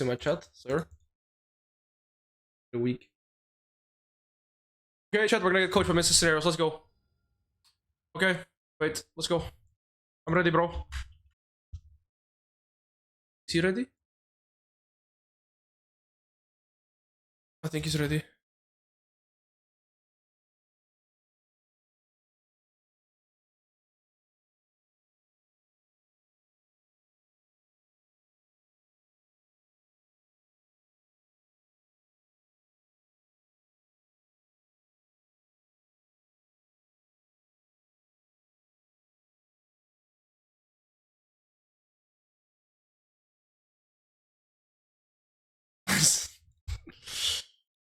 in my chat, sir. The week. Okay, chat, we're gonna get coached by Mr. Sinerias. Let's go. Okay, wait, let's go. I'm ready, bro. Is he ready? I think he's ready.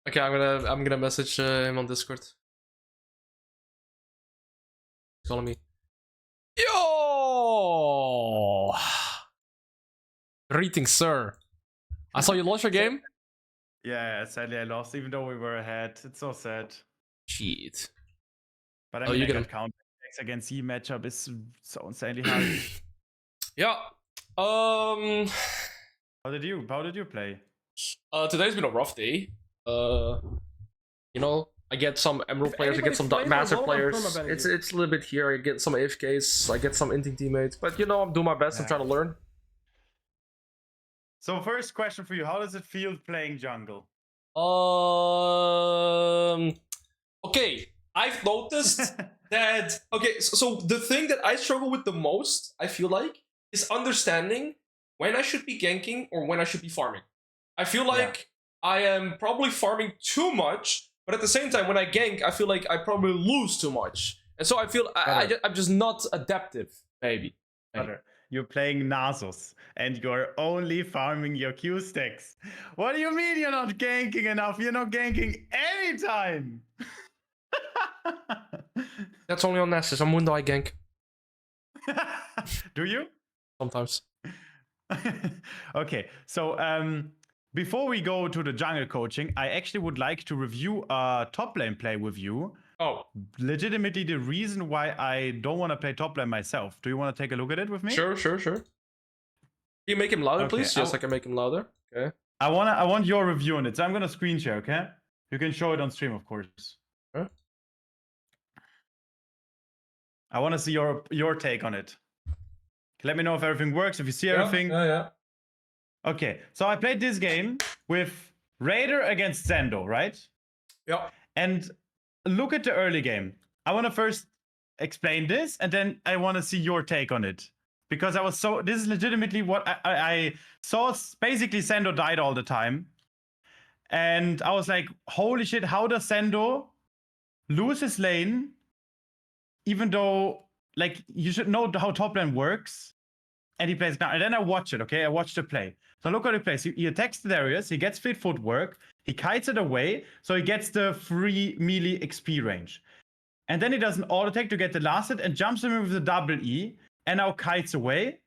Okay, I'm gonna message him on Discord. He's calling me. Yo! Greetings, sir. I saw you launch your game. Yeah, sadly I lost, even though we were ahead. It's so sad. Shit. But I mean, I got counter attacks against C matchup is so insanely hard. Yeah. How did you play? Today's been a rough day. You know, I get some Emerald players, I get some Master players. It's a little bit here. I get some AFKs, I get some inting teammates, but you know, I'm doing my best. I'm trying to learn. So first question for you: how does it feel playing jungle? Okay, I've noticed that. Okay, so the thing that I struggle with the most, I feel like, is understanding when I should be ganking or when I should be farming. I feel like I am probably farming too much, but at the same time, when I gank, I feel like I probably lose too much. And so I feel I'm just not adaptive, maybe. You're playing Nasus, and you're only farming your Q stacks. What do you mean you're not ganking enough? You're not ganking anytime! That's only on Nasus. On Mundo I gank. Do you? Sometimes. Okay, so before we go to the jungle coaching, I actually would like to review a top lane play with you. Oh. Legitimately the reason why I don't want to play top lane myself. Do you want to take a look at it with me? Sure. Can you make him louder, please? Yes, I can make him louder. Okay. I want your review on it. So I'm gonna screen share, okay? You can show it on stream, of course. Huh? I want to see your take on it. Let me know if everything works, if you see everything. Yeah. Okay, so I played this game with Raider against Zendo, right? Yeah. And look at the early game. I want to first explain this, and then I want to see your take on it. Because this is legitimately what I saw. Basically, Zendo died all the time. And I was like, holy shit, how does Zendo lose his lane? Even though, like, you should know how top lane works. And he plays now. And then I watch it, okay? I watch the play. So look how he plays. He attacks the Darius. He gets fit footwork. He kites it away. So he gets the free melee XP range. And then he does an auto attack to get the last hit and jumps him with the double E. And now kites away.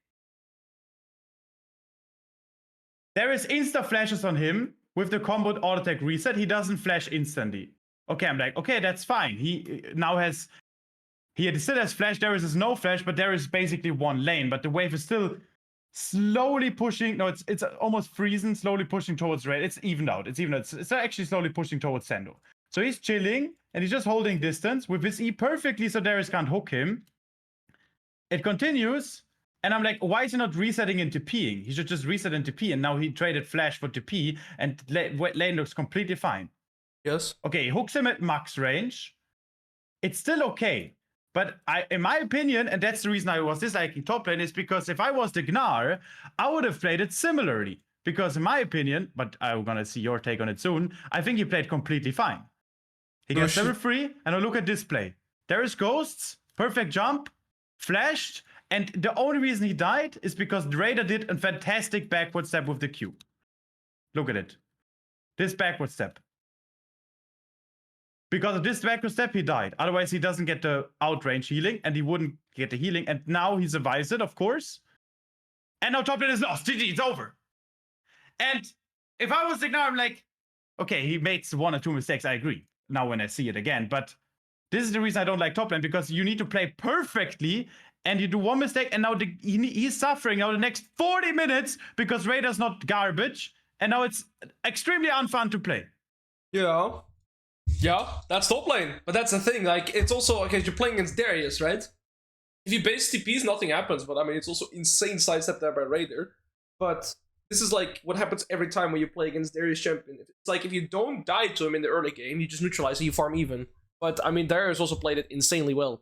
There is insta flashes on him with the combo auto attack reset. He doesn't flash instantly. Okay, I'm like, okay, that's fine. He still has flash. There is no flash, but there is basically one lane. But the wave is still slowly pushing. No, it's almost freezing, slowly pushing towards red. It's evened out. It's actually slowly pushing towards Zendo. So he's chilling and he's just holding distance with his E perfectly, so Darius can't hook him. It continues, and I'm like, why is he not resetting into Ping? He should just reset into P, and now he traded flash for TP, and lane looks completely fine. Yes. Okay, he hooks him at max range. It's still okay. But in my opinion, and that's the reason I was disliking top lane, is because if I was the Gnar, I would have played it similarly. Because in my opinion, but I'm gonna see your take on it soon, I think he played completely fine. He gets level 3, and look at this play. There is ghosts, perfect jump, flashed, and the only reason he died is because the Raider did a fantastic backward step with the Q. Look at it. This backward step. Because of this backward step, he died. Otherwise, he doesn't get the outrange healing, and he wouldn't get the healing. And now he survives it, of course. And now top lane is lost. GG, it's over. And if I was Signar, I'm like, okay, he made 1 or 2 mistakes, I agree. Now when I see it again. But this is the reason I don't like top lane, because you need to play perfectly, and you do 1 mistake, and now he's suffering now the next 40 minutes because Raider's not garbage, and now it's extremely unfun to play. Yeah. Yeah, that's top lane. But that's the thing, like, it's also, okay, you're playing against Darius, right? If you base TPs, nothing happens, but I mean, it's also insane sidestep there by Raider. But this is like what happens every time when you play against Darius champion. It's like if you don't die to him in the early game, you just neutralize and you farm even. But I mean, Darius also played it insanely well.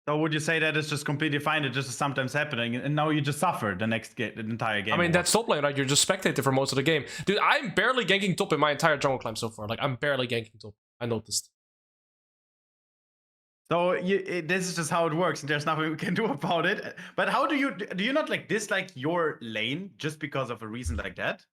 So would you say that it's just completely fine? It's just sometimes happening, and now you just suffer the entire game. I mean, that's top lane, right? You're just spectated for most of the game. Dude, I'm barely ganking top in my entire jungle climb so far. Like, I'm barely ganking top. I noticed. So this is just how it works, and there's nothing we can do about it. But how do you not like dislike your lane just because of a reason like that?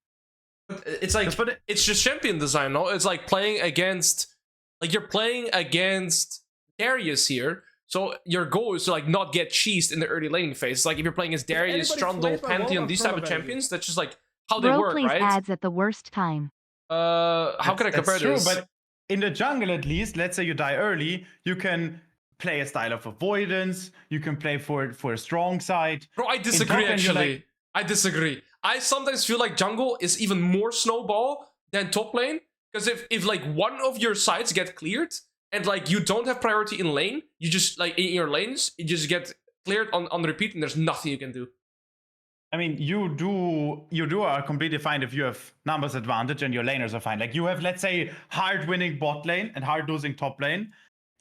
It's like, it's just champion design, no? It's like playing against, like, you're playing against Darius here. So your goal is to like not get cheesed in the early laning phase. Like if you're playing as Darius, Trundle, Pantheon, these type of champions, that's just like how they work, right? Ads at the worst time. How can I compare this? But in the jungle, at least, let's say you die early, you can play a style of avoidance. You can play for a strong side. Bro, I disagree. Actually, like, I disagree. I sometimes feel like jungle is even more snowball than top lane, because if like one of your sides get cleared, and like you don't have priority in lane, you just like in your lanes, you just get cleared on repeat, and there's nothing you can do. I mean, you are completely fine if you have numbers advantage and your laners are fine. Like you have, let's say, hard winning bot lane and hard losing top lane,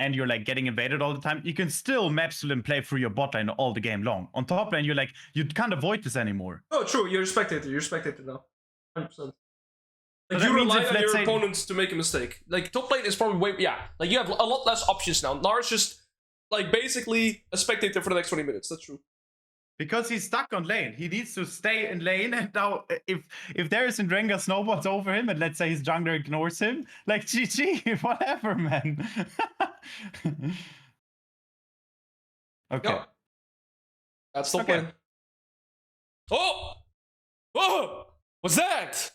and you're like getting invaded all the time. You can still mapsule and play through your bot lane all the game long. On top lane, you're like, you can't avoid this anymore. Oh, true. You're a spectator. You're a spectator now. 100%. Like you rely on your opponents to make a mistake. Like top lane is probably way, yeah. Like you have a lot less options now. Nars just like basically a spectator for the next 20 minutes. That's true. Because he's stuck on lane. He needs to stay in lane, and now if there is Rengar snowballs over him, and let's say his jungler ignores him, like GG, whatever, man. Okay. Yeah. That's top lane. Oh! Whoa! What's that?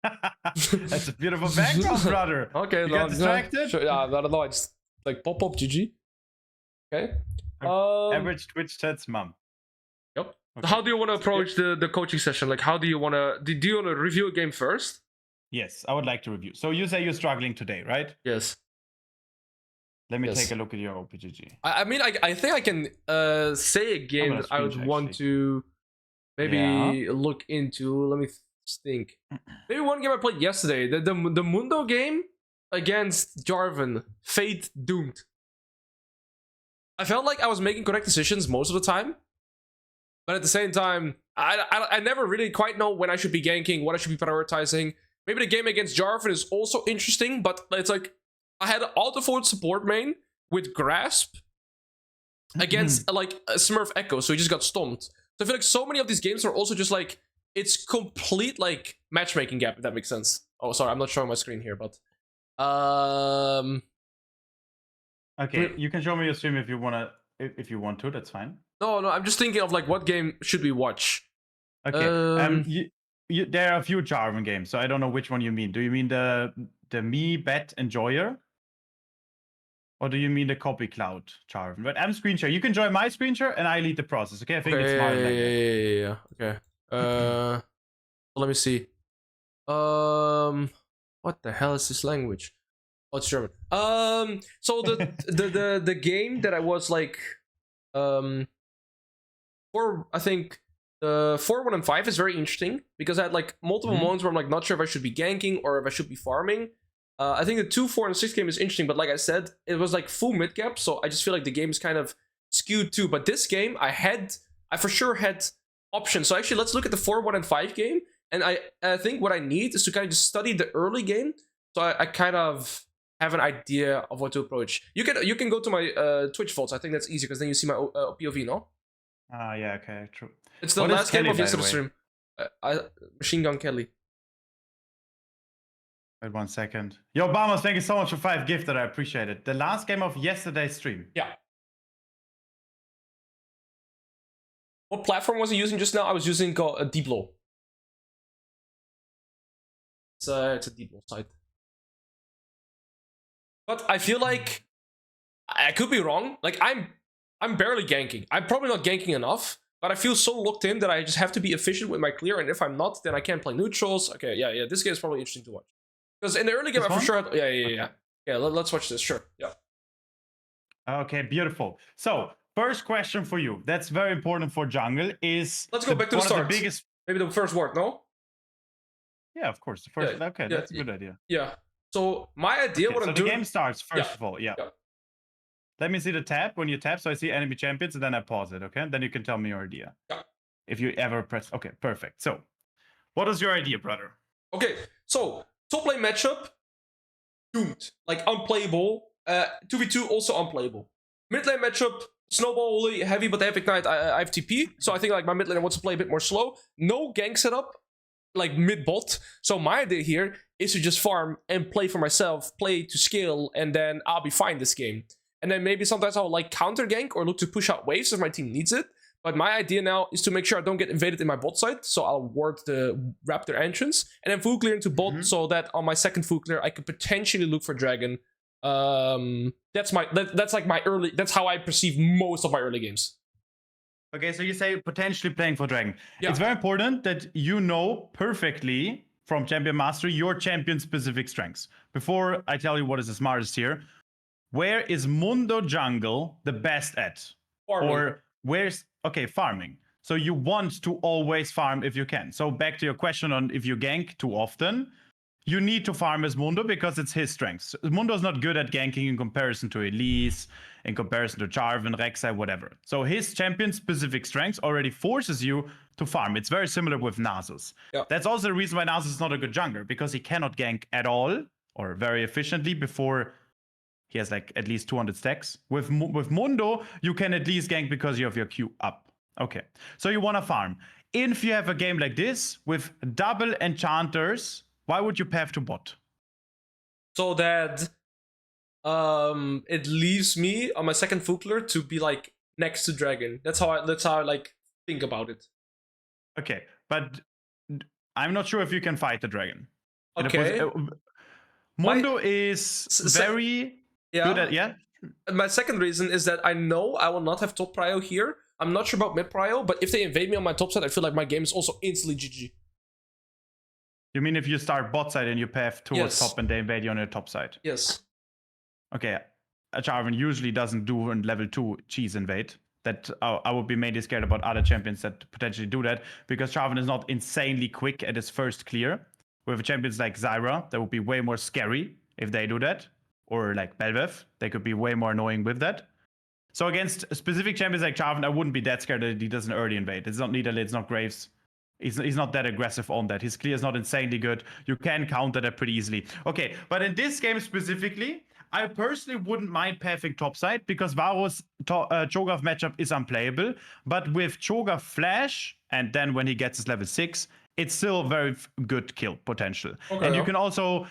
That's a beautiful background, brother. Okay, you got distracted? Sure, yeah, I don't know. It's like pop GG. Okay. Average Twitch chats, mom. Yep. Okay. How do you want to approach the coaching session? Like, how do you want to? Do you want to review a game first? Yes, I would like to review. So you say you're struggling today, right? Yes. Let me take a look at your OPGG. I mean, I think I can say a game that I would want to maybe look into. Let me think. Maybe one game I played yesterday, the Mundo game against Jarvan, Fate Doomed. I felt like I was making correct decisions most of the time, but at the same time, I never really quite know when I should be ganking, what I should be prioritizing. Maybe the game against Jarvan is also interesting, but it's like I had an auto-forward support main with Grasp against like a Smurf Echo, so he just got stomped. So I feel like so many of these games are also just like, it's complete like matchmaking gap, if that makes sense. Oh, sorry, I'm not showing my screen here, but okay, you can show me your stream if you want to. That's fine. No, I'm just thinking of like what game should we watch. Okay. There are a few Jarvan games, so I don't know which one you mean. Do you mean the Me Bet Enjoyer, or do you mean the Copy Cloud Jarvan? But I'm screen share. You can join my screen share, and I lead the process. Okay, I think it's smart. Yeah. Okay. Let me see. What the hell is this language? Oh, it's German. So the game that I was like, I think the 4, 1, and 5 is very interesting because I had like multiple moments where I'm like not sure if I should be ganking or if I should be farming. I think the 2, 4, and 6 game is interesting, but like I said, it was like full mid gap, so I just feel like the game is kind of skewed too. But this game, I for sure had options. So actually, let's look at the 4, 1, and 5 game. And I think what I need is to kind of just study the early game, so I kind of have an idea of what to approach. You can go to my Twitch vaults. I think that's easier because then you see my POV, no? Yeah, okay, true. It's the last game of yesterday's stream. Machine Gun Kelly. Wait 1 second. Yo, Bamos, thank you so much for 5 gifted. I appreciate it. The last game of yesterday's stream. Yeah. What platform was I using just now? I was using a Deeplo. It's a Deeplo site. But I feel like I could be wrong. Like I'm barely ganking. I'm probably not ganking enough. but I feel so locked in that I just have to be efficient with my clear, and if I'm not, then I can't play neutrals. Okay, yeah, this game is probably interesting to watch. Because in the early game, This I for one? sure... Yeah, let's watch this, sure, yeah. Okay, beautiful. So, first question for you, that's very important for jungle, is... Let's go back to the one of start. the biggest... Maybe the first word, no? Yeah, of course. The first... Yeah, okay, that's a good idea. Yeah. So, my idea, Okay, what so I'm the doing... game starts, first of all, yeah. Let me see the tab when you tap, so I see enemy champions, and then I pause it, okay? Then you can tell me your idea. Yeah. If you ever press... Okay, perfect. So, what is your idea, brother? Okay, so, top lane matchup, doomed. Like, unplayable. 2v2, also unplayable. Mid lane matchup, snowball heavy, but they have ignite. I have TP, so I think like my mid laner wants to play a bit more slow. No gank setup, like mid bot. So my idea here is to just farm and play for myself, play to scale, and then I'll be fine this game. And then maybe sometimes I'll like counter gank or look to push out waves if my team needs it. But my idea now is to make sure I don't get invaded in my bot side, so I'll ward the Raptor entrance, and then full clear into bot, so that on my second full clear I could potentially look for dragon. That's like my early. That's how I perceive most of my early games. Okay, so you say potentially playing for dragon. Yeah. It's very important that you know perfectly from champion mastery your champion specific strengths. Before I tell you what is the smartest here, where is Mundo jungle the best at? Farming. Or where's farming. So you want to always farm if you can. So back to your question on if you gank too often, you need to farm as Mundo because it's his strengths. Mundo is not good at ganking in comparison to Elise, in comparison to Jarvan, Rek'Sai, whatever. So his champion-specific strengths already forces you to farm. It's very similar with Nasus. Yeah. That's also the reason why Nasus is not a good jungler, because he cannot gank at all, or very efficiently, before he has like at least 200 stacks. With Mundo, you can at least gank because you have your Q up. Okay, so you want to farm. If you have a game like this, with double enchanters, why would you path to bot? So that it leaves me on my second Fugler to be like next to dragon. That's how I like think about it. Okay, but I'm not sure if you can fight the dragon. Okay. Mundo is very good at And my second reason is that I know I will not have top prio here. I'm not sure about mid prio, but if they invade me on my top side, I feel like my game is also instantly GG. You mean if you start bot side and you path towards top and they invade you on your top side? Yes. Okay. Jarvan usually doesn't do in level 2 cheese invade. That I would be mainly scared about other champions that potentially do that, because Jarvan is not insanely quick at his first clear. With champions like Zyra, that would be way more scary if they do that. Or like Belvev, they could be way more annoying with that. So against specific champions like Jarvan, I wouldn't be that scared that he doesn't early invade. It's not Nidalee, it's not Graves. He's not that aggressive on that. His clear is not insanely good. You can counter that pretty easily. Okay, but in this game specifically, I personally wouldn't mind pathing topside because Varus Cho'Gath matchup is unplayable. But with Cho'Gath Flash, and then when he gets his level 6, it's still a very good kill potential. Okay, and you can also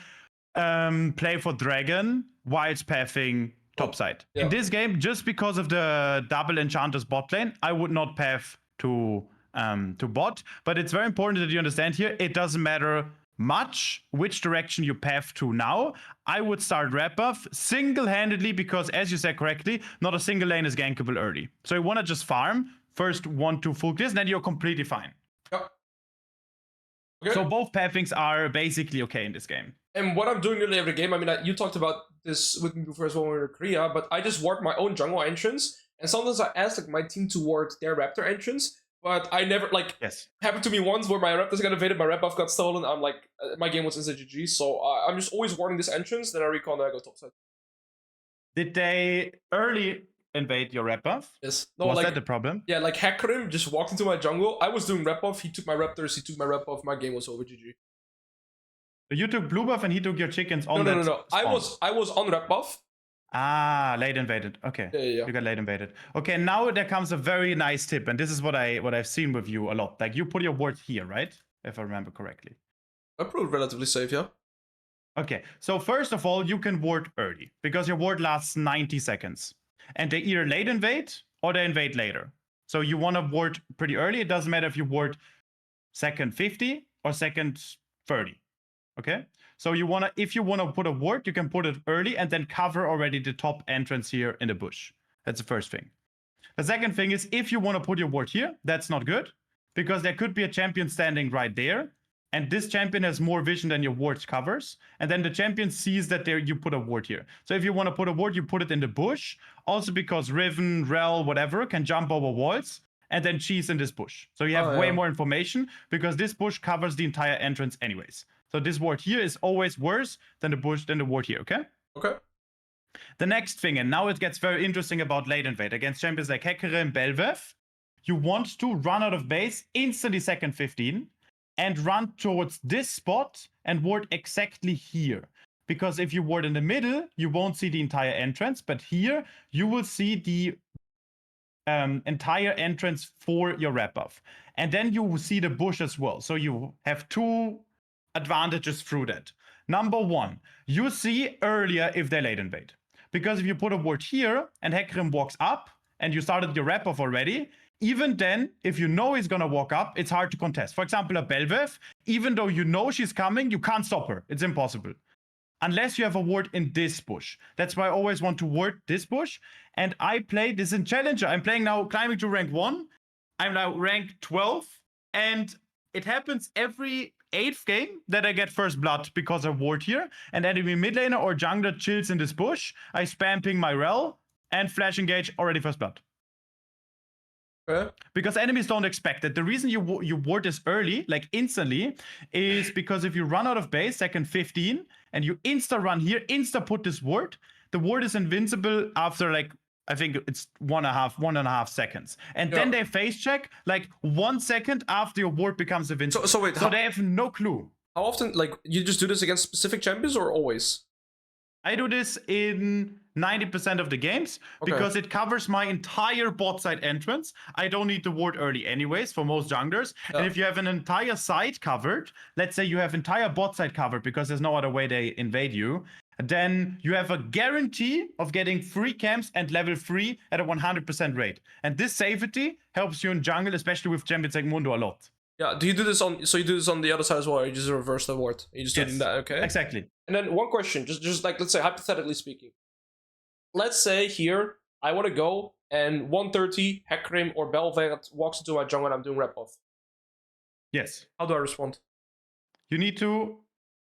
play for Dragon whilst pathing topside. Yeah. In this game, just because of the double enchanters bot lane, I would not path to bot, but it's very important that you understand here, it doesn't matter much which direction you path to now. I would start red buff single-handedly because, as you said correctly, not a single lane is gankable early. So you want to just farm, first 1-2 full clears, and then you're completely fine. Yep. Okay. So both pathings are basically okay in this game. And what I'm doing nearly every game, I mean, you talked about this with me before as well when we were in Korea, but I just ward my own jungle entrance, and sometimes I ask like my team to ward their Raptor entrance, but I never, like, happened to me once where my Raptors got invaded, my red buff got stolen, I'm like, my game was instant GG, so I'm just always warding this entrance, then I recall and I go topside. Did they early invade your red buff? Yes. No, was like, that the problem? Yeah, like Hakarim just walked into my jungle, I was doing red buff, he took my Raptors, he took my red buff, my game was over GG. So you took blue buff and he took your chickens on that No. I was on red buff. Ah, late invaded. Okay. Yeah. You got late invaded. Okay, now there comes a very nice tip, and this is what I've seen with you a lot. Like, you put your ward here, right? If I remember correctly. I proved relatively safe, yeah. Okay, so first of all, you can ward early, because your ward lasts 90 seconds. And they either late invade, or they invade later. So you want to ward pretty early. It doesn't matter if you ward second 50 or second 30. Okay, so if you wanna put a ward, you can put it early and then cover already the top entrance here in the bush. That's the first thing. The second thing is, if you want to put your ward here, that's not good, because there could be a champion standing right there, and this champion has more vision than your ward covers, and then the champion sees that there you put a ward here. So if you want to put a ward, you put it in the bush, also because Riven, Rel, whatever, can jump over walls, and then cheese in this bush. So you have way more information, because this bush covers the entire entrance anyways. So this ward here is always worse than the bush, than the ward here, okay? Okay. The next thing, and now it gets very interesting about late invade, against champions like Hecarim, Belvev, you want to run out of base instantly second 15, and run towards this spot and ward exactly here. Because if you ward in the middle, you won't see the entire entrance, but here you will see the entire entrance for your wrap buff. And then you will see the bush as well. So you have two advantages through that. Number one, you see earlier if they late invade. Because if you put a ward here and Hecarim walks up and you started your wrap buff already, even then, if you know he's gonna walk up, it's hard to contest. For example, a Belvev, even though you know she's coming, you can't stop her. It's impossible. Unless you have a ward in this bush. That's why I always want to ward this bush. And I play this in Challenger. I'm playing now, climbing to rank 1. I'm now rank 12. And it happens every 8th game that I get first blood because I ward here. And enemy mid laner or jungler chills in this bush. I spam ping my Rel and flash engage already first blood. Because enemies don't expect it. The reason you ward this early, like instantly, is because if you run out of base, second 15, and you insta run here, insta put this ward, the ward is invincible after like, I think it's 1.5 seconds. And then they face check like 1 second after your ward becomes invincible. So wait, so they have no clue. How often, like, you just do this against specific champions or always? I do this in 90% of the games because it covers my entire bot side entrance. I don't need the ward early anyways for most junglers. And if you have an entire side covered, let's say you have entire bot side covered because there's no other way they invade you, then you have a guarantee of getting free camps and level 3 at a 100% rate. And this safety helps you in jungle, especially with champions like Mundo a lot. Yeah, do you do this on, so you do this on the other side as well, or you just reverse the ward? You just do that, okay? Exactly. And then one question, just like, let's say, hypothetically speaking. Let's say here, I want to go, and 130, Hecarim or Belvev walks into my jungle and I'm doing rep off. Yes. How do I respond? You need to,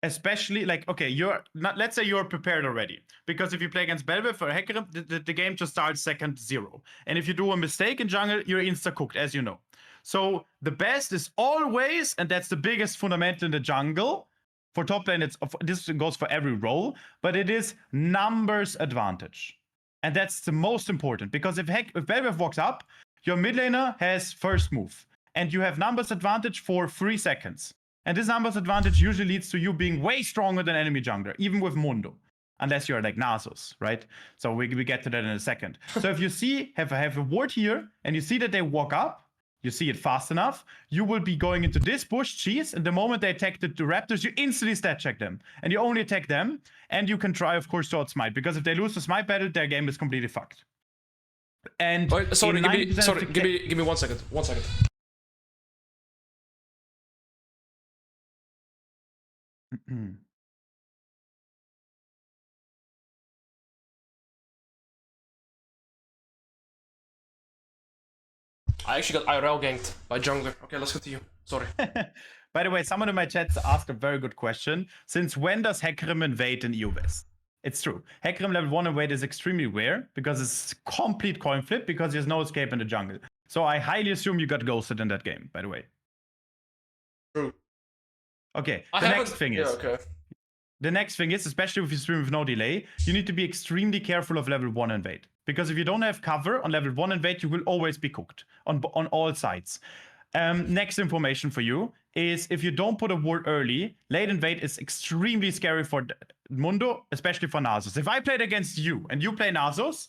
especially, like, okay, you're not, let's say you're prepared already. Because if you play against Belvev or Hecarim, the game just starts second 0. And if you do a mistake in jungle, you're insta-cooked, as you know. So the best is always, and that's the biggest fundamental in the jungle. For top lane, this goes for every role, but it is numbers advantage. And that's the most important, because if Belvev walks up, your mid laner has first move, and you have numbers advantage for 3 seconds. And this numbers advantage usually leads to you being way stronger than enemy jungler, even with Mundo. Unless you're like Nasus, right? So we get to that in a second. So if you see, have a ward here, and you see that they walk up, you see it fast enough, you will be going into this bush, cheese, and the moment they attack the raptors, you instantly stat check them. And you only attack them, and you can try, of course, to outsmite, because if they lose the smite battle, their game is completely fucked. And sorry, give me 1 second. 1 second. I actually got IRL ganked by jungler. Okay, let's continue. Sorry. By the way, someone in my chat asked a very good question. Since when does Hecarim invade in EU West? It's true. Hecarim level 1 invade is extremely rare because it's complete coin flip because there's no escape in the jungle. So I highly assume you got ghosted in that game, by the way. True. Okay, the next thing is... The next thing is, especially if you stream with no delay, you need to be extremely careful of level 1 invade. Because if you don't have cover on level 1 invade, you will always be cooked on all sides. Next information for you is if you don't put a ward early, late invade is extremely scary for Mundo, especially for Nasus. If I played against you and you play Nasus,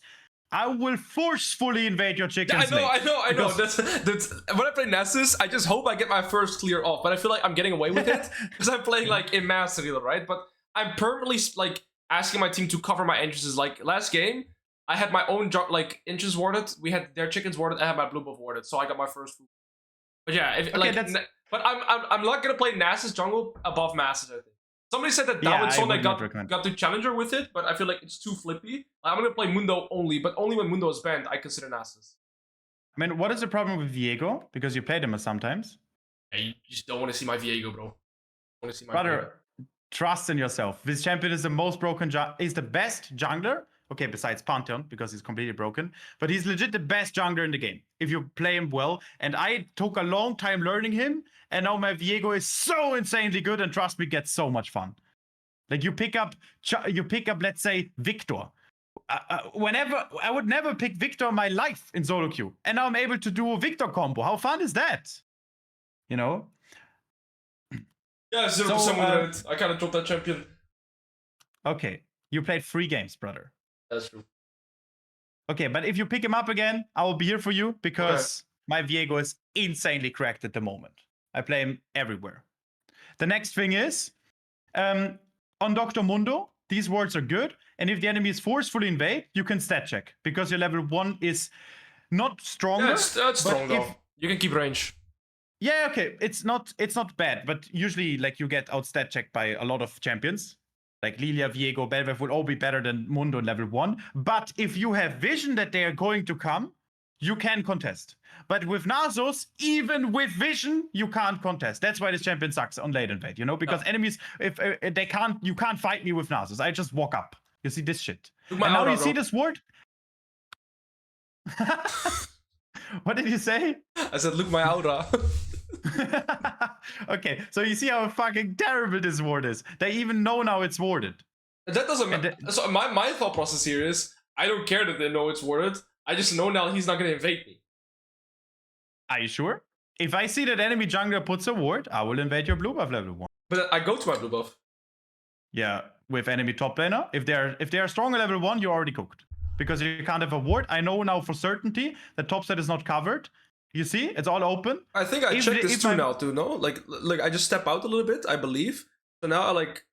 I will forcefully invade your chickens. I know. That's when I play Nasus, I just hope I get my first clear off, but I feel like I'm getting away with it because I'm playing like in Mastery, right? But I'm permanently like asking my team to cover my entrances. Like last game, I had my own like inches warded. We had their chickens warded. I had my blue buff warded, so I got my first food. But yeah, but I'm not gonna play Nasus jungle above Masters. I think somebody said that Davidson got to Challenger with it, but I feel like it's too flippy. I'm gonna play Mundo only, but only when Mundo is banned I consider Nasus. I mean, what is the problem with Viego? Because you played him sometimes. Hey, you just don't want to see my Viego, bro. I want to see my Viego. Brother, trust in yourself. This champion is the most broken, is the best jungler. Okay, besides Pantheon, because he's completely broken. But he's legit the best jungler in the game, if you play him well. And I took a long time learning him, and now my Viego is so insanely good, and trust me, gets so much fun. Like you pick up, let's say, Victor. Whenever I would never pick Victor in my life in solo queue, and now I'm able to do a Victor combo. How fun is that? You know? Yeah, 0% with it. I kind of dropped that champion. Okay, you played 3 games, brother. That's true. Okay, but if you pick him up again, I will be here for you because my Viego is insanely cracked at the moment. I play him everywhere. The next thing is, on Dr. Mundo, these wards are good, and if the enemy is forcefully invade, you can stat check because your level 1 is not stronger. Yeah, it's strong though. You can keep range. Yeah, okay, it's not bad, but usually like you get out stat checked by a lot of champions. Like Lilia, Viego, Belvev will all be better than Mundo in level 1. But if you have vision that they are going to come, you can contest. But with Nasus, even with vision, you can't contest. That's why this champion sucks on late invade, you know? Because enemies, if they can't, you can't fight me with Nasus. I just walk up. You see this shit. And now you see this ward? What did you say? I said, look my aura. Okay, so you see how fucking terrible this ward is. They even know now it's warded. That doesn't matter. So my thought process here is, I don't care that they know it's warded. I just know now he's not going to invade me. Are you sure? If I see that enemy jungler puts a ward, I will invade your blue buff level 1. But I go to my blue buff. Yeah, with enemy top laner. If they are strong at level 1, you're already cooked. Because you can't have a ward. I know now for certainty that top side is not covered. You see, it's all open. I think I checked this too now too, no? Like I just step out a little bit, I believe. So now I like,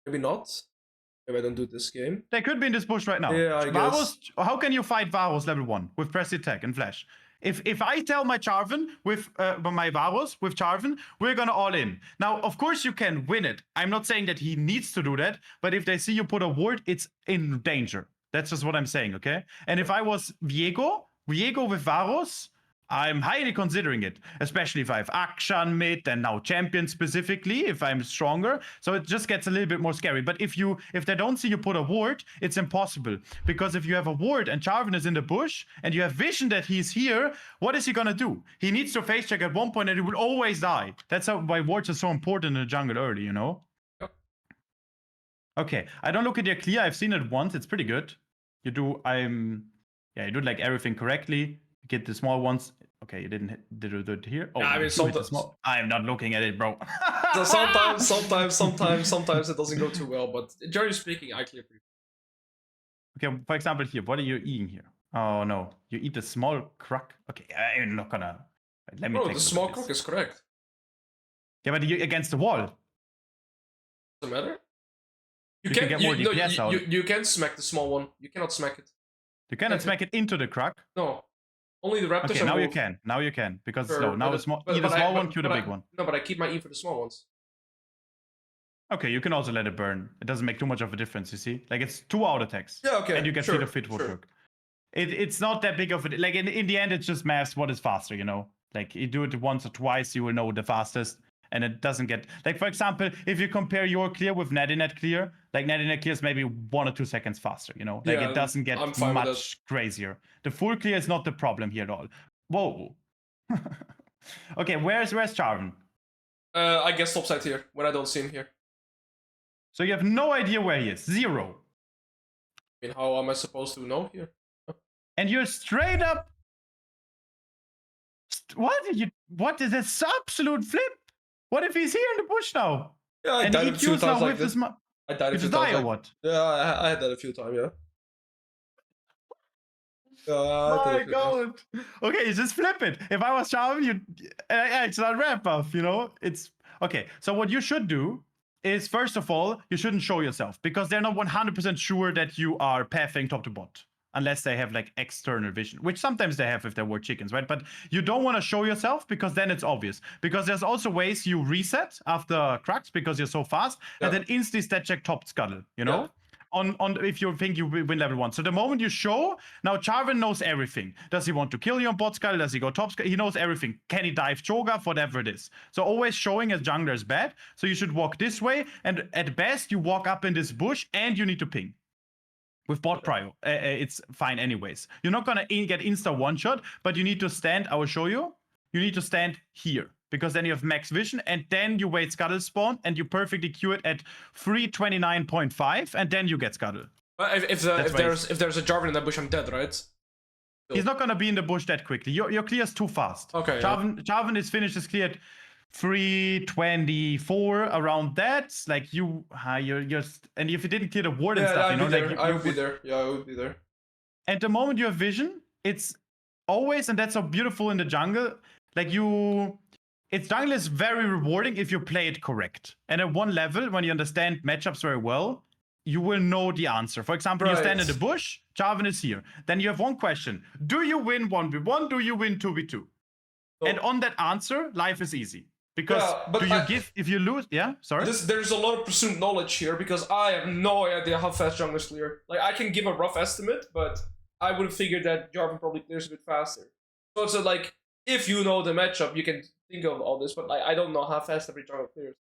maybe not. Maybe I don't do this game. They could be in this bush right now. Yeah, I guess. How can you fight Varus level 1 with press attack and flash? If I tell my Charvin with my Varus with Charvin, we're gonna all in. Now, of course, you can win it. I'm not saying that he needs to do that, but if they see you put a ward, it's in danger. That's just what I'm saying, okay? And if I was Viego with Varus, I'm highly considering it, especially if I have Akshan mid and now champion specifically, if I'm stronger. So it just gets a little bit more scary. But if they don't see you put a ward, it's impossible. Because if you have a ward and Charvin is in the bush and you have vision that he's here, what is he gonna do? He needs to face check at one point and he will always die. That's why wards are so important in the jungle early, you know? Yep. Okay, I don't look at your clear. I've seen it once. It's pretty good. You do like everything correctly. Get the small ones. Okay, you didn't do it here. Oh, yeah, I mean, sometimes I'm not looking at it, bro. So sometimes it doesn't go too well, but generally speaking, I clear pretty. Okay, for example, here, what are you eating here? Oh no, you eat a small croc. Okay, I'm not gonna. Let me. No, the small croc is correct. Yeah, but you against the wall. Doesn't matter. You can get more DPS out. You can smack the small one. You cannot smack it. You cannot smack it into the croc. No. Only the raptors. Okay, now you can. Now you can because it's slow. Now the small one, kill the big one. No, but I keep my E for the small ones. Okay, you can also let it burn. It doesn't make too much of a difference. You see, like it's 2 out attacks. Yeah, okay. And you can see the fit woodwork. It's not that big of a like in the end. It's just maths. What is faster? You know, like you do it once or twice, you will know the fastest. And it doesn't get like, for example, if you compare your clear with Nadinet clear, like Nadinet clear is maybe 1 or 2 seconds faster, you know, like it doesn't get much crazier. The full clear is not the problem here at all. Whoa. Okay, where's Charvin? I guess topside here when I don't see him here. So you have no idea where he is. 0. I mean, how am I supposed to know here? And you're straight up. What is this absolute flip? What if he's here in the bush now? Yeah, I died a few times like this. I died a few times. Or what? Yeah, I had that a few times, yeah. My God. Okay, you just flip it. If I was Charvin, it's not ramp buff, you know? It's okay. So what you should do is, first of all, you shouldn't show yourself because they're not 100% sure that you are pathing top to bot. Unless they have like external vision, which sometimes they have if they were chickens, right? But you don't want to show yourself because then it's obvious. Because there's also ways you reset after cracks because you're so fast and then instantly stat check top scuttle, you know? on if you think you will win level 1. So the moment you show, now Jarvan knows everything. Does he want to kill you on bot skull? Does he go top skull? He knows everything. Can he dive Cho'Gath? Whatever it is. So always showing as jungler is bad. So you should walk this way, and at best you walk up in this bush, and you need to ping. With bot prio, it's fine anyways. You're not gonna get insta one shot, but you need to stand. I will show you. You need to stand here, because then you have max vision, and then you wait scuttle spawn, and you perfectly queue it at 329.5, and then you get scuttle. If there's a Jarvan in that bush, I'm dead, right? He's not gonna be in the bush that quickly. Your clear's too fast. Okay. Jarvan is finished his clear at 324 around that. Like you're and if you didn't clear the ward and stuff, I would be there. Yeah, I would be there. And the moment you have vision, it's always, and that's so beautiful in the jungle. Like jungle is very rewarding if you play it correct. And at one level, when you understand matchups very well, you will know the answer. For example, you stand in the bush, Jarvan is here. Then you have one question: do you win 1v1? Do you win 2v2? Oh. And on that answer, life is easy. Because if you lose, sorry? There's a lot of presumed knowledge here, because I have no idea how fast junglers clear. Like, I can give a rough estimate, but I would have figured that Jarvan probably clears a bit faster. So it's like, if you know the matchup, you can think of all this, but like, I don't know how fast every jungler clears.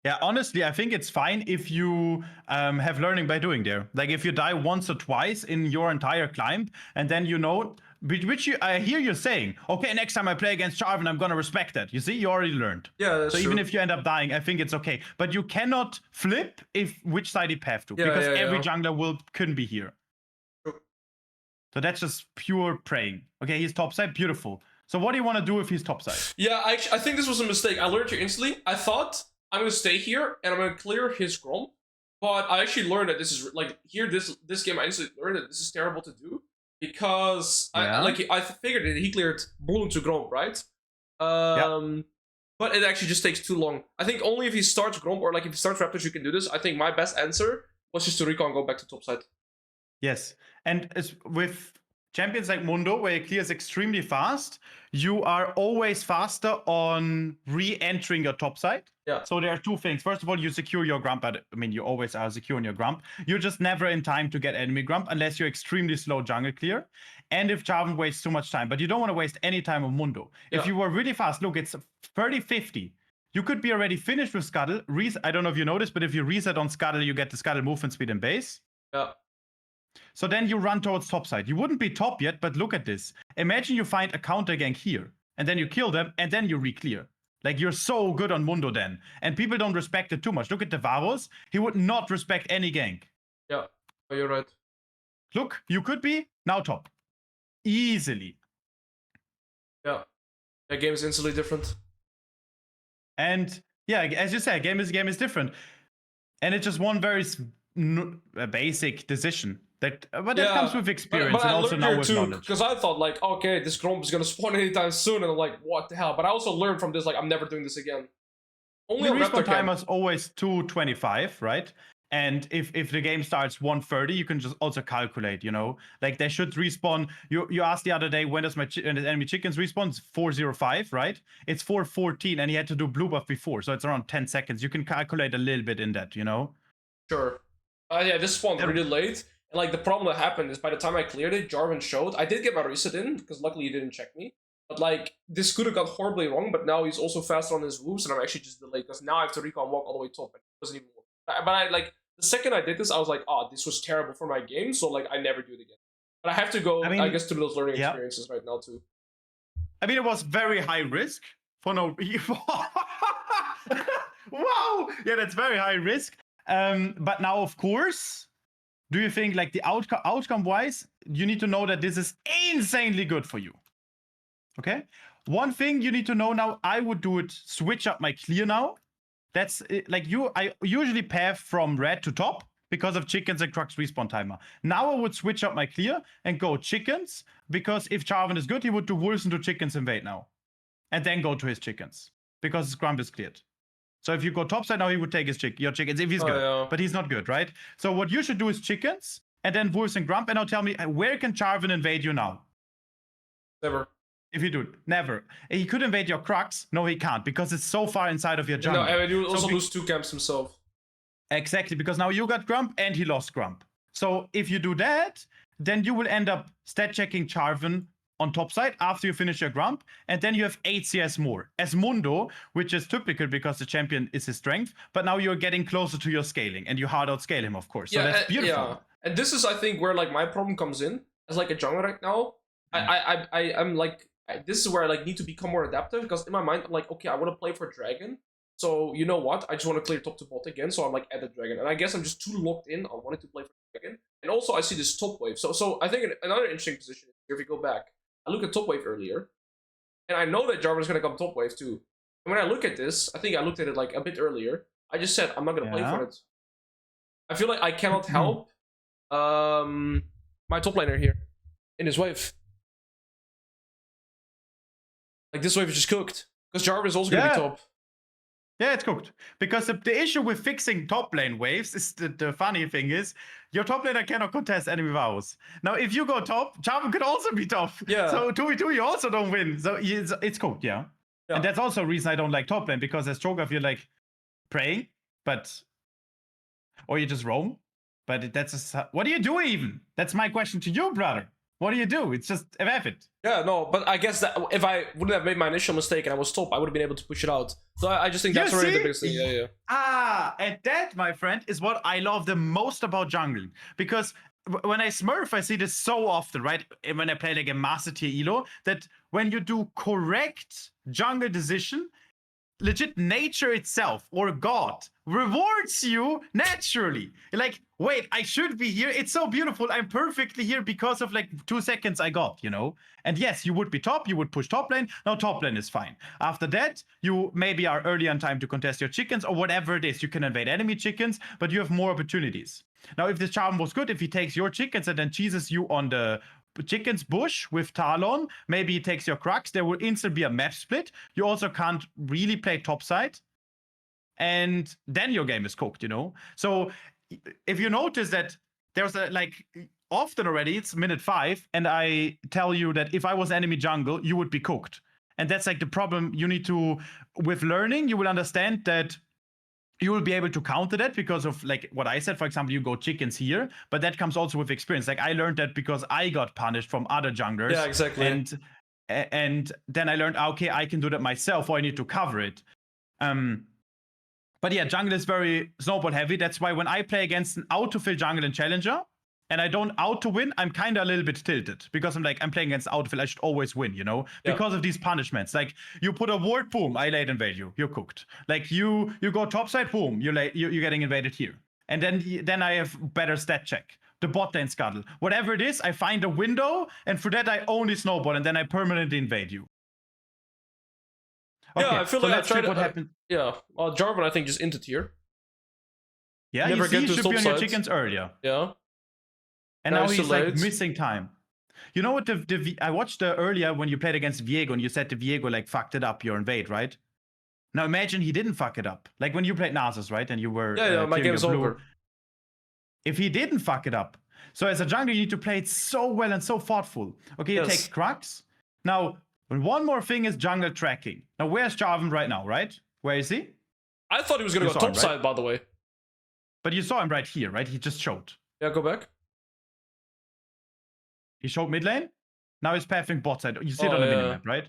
Yeah, honestly, I think it's fine if you have learning by doing there. Like, if you die once or twice in your entire climb, and then you know, which I hear you saying, okay, next time I play against Jarvan, I'm gonna respect that. You see, you already learned. Yeah, that's true. Even if you end up dying, I think it's okay. But you cannot flip which side you path to, because every jungler couldn't be here. True. So that's just pure praying. Okay, he's top side, beautiful. So what do you want to do if he's top side? Yeah, I think this was a mistake. I learned here instantly. I thought I'm gonna stay here and I'm gonna clear his Grom, but I actually learned that this is like this game. I instantly learned that this is terrible to do, because I figured that he cleared Bloom to Grom, right? But it actually just takes too long. I think only if he starts Grom, or like if he starts Raptors, you can do this. I think my best answer was just to recon and go back to top side. Yes, and with champions like Mundo, where he clears extremely fast, you are always faster on re-entering your top side. Yeah. So there are two things. First of all, you secure your grump. I mean, you always are secure in your grump. You're just never in time to get enemy grump unless you're extremely slow jungle clear. And if Jarvan wastes too much time. But you don't want to waste any time on Mundo. If you were really fast, look, it's 30-50. You could be already finished with Scuttle. I don't know if you noticed, but if you reset on Scuttle, you get the Scuttle movement speed and base. Yeah. So then you run towards top side. You wouldn't be top yet, but look at this. Imagine you find a counter gank here, and then you kill them, and then you re-clear. Like, you're so good on Mundo then. And people don't respect it too much. Look at the Varus. He would not respect any gank. Yeah, you're right. Look, you could be now top. Easily. Yeah. The game is instantly different. And yeah, as you say, game is different. And it's just one very basic decision. But that comes with experience, but and I also learned now here with too, knowledge. because I thought like, okay, this Grom is gonna spawn anytime soon, and I'm like, what the hell? But I also learned from this, like, I'm never doing this again. Only the on respawn Raptor time is always 2:25, right? And if the game starts 1:30, you can just also calculate, you know, like they should respawn. You asked the other day, when does my enemy chickens respawn? It's 4:05, right? It's 4:14, and he had to do blue buff before, so it's around 10 seconds. You can calculate a little bit in that, you know. Sure. Yeah, this spawned really late. And like the problem that happened is by the time I cleared it, Jarvan showed. I did get my reset in, because luckily he didn't check me. But like, this could have gone horribly wrong, but now he's also faster on his moves, and I'm actually just delayed, because now I have to recon walk all the way top. It doesn't even work. But I like, the second I did this, I was like, oh, this was terrible for my game, so like, I never do it again. But I have to go, I guess, through those learning experiences right now too. I mean, it was very high risk for no... Wow! Yeah, that's very high risk. But now, of course... Do you think, like, the outcome-wise, you need to know that this is insanely good for you? Okay? One thing you need to know now, I would do it, switch up my clear now. That's, like, I usually path from red to top because of chickens and Crux respawn timer. Now I would switch up my clear and go chickens, because if Jarvan is good, he would do wolves into chickens invade now. And then go to his chickens, because his grump is cleared. So if you go topside now, he would take your chickens if he's good. But he's not good, right? So what you should do is chickens, and then wolves and grump, and now tell me, where can Jarvan invade you now? Never. If you do it, never. He could invade your Crux. No, he can't, because it's so far inside of your jungle. No, and he will also lose 2 camps himself. Exactly, because now you got Grump and he lost Grump. So if you do that, then you will end up stat checking Jarvan on top side after you finish your Grump, and then you have 8 CS more. As Mundo, which is typical because the champion is his strength, but now you're getting closer to your scaling, and you hard outscale him, of course. So that's beautiful. Yeah. And this is, I think, where like my problem comes in as like a jungler right now. I'm like, this is where I like need to become more adaptive, because in my mind I'm like, okay, I want to play for Dragon. So you know what? I just want to clear top to bot again. So I'm like at the Dragon, and I guess I'm just too locked in on wanting to play for Dragon. And also I see this top wave. So I think another interesting position is here, if we go back, I look at top wave earlier, and I know that Jarvan is gonna come top wave too. And when I look at this, I think I looked at it like a bit earlier. I just said I'm not gonna play for it. I feel like I cannot help my top laner here in this wave. Like this wave is just cooked because Jarvan is also gonna be top. Yeah, it's cooked. Because the issue with fixing top lane waves is the funny thing is your top laner cannot contest enemy vows. Now, if you go top, Jarvan could also be top. Yeah. So 2v2, you also don't win. So it's cooked, yeah. And that's also a reason I don't like top lane, because as Cho'Gath, you're like praying, but or you just roam. But that's what do you do even? That's my question to you, brother. What do you do? It's just FF it. Yeah, no, but I guess that if I wouldn't have made my initial mistake and I was top, I would have been able to push it out. So I just think that's already the biggest thing. Yeah. And that, my friend, is what I love the most about jungling. Because when I smurf, I see this so often, right? When I play like a master tier elo, that when you do correct jungle decision, legit nature itself or God rewards you naturally. Like, wait, I should be here. It's so beautiful. I'm perfectly here because of like 2 seconds I got, you know? And yes, you would be top. You would push top lane. Now top lane is fine. After that, you maybe are early on time to contest your chickens or whatever it is. You can invade enemy chickens, but you have more opportunities. Now, if this charm was good, if he takes your chickens and then cheeses you on the chickens bush with Talon, maybe he takes your Crux, there will instantly be a map split. You also can't really play topside, and then your game is cooked, you know? So if you notice that there's a, like, often already, it's minute 5, and I tell you that if I was enemy jungle, you would be cooked. And that's like the problem you need to, with learning, you will understand that you will be able to counter that because of like what I said. For example, you go chickens here, but that comes also with experience. Like I learned that because I got punished from other junglers. Yeah, exactly. And then I learned, okay, I can do that myself, or I need to cover it. But yeah, jungle is very snowball heavy. That's why when I play against an autofill jungle and challenger, and I don't auto win, I'm kind of a little bit tilted because I'm like, I'm playing against autofill. I should always win, you know, because of these punishments. Like you put a ward, boom, I late invade you. You're cooked. Like you go topside, boom, you're getting invaded here. And then I have better stat check. The bot lane scuttle, whatever it is, I find a window, and for that I only snowball, and then I permanently invade you. Okay, yeah, I feel like I tried what happened. Yeah, well, Jarvan, I think, just into tier. Yeah, you see, he should be on your chickens earlier. Yeah. And now he's like missing time. You know what? I watched earlier when you played against Viego, and you said the Viego like fucked it up your invade, right? Now imagine he didn't fuck it up. Like when you played Nasus, right? And you were my game's over. If he didn't fuck it up. So as a jungler, you need to play it so well and so thoughtful. Okay, you take Crux. Now, one more thing is jungle tracking. Now, where's Jarvan right now, right? Where is he? I thought he was going to go top side, by the way. But you saw him right here, right? He just showed. Yeah, go back. He showed mid lane. Now he's pathing bot side. You see it on the minimap, right?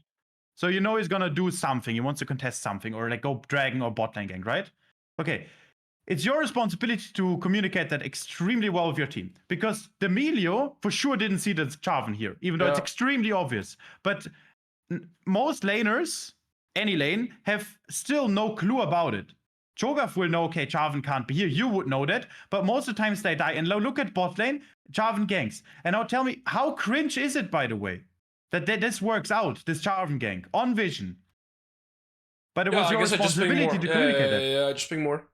So you know he's going to do something. He wants to contest something or like go dragon or bot lane gang, right? Okay. It's your responsibility to communicate that extremely well with your team. Because the Melio for sure didn't see the Jarvan here, even though it's extremely obvious. But most laners, any lane, have still no clue about it. Cho'Gath will know, okay, Jarvan can't be here. You would know that. But most of the times they die. And look at bot lane, Jarvan ganks. And now tell me, how cringe is it, by the way, that this works out, this Jarvan gank, on vision? But it was your responsibility to communicate that. Yeah, just ping more.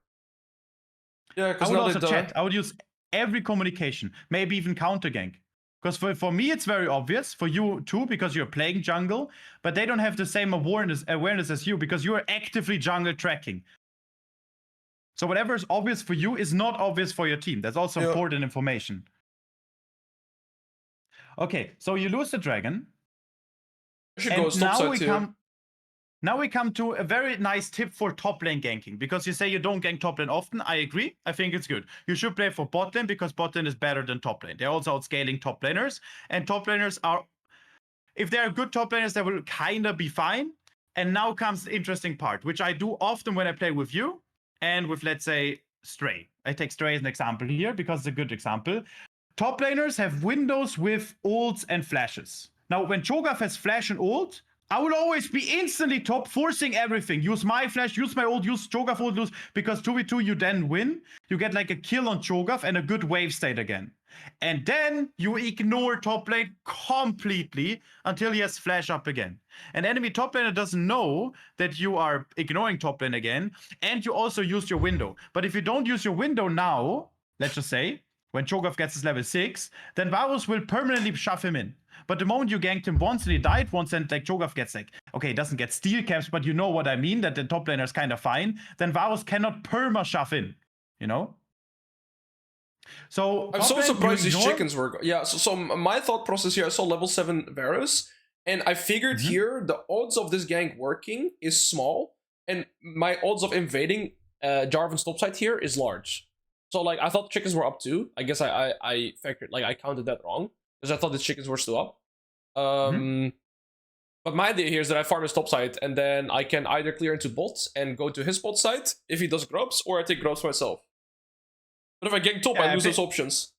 Yeah, I would also chat. I would use every communication, maybe even counter gank. Because for me, it's very obvious. For you too, because you're playing jungle. But they don't have the same awareness as you, because you are actively jungle tracking. So whatever is obvious for you is not obvious for your team. That's also important information. Okay, so you lose the dragon. I should go stop side too. Now we come to a very nice tip for top lane ganking, because you say you don't gank top lane often. I agree. I think it's good. You should play for bot lane because bot lane is better than top lane. They're also outscaling top laners, and top laners are, if they're good top laners, they will kind of be fine. And now comes the interesting part, which I do often when I play with you and with, let's say, Stray. I take Stray as an example here because it's a good example. Top laners have windows with ults and flashes. Now, when Cho'Gath has flash and ult, I will always be instantly top, forcing everything. Use my flash, use my ult, use Cho'Gath ult, lose, because 2v2 you then win. You get like a kill on Cho'Gath and a good wave state again. And then you ignore top lane completely until he has flash up again. An enemy top laner doesn't know that you are ignoring top lane again, and you also use your window. But if you don't use your window now, let's just say, when Cho'Gath gets his level 6, then Varus will permanently shove him in. But the moment you ganked him once and he died once, and like Cho'Gath gets like, okay, he doesn't get steal caps, but you know what I mean, that the top laner is kind of fine, then Varus cannot perma shove in, you know? So I'm so surprised these chickens were. Yeah, so my thought process here, I saw level 7 Varus, and I figured here the odds of this gank working is small, and my odds of invading Jarvan's topside here is large. So like I thought chickens were up too. I guess I factored, like I counted that wrong because I thought the chickens were still up. But my idea here is that I farm his topside and then I can either clear into bots and go to his bot side if he does grubs, or I take grubs myself. But if I gank top, I lose those options.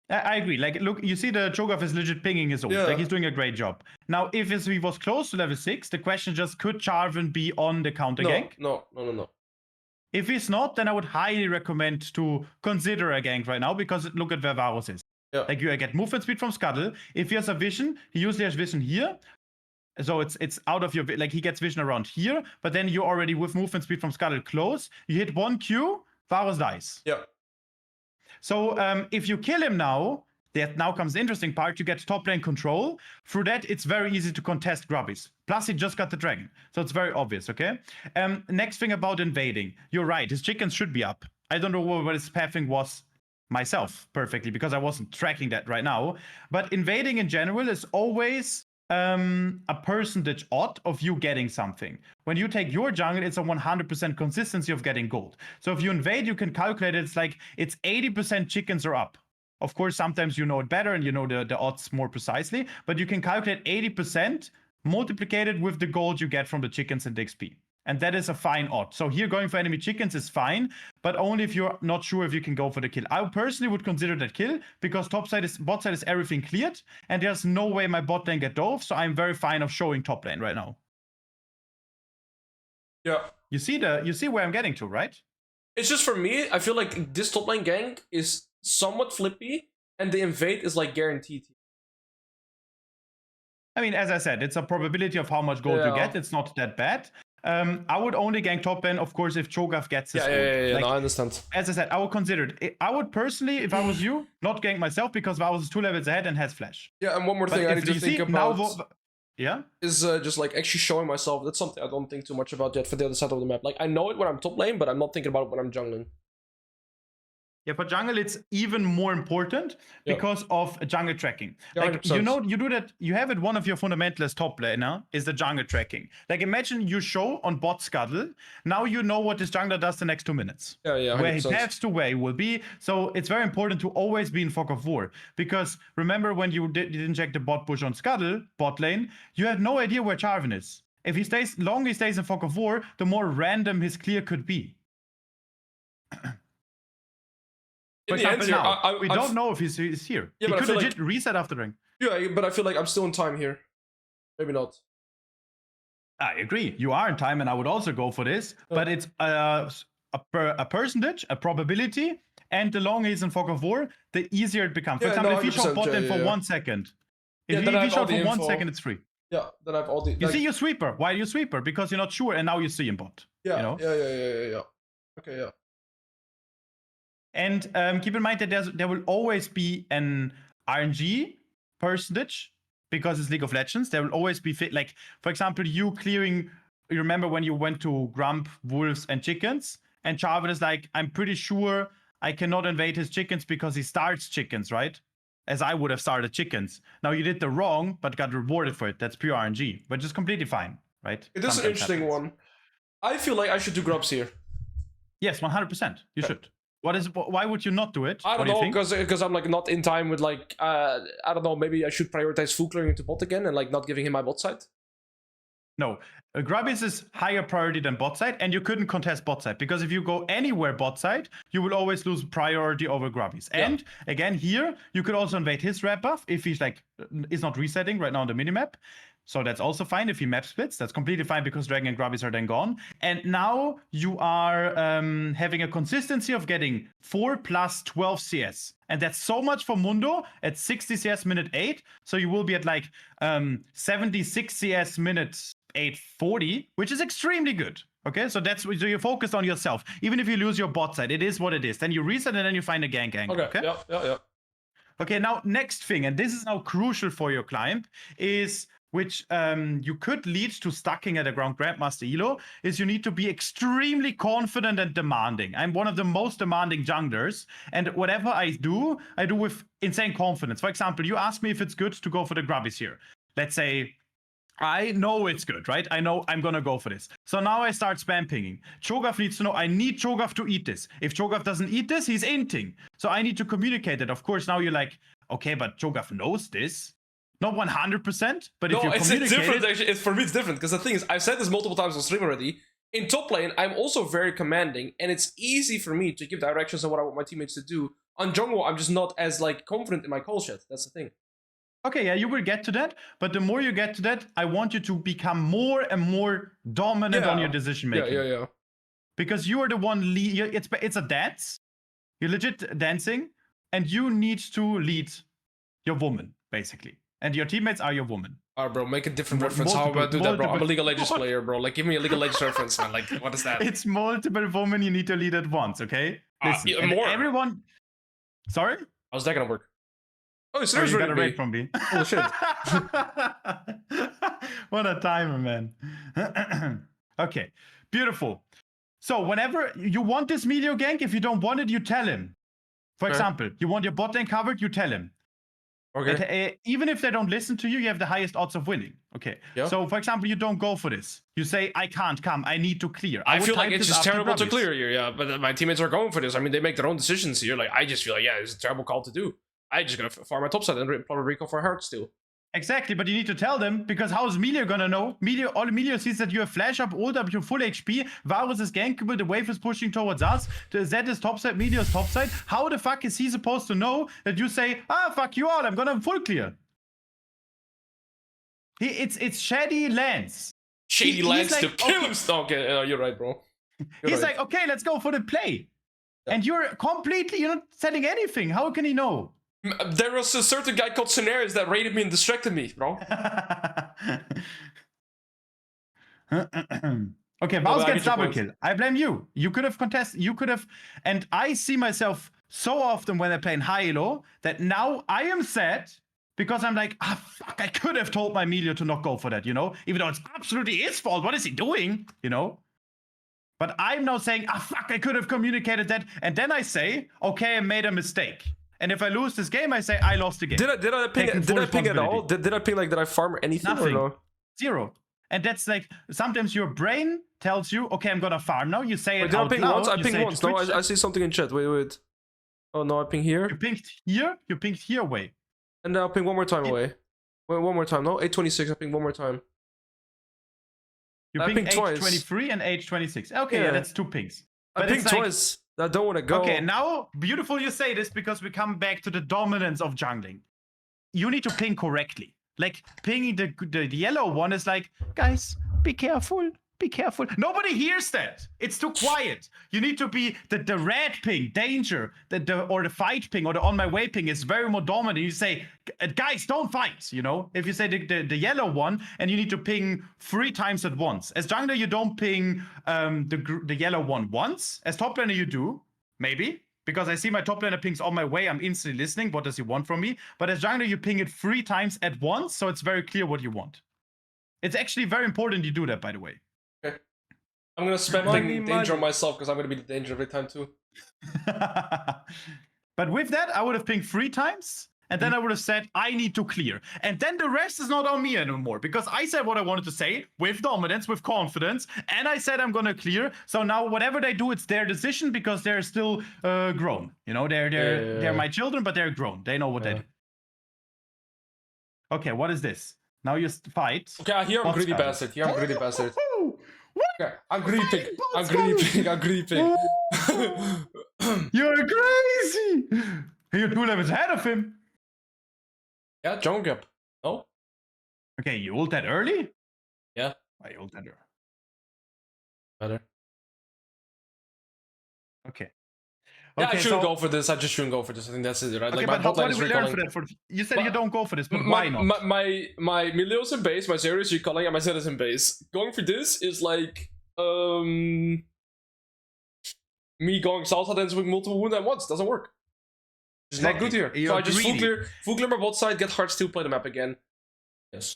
I agree. Like, look, you see the Cho'Gath is legit pinging his ult. Yeah. Like, he's doing a great job. Now, if he was close to level 6, the question is just, could Jarvan be on the counter gank? No. If he's not, then I would highly recommend to consider a gank right now, because look at where Varus is. Yeah. Like, you get movement speed from Scuttle. If he has a vision, he usually has vision here. So it's out of your, like, he gets vision around here, but then you already, with movement speed from Scuttle close, you hit 1 Q, Varus dies. Yeah. So if you kill him now, that now comes the interesting part, you get top lane control. Through that, it's very easy to contest grubbies. Plus, he just got the dragon. So it's very obvious, okay? Next thing about invading. You're right, his chickens should be up. I don't know what his pathing was myself perfectly, because I wasn't tracking that right now. But invading in general is always a percentage odd of you getting something. When you take your jungle, it's a 100% consistency of getting gold. So if you invade, you can calculate it. It's like it's 80% chickens are up. Of course, sometimes you know it better and you know the odds more precisely, but you can calculate 80% multiplicated with the gold you get from the chickens and the XP. And that is a fine odd. So here going for enemy chickens is fine, but only if you're not sure if you can go for the kill. I personally would consider that kill, because bot side is everything cleared, and there's no way my bot lane get dove, so I'm very fine of showing top lane right now. Yeah. You see where I'm getting to, right? It's just, for me, I feel like this top lane gank is somewhat flippy, and the invade is like guaranteed. I mean, as I said, it's a probability of how much gold you get. It's not that bad. I would only gank top lane, of course, if Cho'Gath gets his ult. Like, no, I understand. As I said, I would consider it. I would personally, if I was you, not gank myself, because Varus is 2 levels ahead and has flash. Yeah, and one more thing I need to think about is just like actually showing myself. That's something I don't think too much about yet for the other side of the map. Like, I know it when I'm top lane, but I'm not thinking about it when I'm jungling. Yeah, for jungle, it's even more important because of jungle tracking. Like, 100%. You know, you do that, you have it, one of your fundamentalist top laner is the jungle tracking. Like, imagine you show on bot Scuttle, now you know what this jungler does the next 2 minutes. Yeah, 100%. Where he paths to, where he will be. So it's very important to always be in fog of war. Because remember when you didn't check the bot push on Scuttle, bot lane, you had no idea where Jarvan is. If he stays, longer he stays in fog of war, the more random his clear could be. For example, now, we don't know if he's here. Yeah, he could legit reset after ring. Yeah, but I feel like I'm still in time here. Maybe not. I agree. You are in time, and I would also go for this. But it's a percentage, a probability, and the longer he's in fog of war, the easier it becomes. For example, if he shot bot lane for 1 second, if he shot for 1 second, it's free. Yeah, then I have all the... You see your sweeper. Why you sweeper? Because you're not sure, and now you see him bot. Yeah, you know? Yeah. Okay, yeah. And keep in mind that there will always be an RNG percentage, because it's League of Legends. There will always be, like, for example, you clearing, you remember when you went to Grump, Wolves, and Chickens, and Jarvan is like, I'm pretty sure I cannot invade his chickens because he starts chickens, right? As I would have started chickens. Now you did the wrong, but got rewarded for it. That's pure RNG, which is completely fine, right? It is an Sometimes interesting happens. one. I feel like I should do grubs here. Yes, 100%. You should. Why would you not do it? I don't What do you know, think? because I'm like not in time with like I don't know, maybe I should prioritize food clearing into bot again and like not giving him my bot side. No, Grubbies is higher priority than bot side, and you couldn't contest bot side because if you go anywhere bot side, you will always lose priority over Grubbies. Yeah. And again, here you could also invade his red buff if he's like is not resetting right now on the minimap. So that's also fine if he map splits. That's completely fine because Dragon and Grubbies are then gone. And now you are having a consistency of getting 4 plus 12 CS. And that's so much for Mundo at 60 CS minute 8. So you will be at like 76 CS minute 840, which is extremely good. Okay, so so you're focused on yourself. Even if you lose your bot side, it is what it is. Then you reset and then you find a gank angle. Okay. Yeah. Okay, now next thing, and this is now crucial for your climb, is which you could lead to stacking at a ground grandmaster elo, is you need to be extremely confident and demanding. I'm one of the most demanding junglers, and whatever I do with insane confidence. For example, you ask me if it's good to go for the grubbies here. Let's say I know it's good, right? I know I'm gonna go for this. So now I start spam pinging. Cho'Gath needs to know I need Cho'Gath to eat this. If Cho'Gath doesn't eat this, he's inting. So I need to communicate it. Of course, now you're like, okay, but Cho'Gath knows this. Not 100%, but if you communicate it's different. Actually, for me, it's different because the thing is, I've said this multiple times on stream already. In top lane, I'm also very commanding, and it's easy for me to give directions on what I want my teammates to do. On jungle, I'm just not as like confident in my calls yet. That's the thing. Okay, yeah, you will get to that, but the more you get to that, I want you to become more and more dominant on your decision making. Yeah. Because you are the one it's a dance. You're legit dancing, and you need to lead your woman, basically. And your teammates are your woman. Alright, bro, make a different reference. How about do that, bro? I'm a League of Legends player, bro. Like, give me a League of Legends reference, man. Like, what is that? It's multiple women you need to lead at once, okay? Listen, more. Everyone. Sorry? How's that gonna work? Oh, it's you got a raid from me. Oh shit! What a timer, man. Okay, beautiful. So whenever you want this melee gank, if you don't want it, you tell him. For example, you want your bot lane covered, you tell him. Okay. Even if they don't listen to you, you have the highest odds of winning. Okay. Yeah. So, for example, you don't go for this. You say, I can't come. I need to clear. I feel like it's just terrible to clear here, yeah. But my teammates are going for this. I mean, they make their own decisions here. Like, I just feel like, yeah, it's a terrible call to do. I just gotta farm my top side and probably recall for a heart steal. Exactly, but you need to tell them, because how is Melio gonna know? All Melio sees that you have flash up, ult up, you're full HP, Varus is gankable, the wave is pushing towards us, the Z is topside, Melio is topside. How the fuck is he supposed to know that you say, fuck you all, I'm gonna full clear? It's Shady Lance. Shady Lance like, to kill him. Okay, you're right, bro. He's like, okay, let's go for the play. Yeah. And you're not selling anything. How can he know? There was a certain guy called Sinerias that raided me and distracted me, bro. Okay, Vals gets double kill. I blame you. You could have contested. You could have. And I see myself so often when I play in high-elo that now I am sad because I'm like, fuck, I could have told my Melio to not go for that, Even though it's absolutely his fault. What is he doing, But I'm now saying, fuck, I could have communicated that. And then I say, okay, I made a mistake. And if I lose this game, I say I lost the game. Did I ping at all? Did I ping like did I farm anything? Nothing. Or no? Zero. And that's like sometimes your brain tells you, okay, I'm gonna farm now. You say it out loud. Once? I ping once. No, I see something in chat. Wait. Oh no, I ping here. You pinged here. You pinged here away. And then I'll ping one more time away. Wait, one more time. No, 826. I ping one more time. You pinged H23 and H26. Okay, yeah, that's 2 pings. But I pinged twice. I don't want to go. Okay, now, beautiful you say this because we come back to the dominance of jungling. You need to ping correctly. Like, pinging the yellow one is like, guys, be careful, be careful. Nobody hears that. It's too quiet. You need to be the red ping, danger, or the fight ping, or the on my way ping is very more dominant. You say, guys, don't fight, If you say the yellow one, and you need to ping 3 times at once. As jungler, you don't ping the yellow one once. As top laner, you do, maybe. Because I see my top laner pings on my way, I'm instantly listening. What does he want from me? But as jungler, you ping it 3 times at once, so it's very clear what you want. It's actually very important you do that, by the way. Okay. I'm gonna spam danger on myself because I'm gonna be the danger every time too. But with that, I would have pinged 3 times, And then I would have said, I need to clear. And then the rest is not on me anymore, because I said what I wanted to say with dominance, with confidence. And I said I'm going to clear. So now whatever they do, it's their decision, because they're still grown. You know, they're my children, but they're grown. They know what they do. Okay, what is this? Now you fight. Okay, here I'm greedy bastard. Here I'm greedy bastard. Okay, I'm greedy pig. I'm greedy pig. I'm greedy pig. You're crazy. You're 2 levels ahead of him. Yeah, jungle gap. No? Okay, you ult that early? Yeah. I ult that early. Better. Okay. Yeah, I shouldn't go for this. I just shouldn't go for this. I think that's it, right? Okay, like my but bot lane what is did we learn recalling. for that? You said you don't go for this, but why not? My Milios in base, my Zero is recalling, and my Zed is in base. Going for this is like me going salsa dance with multiple wounds at once. Doesn't work. It's not good here. So I just full clear my bot side, get hard steal, play the map again. Yes.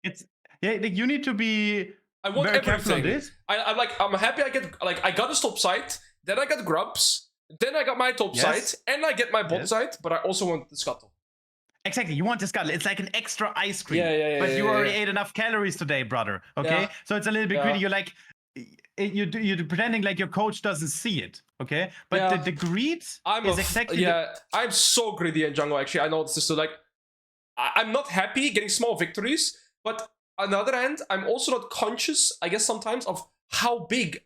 Like you need to be. I want very everything. This. I'm happy I get I got a top side, then I got grubs, then I got my top side, and I get my bot side, but I also want the scuttle. Exactly, you want the scuttle. It's like an extra ice cream. Yeah, but you already ate enough calories today, brother. Okay, yeah. So it's a little bit greedy. You're like, you're pretending like your coach doesn't see it. Okay, but the greed is exactly. I'm so greedy in jungle. Actually, I know this is so like, I'm not happy getting small victories, but on the other hand, I'm also not conscious, I guess, sometimes of how big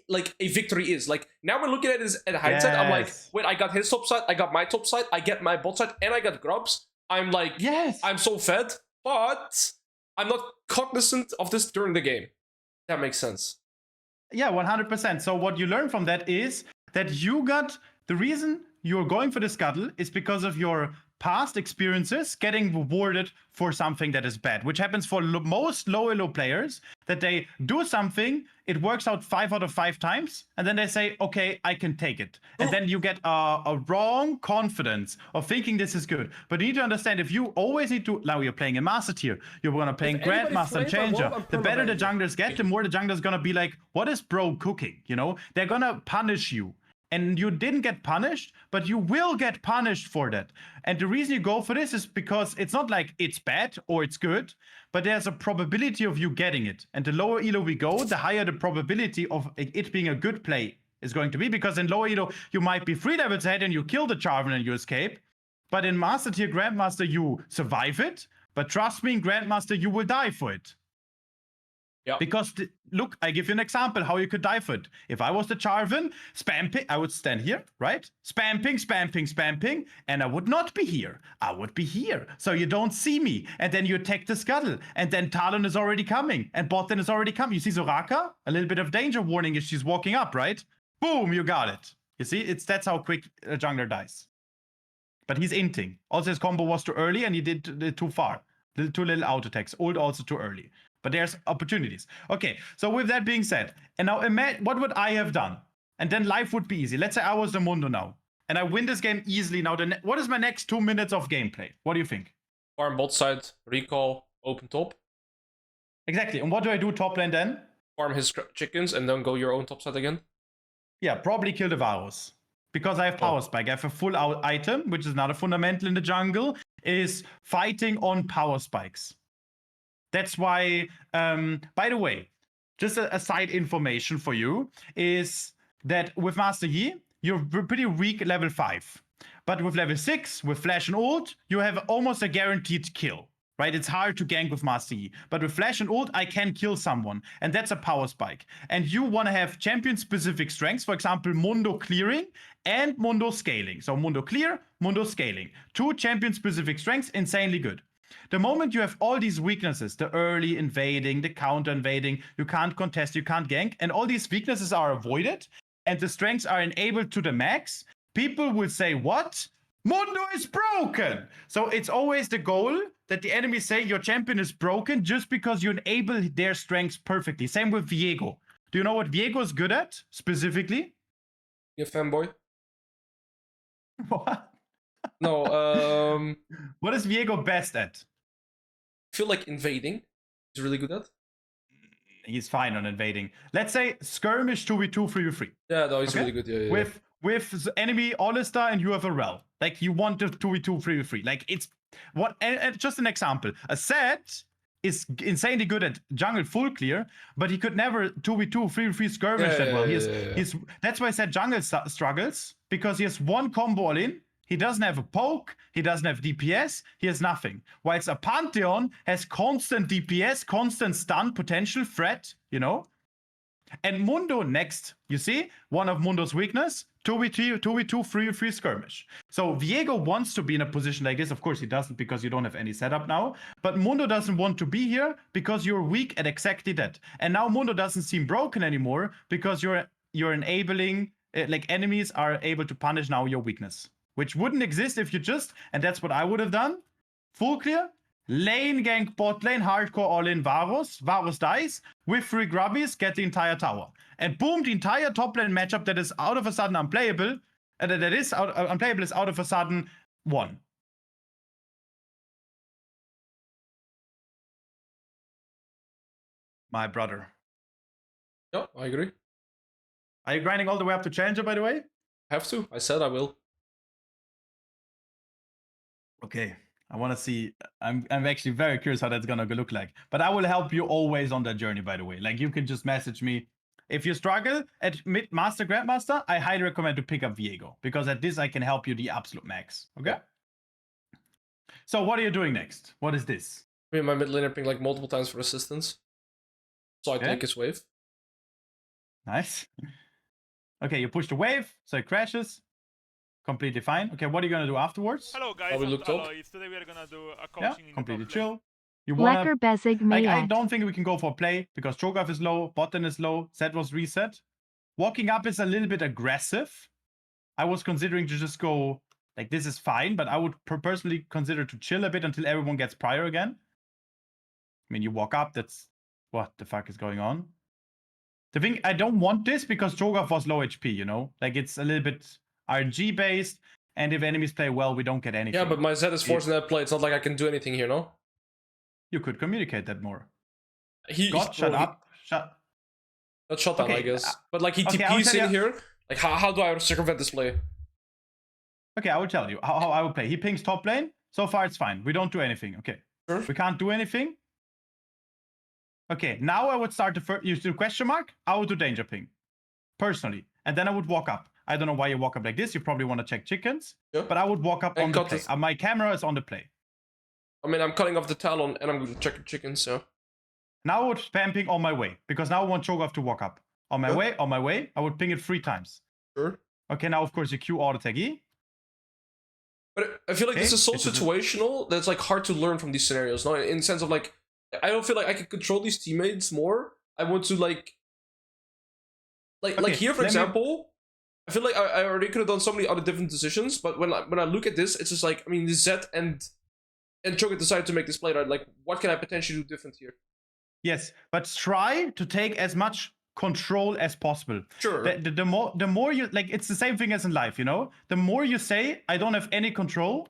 like a victory is. Like now we're looking at it at hindsight. I'm like, wait, I got his top side, I got my top side, I get my bot side, and I got grubs. I'm like, I'm so fed, but I'm not cognizant of this during the game. That makes sense. Yeah, 100%. So what you learn from that is that you got the reason you're going for the scuttle is because of your past experiences getting rewarded for something that is bad, which happens for most low elo players, that they do something, it works out 5 out of 5 times, and then they say, okay, I can take it. And then you get a wrong confidence of thinking this is good. But you need to understand, if you always need to, now you're playing in Master Tier, you're gonna play Grandmaster and Challenger, the better the junglers get, the more the jungler's gonna be like, what is bro cooking? You know, they're gonna punish you. And you didn't get punished, but you will get punished for that. And the reason you go for this is because it's not like it's bad or it's good, but there's a probability of you getting it. And the lower elo we go, the higher the probability of it being a good play is going to be. Because in lower elo, you might be 3 levels ahead and you kill the Jarvan and you escape. But in Master Tier Grandmaster, you survive it. But trust me, in Grandmaster, you will die for it. Yeah. Because, look, I give you an example how you could die for it. If I was the Jarvan, spam ping, I would stand here, right? Spam ping, spam ping, spam ping, and I would not be here. I would be here, so you don't see me. And then you attack the scuttle, and then Talon is already coming, and bot lane is already coming. You see Soraka? A little bit of danger warning if she's walking up, right? Boom, you got it. You see, that's how quick a jungler dies. But he's inting. Also, his combo was too early, and he did too far. Too little auto attacks. Ult also too early. But there's opportunities. Okay, so with that being said, and now imagine, what would I have done? And then life would be easy. Let's say I was the Mundo now, and I win this game easily. Now, what is my next 2 minutes of gameplay? What do you think? Farm bot side, recall, open top. Exactly, and what do I do top lane then? Farm his chickens and then go your own top side again? Yeah, probably kill the Varus. Because I have power spike. I have a full out item, which is not a fundamental in the jungle, is fighting on power spikes. That's why, by the way, just a side information for you is that with Master Yi, you're pretty weak at level 5. But with level 6, with Flash and Ult, you have almost a guaranteed kill, right? It's hard to gank with Master Yi. But with Flash and Ult, I can kill someone. And that's a power spike. And you want to have champion-specific strengths, for example, Mundo clearing and Mundo scaling. So Mundo clear, Mundo scaling. 2 champion-specific strengths, insanely good. The moment you have all these weaknesses, the early invading, the counter invading, you can't contest, you can't gank, and all these weaknesses are avoided, and the strengths are enabled to the max, people will say, what? Mundo is broken! So it's always the goal that the enemy say your champion is broken just because you enable their strengths perfectly. Same with Viego. Do you know what Viego is good at, specifically? You fanboy? What? No, What is Viego best at? I feel like invading. He's really good at. He's fine on invading. Let's say skirmish 2v2, 3v3. Yeah, no, he's really good. Yeah. With with the enemy Alistar and you have a Rel. Like you want to 2v2, 3v3. Like it's what? And just an example. A set is insanely good at jungle full clear, but he could never 2v2, 3v3 skirmish that well. He's that's why I said jungle struggles, because he has one combo all in. He doesn't have a poke, he doesn't have DPS, he has nothing. Whilst a Pantheon has constant DPS, constant stun, potential threat, you know? And Mundo next, you see? One of Mundo's weakness, 2v2, 3v3 skirmish. So Viego wants to be in a position like this. Of course he doesn't, because you don't have any setup now. But Mundo doesn't want to be here because you're weak at exactly that. And now Mundo doesn't seem broken anymore because you're enabling, like enemies are able to punish now your weakness. Which wouldn't exist if you just, and that's what I would have done, full clear, lane gank bot lane, hardcore all in Varus dies, with 3 grubbies, get the entire tower. And boom, the entire top lane matchup that is out of a sudden unplayable, unplayable is out of a sudden won. My brother. Yeah, I agree. Are you grinding all the way up to Challenger, by the way? Have to. I said I will. Okay, I want to see. I'm actually very curious how that's gonna look like. But I will help you always on that journey, by the way. Like you can just message me. If you struggle at mid master grandmaster, I highly recommend to pick up Viego, because at this I can help you the absolute max. Okay. So what are you doing next? What is this? I mean, my mid laner pinged like multiple times for assistance, so I take his wave. Nice. Okay, you push the wave, so it crashes. Completely fine. Okay, what are you gonna do afterwards? Hello guys, we look top. Alois. Today we are gonna do a coaching in Completely the top lane. chill. You wanna, like, I I don't think we can go for play because Cho'Gath is low, bottom is low, set was reset. Walking up is a little bit aggressive. I was considering to just go, like, this is fine, but I would personally consider to chill a bit until everyone gets prior again. I mean, you walk up, that's, what the fuck is going on? The thing, I don't want this because Cho'Gath was low HP, you know? Like, it's a little bit RNG based, and if enemies play well, we don't get anything. Yeah, but my Zed is forcing that play. It's not like I can do anything here, no? You could communicate that more. Shut up. Not shut down, Okay, I guess. But like he okay, TPs in here. Like how do I circumvent this play? Okay, I will tell you how I will play. He pings top lane. So far, it's fine. We don't do anything. Okay. Sure. We can't do anything. Okay, now I would start the first. You do question mark. I would do danger ping, personally, and then I would walk up. I don't know why you walk up like this. You probably want to check chickens. Yeah. But I would walk up on the play. My camera is on the play. I mean, I'm cutting off the talon and I'm going to check chickens. So now I would spam ping on my way because now I want Cho'Gath to walk up. On my way. I would ping it 3 times. Sure. Okay, now of course you Q auto tag E. But I feel like this is so situational that it's like hard to learn from these scenarios. No, in the sense of like, I don't feel like I can control these teammates more. I want to like here for example. I feel like I already could have done so many other different decisions, but when I look at this, it's just like, I mean, Zed and Cho'Gath decided to make this play, right? Like, what can I potentially do different here? Yes, but try to take as much control as possible. Sure. The more you, like, it's the same thing as in life, you know? The more you say, I don't have any control,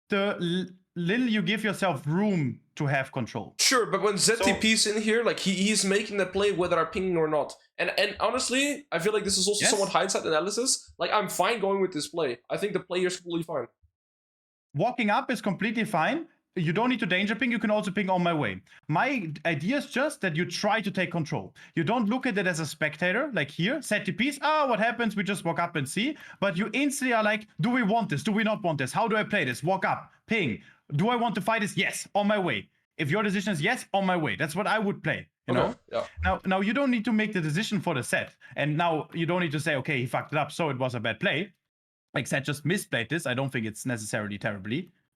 the little you give yourself room to have control. Sure, but when ZTP's in here, like, he's making the play whether I'm pinging or not. And honestly, I feel like this is also somewhat hindsight analysis. Like, I'm fine going with this play. I think the play here is completely fine. Walking up is completely fine. You don't need to danger ping, you can also ping on my way. My idea is just that you try to take control. You don't look at it as a spectator, like here, set TPs, what happens, we just walk up and see. But you instantly are like, do we want this? Do we not want this? How do I play this? Walk up, ping. Do I want to fight this? Yes, on my way. If your decision is yes, on my way. That's what I would play, you know? Yeah. Now you don't need to make the decision for the set. And now you don't need to say, okay, he fucked it up, so it was a bad play. Like, Set just misplayed this. I don't think it's necessarily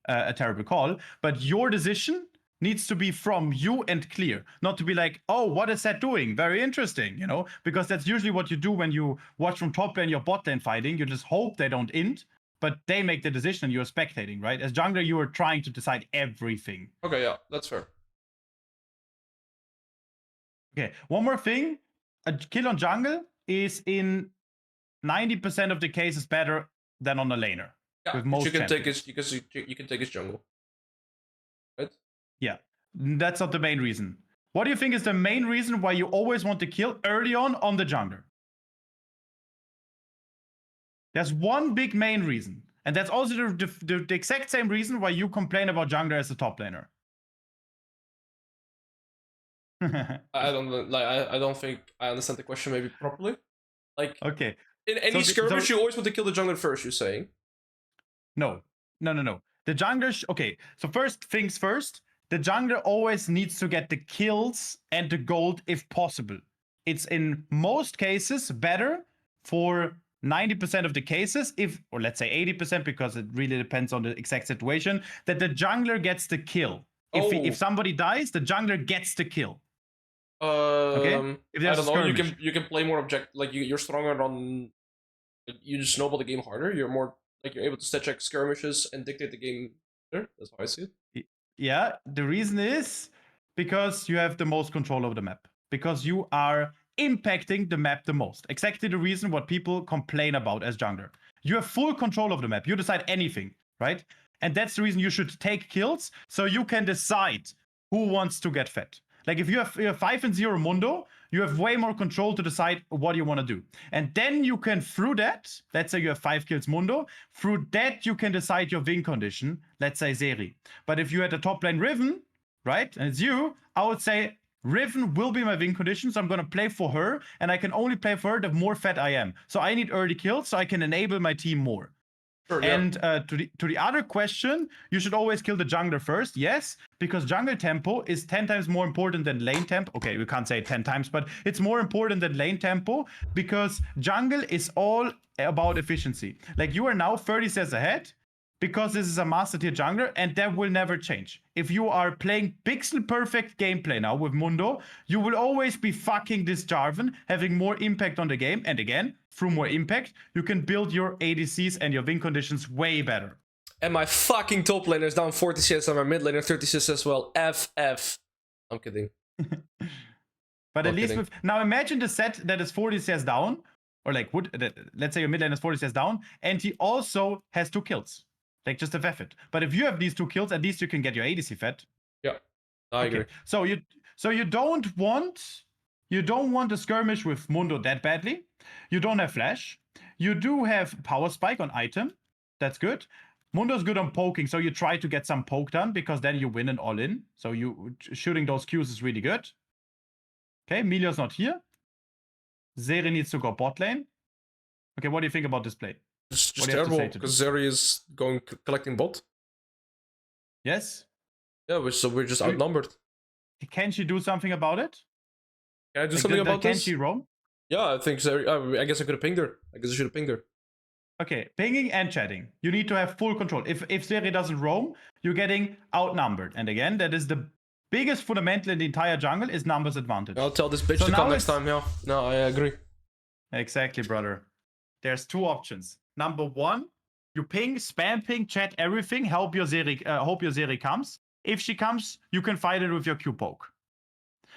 a terrible call, but your decision needs to be from you and clear, not to be like, oh, what is that doing? Very interesting, you know, because that's usually what you do when you watch from top lane your bot lane fighting. You just hope they don't int, but they make the decision and you're spectating, right? As jungler, you are trying to decide everything. Okay, yeah, that's fair. Okay, one more thing. A kill on jungle is in 90% of the cases better than on a laner. Yeah, with most you can champions. take his you can take his jungle. Right? Yeah. That's not the main reason. What do you think is the main reason why you always want to kill early on the jungler? There's one big main reason. And that's also the exact same reason why you complain about jungler as a top laner. I don't think I understand the question maybe properly. Like, okay. in any skirmish, you always want to kill the jungler first, you're saying? No. The jungler, okay, so first things first, the jungler always needs to get the kills and the gold if possible. It's in most cases better for 90% of the cases, or let's say 80%, because it really depends on the exact situation, that the jungler gets the kill. If somebody dies, the jungler gets the kill. Okay? If I don't know. skirmish. You can play more you're stronger on. You just snowball the game harder. You're more you're able to stat check skirmishes and dictate the game better. That's how I see it. Yeah, the reason is because you have the most control over the map. Because you are impacting the map the most. Exactly the reason what people complain about as jungler. You have full control of the map. You decide anything, right? And that's the reason you should take kills, so you can decide who wants to get fed. Like if you have 5-0 Mundo, you have way more control to decide what you want to do. And then you can, through that, let's say you have 5 kills Mundo, through that you can decide your win condition, let's say Seri. But if you had a top lane Riven, right, and it's you, I would say Riven will be my win condition, so I'm going to play for her, and I can only play for her the more fed I am. So I need early kills so I can enable my team more. Sure, and yeah. To the other question, you should always kill the jungler first. Yes, because jungle tempo is 10 times more important than lane tempo. Okay, we can't say it 10 times, but it's more important than lane tempo because jungle is all about efficiency. Like you are now 30 CS ahead because this is a master tier jungler, and that will never change. If you are playing pixel perfect gameplay now with Mundo, you will always be fucking this Jarvan, having more impact on the game. And again, through more impact, you can build your ADCs and your win conditions way better. And my fucking top laner is down 40 CS and my mid laner 30 CS as well. FF. I'm kidding. But at least with now imagine the set that is 40 CS down, or like let's say your mid laner is 40 CS down, and he also has 2 kills. Like just a it. But if you have these 2 kills, at least you can get your ADC fed. Yeah, I agree. So you don't want a skirmish with Mundo that badly. You don't have flash. You do have power spike on item. That's good. Mundo's good on poking, so you try to get some poke done because then you win an all-in. So you shooting those Qs is really good. Okay, Milio's not here. Zeri needs to go bot lane. Okay, what do you think about this play? Just terrible because Zeri is going collecting bot. Yes. Yeah, so we're just outnumbered. Can she do something about it? Can I do something about this? Can she roam? Yeah, I think Zeri. I guess I could have pinged her. I guess I should have pinged her. Okay, pinging and chatting. You need to have full control. If Zeri doesn't roam, you're getting outnumbered. And again, that is the biggest fundamental in the entire jungle is numbers advantage. I'll tell this bitch to come next time. Yeah, no, I agree. Exactly, brother. There's 2 options. Number 1, you ping, spam ping, chat everything. Hope your Zeri comes. If she comes, you can fight it with your Q poke.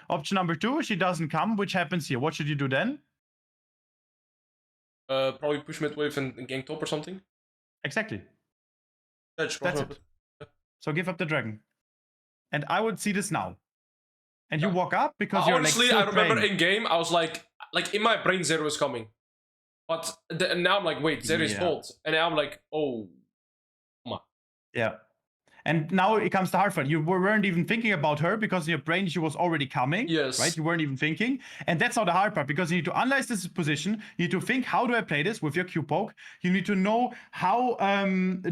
Option number 2, she doesn't come, which happens here. What should you do then? Probably push mid wave and gank top or something. Exactly. That's it. So give up the dragon. And I would see this now. And you walk up because you're honestly, like, I remember in game, I was like in my brain, Zeri was coming. But now I'm like, wait, Zeri's ult. And now I'm like, oh. Yeah. And now it comes to hard part. You weren't even thinking about her because in your brain she was already coming. Yes. Right? You weren't even thinking. And that's not the hard part because you need to analyze this position. You need to think, how do I play this with your Q poke? You need to know how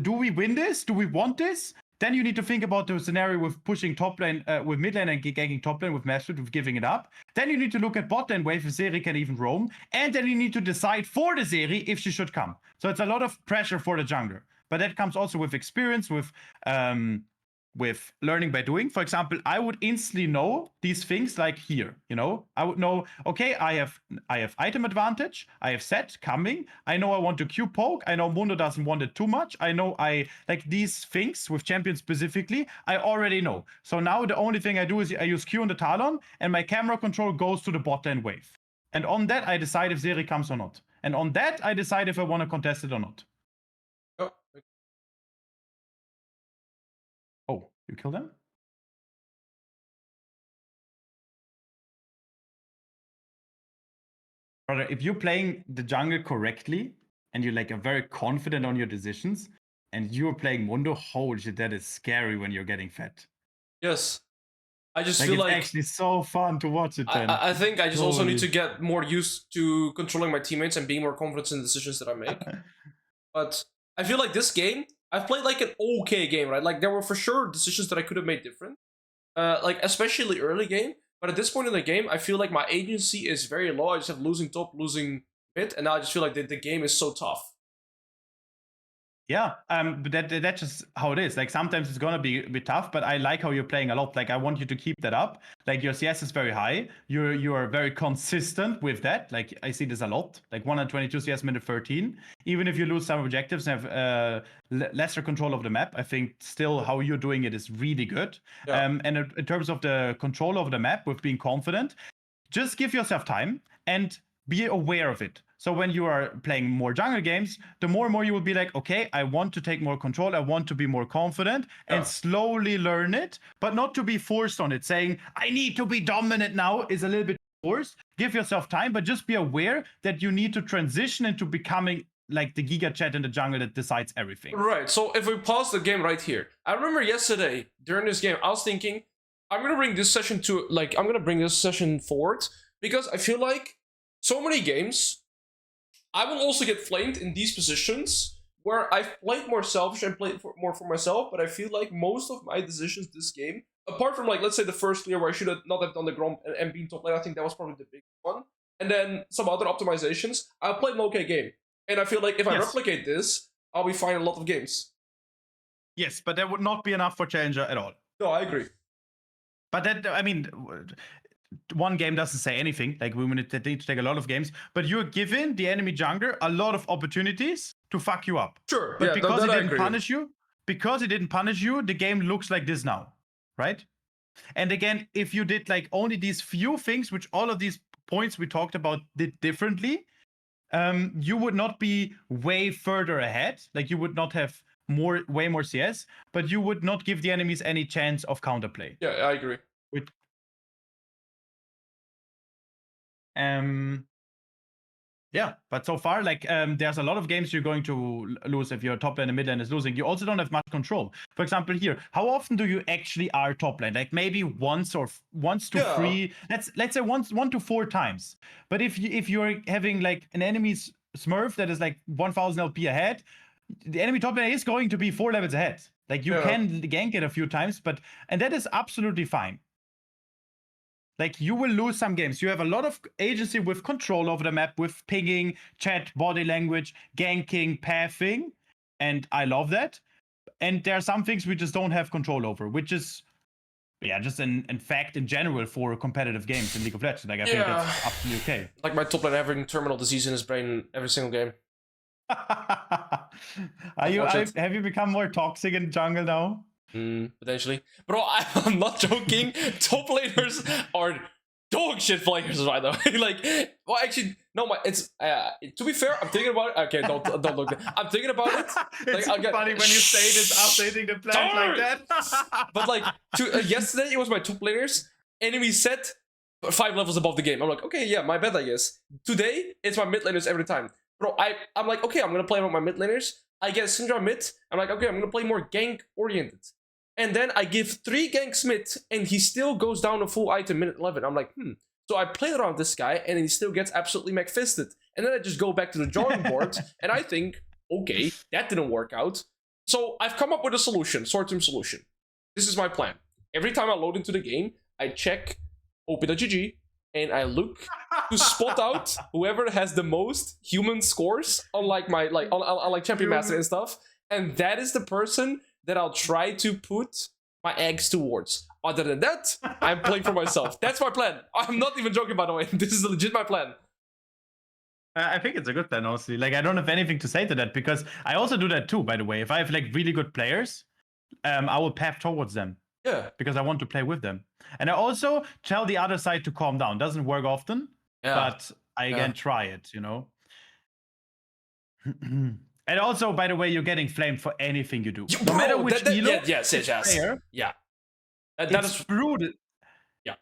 do we win this? Do we want this? Then you need to think about the scenario with pushing top lane, with mid lane and ganking top lane with Mastered, with giving it up. Then you need to look at bot lane wave if Zeri can even roam. And then you need to decide for the Zeri if she should come. So it's a lot of pressure for the jungler. But that comes also with experience, with learning by doing. For example, I would instantly know these things like here, you know? I would know, okay, I have item advantage, I have set coming, I know I want to Q poke, I know Mundo doesn't want it too much, I know I like these things with champions specifically, I already know. So now the only thing I do is I use Q on the Talon and my camera control goes to the bot lane wave. And on that, I decide if Zeri comes or not. And on that, I decide if I want to contest it or not. Oh, you killed them? Brother, if you're playing the jungle correctly and you're like very confident on your decisions, and you're playing Mundo, holy shit, that is scary when you're getting fed. Yes. I just Like, feel it's like actually so fun to watch it then. I think I just also Holy. need to get more used to controlling my teammates and being more confident in the decisions that I make. But I feel like this game, I've played like an okay game, right? Like there were for sure decisions that I could have made different. Like especially early game. But at this point in the game, I feel like my agency is very low. I just have losing top, losing mid, and now I just feel like the game is so tough. Yeah, but that's just how it is. Like sometimes it's gonna be a bit tough, but I like how you're playing a lot. Like I want you to keep that up. Like your CS is very high. You are very consistent with that. Like I see this a lot. Like 122 CS minute 13. Even if you lose some objectives and have lesser control of the map, I think still how you're doing it is really good. Yeah. And in terms of the control of the map with being confident, just give yourself time and be aware of it. So when you are playing more jungle games, the more and more you will be like, okay, I want to take more control. I want to be more confident and slowly learn it, but not to be forced on it. Saying, I need to be dominant now is a little bit forced. Give yourself time, but just be aware that you need to transition into becoming like the Giga Chat in the jungle that decides everything. Right, so if we pause the game right here, I remember yesterday during this game, I was thinking, I'm gonna bring this session to, like, I'm gonna bring this session forward because I feel like so many games, I will also get flamed in these positions where I've played more selfish and played more for myself, but I feel like most of my decisions this game, apart from like, let's say the first clear where I should have not have done the Grom and been top lane, I think that was probably the big one. And then some other optimizations, I played an okay game. And I feel like if I replicate this, I'll be fine in a lot of games. Yes, but that would not be enough for Challenger at all. No, I agree. But that, I mean, one game doesn't say anything. Like we need to take a lot of games, but you're giving the enemy jungler a lot of opportunities to fuck you up. Sure, but yeah, because that he I didn't agree. punish you, the game looks like this now, right? And again, if you did like only these few things, which all of these points we talked about did differently, you would not be way further ahead. Like you would not have way more CS, but you would not give the enemies any chance of counterplay. Yeah, I agree. With yeah, but so far, like, there's a lot of games you're going to lose if your top lane and mid lane is losing. You also don't have much control. For example, here, how often do you actually are top lane? Like maybe once to three. Let's say once 1 to 4 times. But if you're having like an enemy's Smurf that is like 1000 LP ahead, the enemy top lane is going to be 4 levels ahead. Like you can gank it a few times, and that is absolutely fine. Like you will lose some games. You have a lot of agency with control over the map, with pinging, chat, body language, ganking, pathing, and I love that. And there are some things we just don't have control over, which is, just in fact in general for competitive games in League of Legends. Like I think that's absolutely okay. Like my top lane having terminal disease in his brain every single game. Have you become more toxic in jungle now? Potentially. Bro, I'm not joking. Top laners are dog shit players right now. Like, well, actually, no, it's to be fair, I'm thinking about it. Okay, don't look. I'm thinking about it. It's like, funny when you say this, updating the plan like that. But like, yesterday it was my top laners. Enemy set 5 levels above the game. I'm like, okay, yeah, my bad, I guess. Today it's my mid laners every time. Bro, I'm like, okay, I'm gonna play with my mid laners. I get Syndra mid. I'm like, okay, I'm gonna play more gank oriented. And then I give 3 ganks mid, and he still goes down a full item minute 11. I'm like, So I play around this guy, and he still gets absolutely McFisted. And then I just go back to the drawing board, and I think, okay, that didn't work out. So I've come up with a solution, short-term solution. This is my plan. Every time I load into the game, I check op.gg, and I look to spot out whoever has the most human scores on like my on like Champion Master and stuff. And that is the person that I'll try to put my eggs towards. Other than that, I'm playing for myself. That's my plan. I'm not even joking, by the way. This is legit my plan. I think it's a good plan, honestly. Like, I don't have anything to say to that, because I also do that too, by the way. If I have like really good players, I will path towards them. Yeah. Because I want to play with them. And I also tell the other side to calm down. Doesn't work often, but I again try it, you know? And also, by the way, you're getting flamed for anything you do. No matter which elo, yes. player, Yeah. That is brutal. Yeah.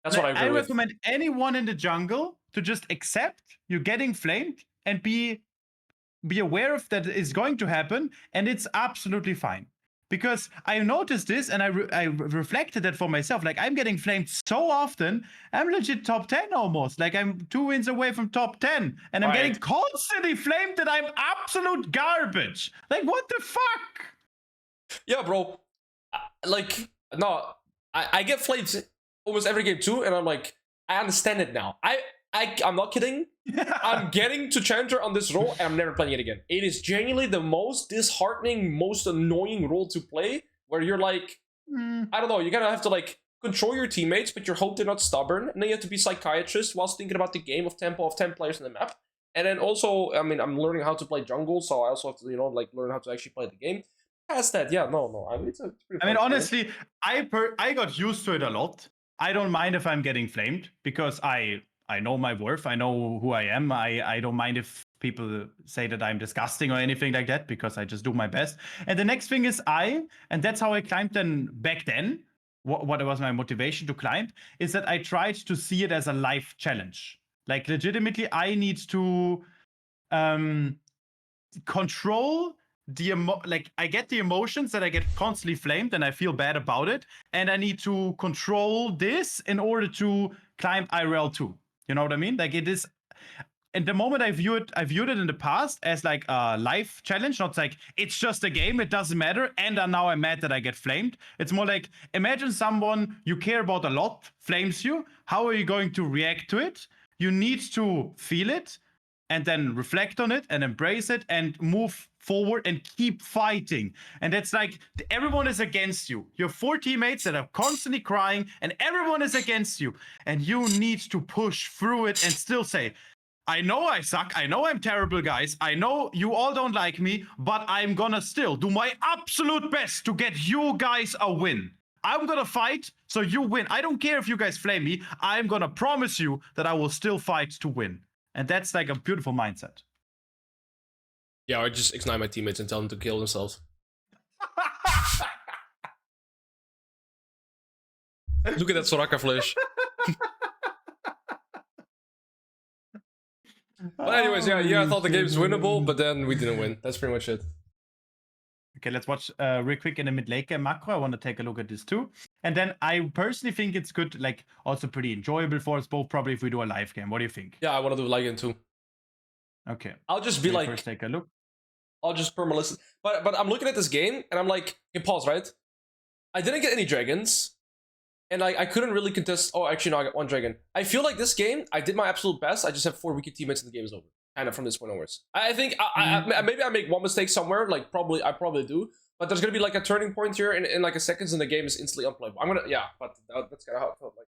That's what I agree with. Recommend anyone in the jungle to just accept you're getting flamed and be be aware of that is going to happen, and it's absolutely fine. Because I noticed this and I reflected that for myself. Like, I'm getting flamed so often. I'm legit top 10 almost. Like, I'm 2 wins away from top 10. And I'm Right. getting constantly flamed that I'm absolute garbage. Like, what the fuck? Yeah, bro. Like, no, I get flamed almost every game too, and I'm like, I understand it now. I'm not kidding. I'm getting to Challenger on this role, and I'm never playing it again. It is genuinely the most disheartening, most annoying role to play, where you're like, I don't know, you gotta have to like control your teammates, but you hope they're not stubborn, and then you have to be psychiatrist whilst thinking about the game of tempo of 10 players on the map. And then also, I mean, I'm learning how to play jungle, so I also have to, you know, like learn how to actually play the game. Past that, yeah, no. I mean, it's pretty I mean, fun honestly, I got used to it a lot. I don't mind if I'm getting flamed because I know my worth. I know who I am. I don't mind if people say that I'm disgusting or anything like that because I just do my best. And the next thing is and that's how I climbed then back then. What was my motivation to climb is that I tried to see it as a life challenge. Like, legitimately, I need to control like, I get the emotions that I get constantly flamed and I feel bad about it, and I need to control this in order to climb IRL 2. You know what I mean? Like, it is, and the moment I viewed it in the past as like a life challenge, not like it's just a game, it doesn't matter, and now I'm mad that I get flamed. It's more like, imagine someone you care about a lot flames you. How are you going to react to it? You need to feel it and then reflect on it and embrace it and move forward and keep fighting. And that's like, everyone is against you. You have 4 teammates that are constantly crying and everyone is against you. And you need to push through it and still say, I know I suck. I know I'm terrible, guys. I know you all don't like me, but I'm gonna still do my absolute best to get you guys a win. I'm gonna fight so you win. I don't care if you guys flame me. I'm gonna promise you that I will still fight to win. And that's like a beautiful mindset. Yeah, or just ignite my teammates and tell them to kill themselves. Look at that Soraka flash. But anyways, yeah, I thought the game's winnable, but then we didn't win. That's pretty much it. Okay, let's watch real quick in the mid late game macro. I want to take a look at this too. And then I personally think it's good, like also pretty enjoyable for us both, probably if we do a live game. What do you think? Yeah, I want to do a live game too. Okay. I'll just be like, first take a look. I'll just perma-listen. But I'm looking at this game and I'm like, okay, pause, right? I didn't get any dragons. And I couldn't really contest. Oh, actually, no, I got 1 dragon. I feel like this game, I did my absolute best. I just have 4 wicked teammates and the game is over. Kind of from this point onwards. I think maybe I make one mistake somewhere. Like, I probably do. But there's going to be like a turning point here in like a seconds and the game is instantly unplayable. But that's kind of how it felt like.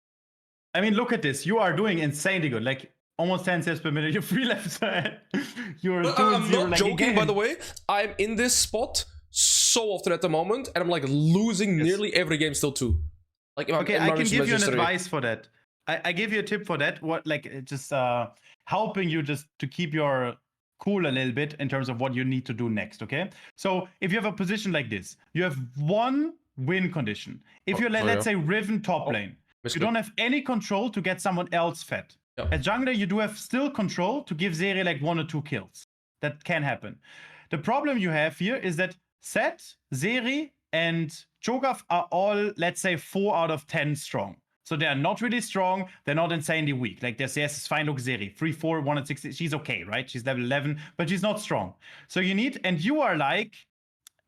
I mean, look at this. You are doing insanely good. Like, almost 10 saves per minute. You're 3 left. You're I'm not like joking, by the way. I'm in this spot so often at the moment, and I'm like losing nearly every game still too. Like, okay, I can give you an advice for that. I give you a tip for that. What, like, just helping you just to keep your cool a little bit in terms of what you need to do next. Okay, so if you have a position like this, you have 1 win condition. If you're let's say Riven top lane, you don't have any control to get someone else fed. Yeah. As jungler, you do have still control to give Zeri like 1 or 2 kills. That can happen. The problem you have here is that Set, Zeri, and Cho'Gath are all, let's say, 4 out of 10 strong. So they are not really strong. They're not insanely weak. Like, their CS is fine. Look, Zeri, 3-4, 160. She's okay, right? She's level 11, but she's not strong. So you need, and you are like,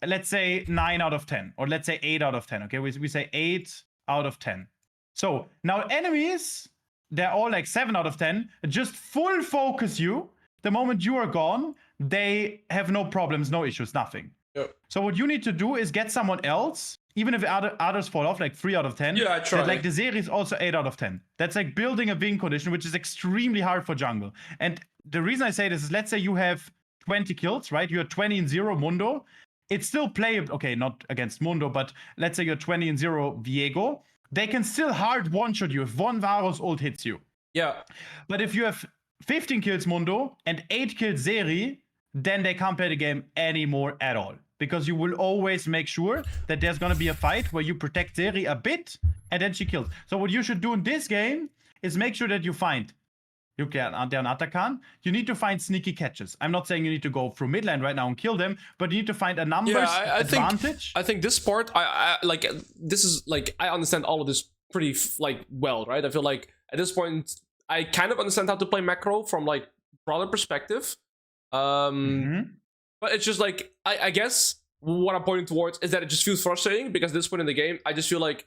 let's say 9 out of 10, or let's say 8 out of 10. Okay, we say 8 out of 10. So now enemies, they're all like 7 out of 10. Just full focus you. The moment you are gone, they have no problems, no issues, nothing. Yep. So what you need to do is get someone else, even if others fall off, like 3 out of 10. Yeah, I try. That, like, the Zeri is also 8 out of 10. That's like building a win condition, which is extremely hard for jungle. And the reason I say this is, let's say you have 20 kills, right? You're 20-0 Mundo. It's still playable. Okay, not against Mundo, but let's say you're 20-0 Viego. They can still hard one-shot you if 1 Varus ult hits you. Yeah. But if you have 15 kills Mundo and 8 kills Zeri, then they can't play the game anymore at all. Because you will always make sure that there's going to be a fight where you protect Zeri a bit and then she kills. So what you should do in this game is make sure that you find You can they're an Atakan. You need to find sneaky catches. I'm not saying you need to go through mid lane right now and kill them, but you need to find a numbers advantage. I think this part, I like, this is like, I understand all of this pretty like well, right? I feel like at this point I kind of understand how to play macro from like broader perspective. But it's just like, I guess what I'm pointing towards is that it just feels frustrating because at this point in the game, I just feel like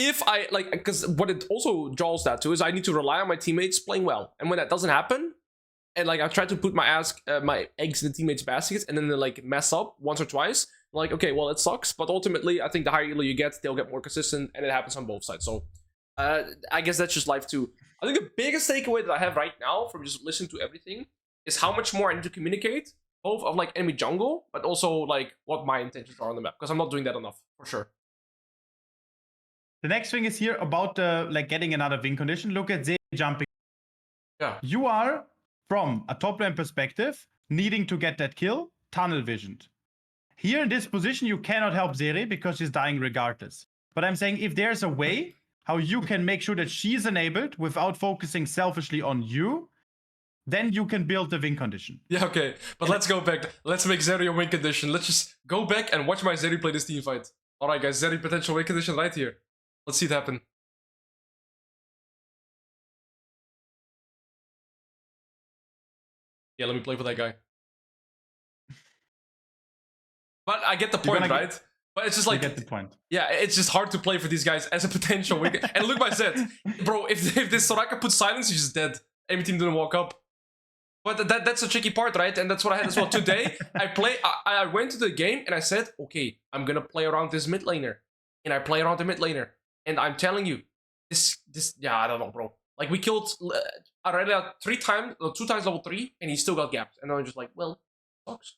if I like, because what it also draws that to is I need to rely on my teammates playing well, and when that doesn't happen, and like I try to put my eggs in the teammates' baskets, and then they like mess up once or twice, I'm like, okay, well, it sucks, but ultimately I think the higher elo you get, they'll get more consistent, and it happens on both sides. So I guess that's just life too. I think the biggest takeaway that I have right now from just listening to everything is how much more I need to communicate, both of like enemy jungle, but also like what my intentions are on the map, because I'm not doing that enough for sure. The next thing is here about the like getting another win condition. Look at Zeri jumping. Yeah. You are, from a top lane perspective, needing to get that kill, tunnel visioned. Here in this position, you cannot help Zeri because she's dying regardless. But I'm saying if there's a way how you can make sure that she's enabled without focusing selfishly on you, then you can build the win condition. Yeah, okay. But let's go back. Let's make Zeri a win condition. Let's just go back and watch my Zeri play this team fight. Alright guys, Zeri potential win condition right here. Let's see it happen. Yeah, let me play for that guy. But I get the point, right? But it's just like, get the point. Yeah, it's just hard to play for these guys as a potential win. And look at my Zed. Bro, if this Soraka puts silence, he's just dead. Every team didn't walk up. But that's the tricky part, right? And that's what I had as well. Today, I went to the game and I said, okay, I'm gonna play around this mid laner. And I play around the mid laner. And I'm telling you, this, yeah, I don't know, bro. Like, we killed Aurelia 2 times level 3, and he still got gapped. And I'm just like, well, sucks.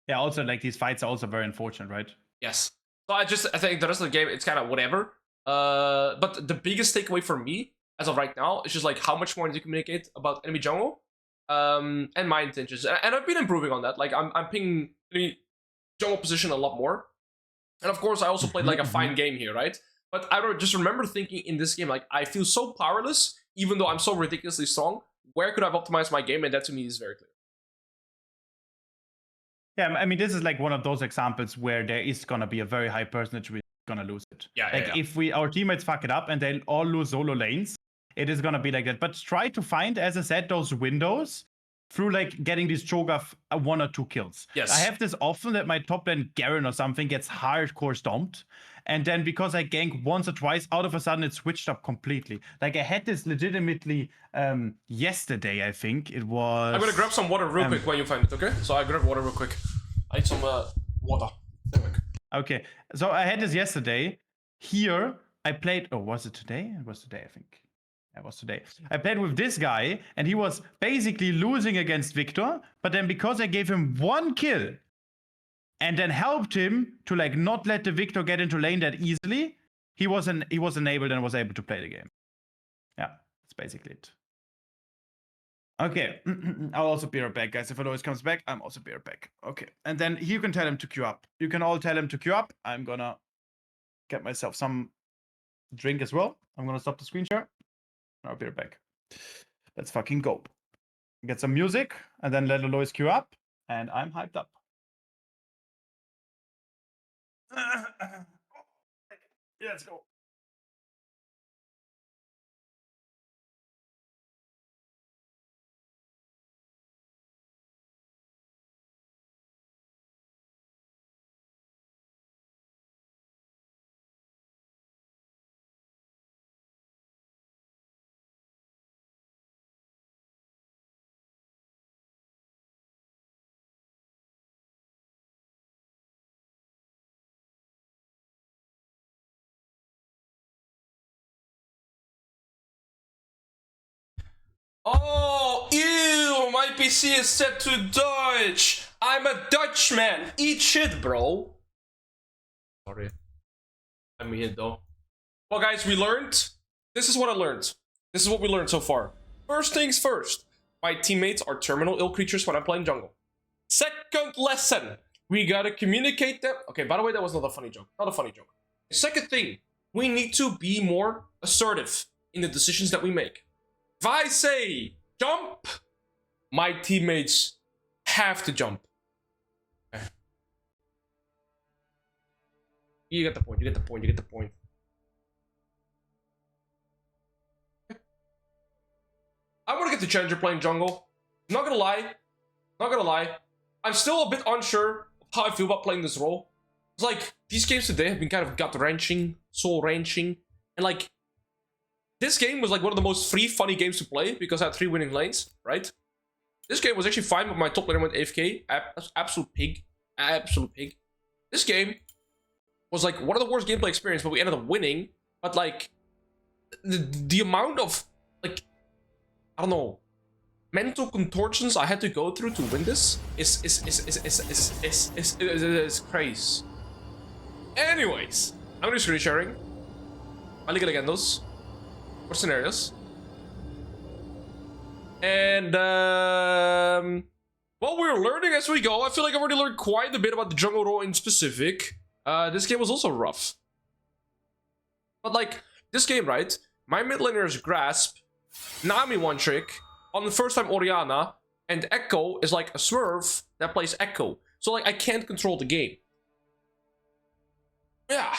Yeah, also, like, these fights are also very unfortunate, right? Yes. So I think the rest of the game, it's kind of whatever. But the biggest takeaway for me, as of right now, is just like how much more I need to communicate about enemy jungle, and my intentions. And I've been improving on that. Like, I'm pinging enemy jungle position a lot more. And of course, I also played like a fine game here, right? But I just remember thinking in this game, like, I feel so powerless, even though I'm so ridiculously strong. Where could I have optimized my game? And that to me is very clear. Yeah, I mean, this is like one of those examples where there is going to be a very high percentage we're going to lose it. Yeah, like, if our teammates fuck it up and they all lose solo lanes, it is going to be like that. But try to find, as I said, those windows through like getting these Cho'Gath 1 or 2 kills. Yes. I have this often that my top lane Garen or something gets hardcore stomped. And then because I gank once or twice, out of a sudden it switched up completely. Like, I had this legitimately yesterday, I think. It was... I'm going to grab some water real quick when you find it, okay? So I grab water real quick. I need some water. Okay, so I had this yesterday. Here, I played... Oh, was it today? It was today, I think. It was today. I played with this guy, and he was basically losing against Victor, but then because I gave him 1 kill, and then helped him to like not let the Victor get into lane that easily, he was enabled and was able to play the game. Yeah, that's basically it. Okay, I'll also be right back, guys. If Alois comes back, I'm also be right back. Okay, and then you can tell him to queue up. You can all tell him to queue up. I'm gonna get myself some drink as well. I'm gonna stop the screen share. I'll be right back. Let's fucking go. Get some music, and then let Alois queue up, and I'm hyped up. Let's go. Oh, ew, my PC is set to Dutch. I'm a Dutchman. Eat shit, bro. Sorry. I'm here though. Well, guys, we learned. This is what I learned. This is what we learned so far. First things first. My teammates are terminal ill creatures when I'm playing jungle. Second lesson. We gotta communicate them. Okay, by the way, that was not a funny joke. Not a funny joke. Second thing. We need to be more assertive in the decisions that we make. If I say jump, my teammates have to jump. Okay. You get the point, you get the point, you get the point. Okay. I want to get to Challenger playing jungle. Not gonna lie. Not gonna lie. I'm still a bit unsure of how I feel about playing this role. It's like, these games today have been kind of gut-wrenching, soul-wrenching, and like, this game was like one of the most free, funny games to play because I had 3 winning lanes, right? This game was actually fine, but my top laner went AFK. Absolute pig. Absolute pig. This game was like one of the worst gameplay experience, but we ended up winning. But like, the amount of, like, I don't know, mental contortions I had to go through to win this is crazy. Anyways, I'm gonna do screen sharing. My League of Legends for Sinerias. And well, we're learning as we go. I feel like I've already learned quite a bit about the jungle role in specific. This game was also rough. But like, this game, right? My mid laner's Grasp, Nami one trick, on the first time Orianna, and Echo is like a Smurf that plays Echo. So like, I can't control the game. Yeah.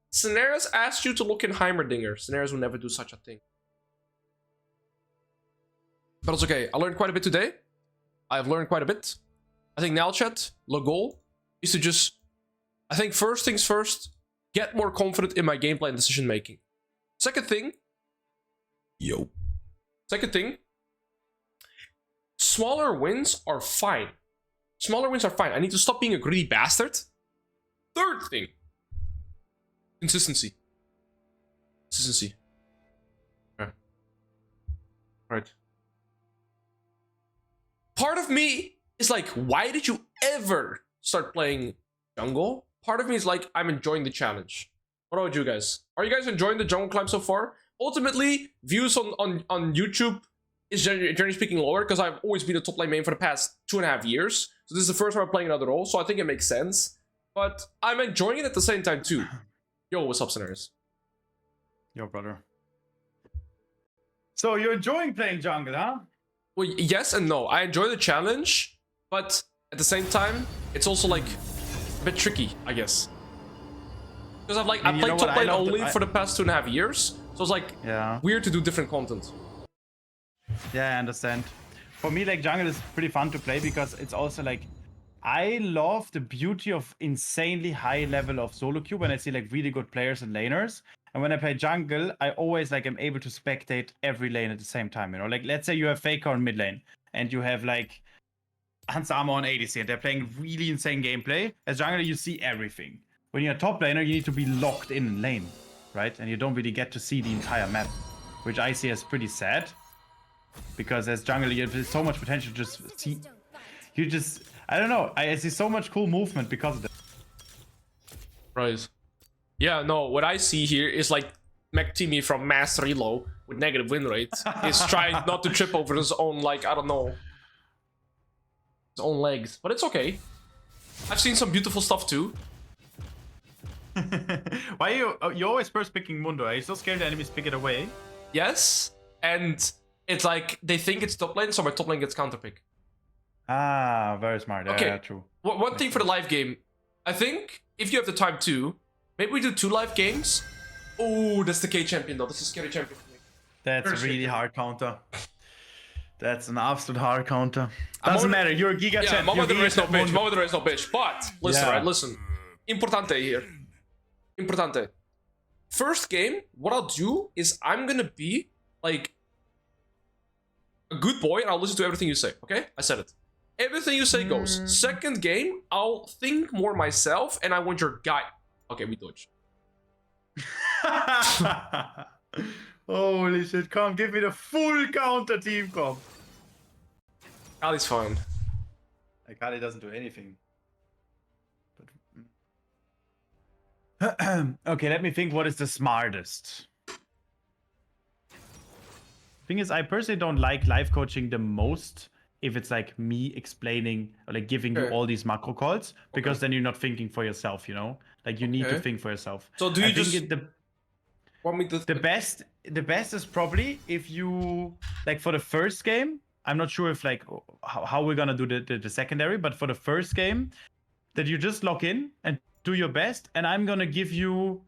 Sinerias asked you to look in Heimerdinger. Sinerias will never do such a thing. But it's okay. I learned quite a bit today. I've learned quite a bit. I think now, chat, the goal is to just, I think first things first, get more confident in my gameplay and decision making. Second thing, Second thing, smaller wins are fine. Smaller wins are fine. I need to stop being a greedy bastard. Third thing, consistency. Consistency. Okay. Right. Part of me is like, why did you ever start playing jungle? Part of me is like, I'm enjoying the challenge. What about you guys? Are you guys enjoying the jungle climb so far? Ultimately, views on YouTube is generally speaking lower because I've always been a top lane main for the past 2.5 years. So this is the first time I'm playing another role, so I think it makes sense. But I'm enjoying it at the same time too. Yo, what's up, Sinerias? Yo, brother. So you're enjoying playing jungle, huh? Well, yes and no. I enjoy the challenge, but at the same time, it's also like a bit tricky, I guess. Because I played top lane only for the past 2.5 years, so it's like weird to do different content. Yeah, I understand. For me, like, jungle is pretty fun to play because it's also like, I love the beauty of insanely high level of solo queue when I see like really good players and laners. And when I play jungle, I always like am able to spectate every lane at the same time. You know, like let's say you have Faker on mid lane and you have like Hansama on ADC and they're playing really insane gameplay. As jungler, you see everything. When you're a top laner, you need to be locked in lane, right? And you don't really get to see the entire map, which I see as pretty sad. Because as jungler, you have so much potential to just see. You just, I don't know. I see so much cool movement because of that. Right. Yeah, no, what I see here is like McTeamy from Mass Relo with negative win rate is trying not to trip over his own, like, I don't know, his own legs. But it's okay. I've seen some beautiful stuff too. Why are you always first picking Mundo? Are you so scared the enemies pick it away? Yes, and it's like they think it's top lane, so my top lane gets counterpick. Ah, very smart. Okay, yeah, true. One thing for the live game. I think if you have the time too, maybe we do 2 live games. Oh, that's the K champion though. That's a scary champion for me. That's a really hard counter. That's an absolute hard counter. Doesn't matter. You're a Giga champ. Mama the race no bitch. Mama the race no bitch. But listen, right? Listen. Importante here. Importante. First game, what I'll do is I'm gonna be like a good boy and I'll listen to everything you say. Okay? I said it. Everything you say goes. Second game, I'll think more myself and I want your guy. Okay, we dodge. Holy shit, come give me the full counter, team comp. Kali's fine. Like, Kali doesn't do anything. But... okay, let me think what is the smartest. Thing is, I personally don't like live coaching the most if it's like me explaining or like giving you all these macro calls, because then you're not thinking for yourself, you know? Like you need to think for yourself. So do you just... want me to... The best is probably if you, like for the first game, I'm not sure if like how we're gonna do the secondary, but for the first game, that you just log in and do your best, and I'm gonna give you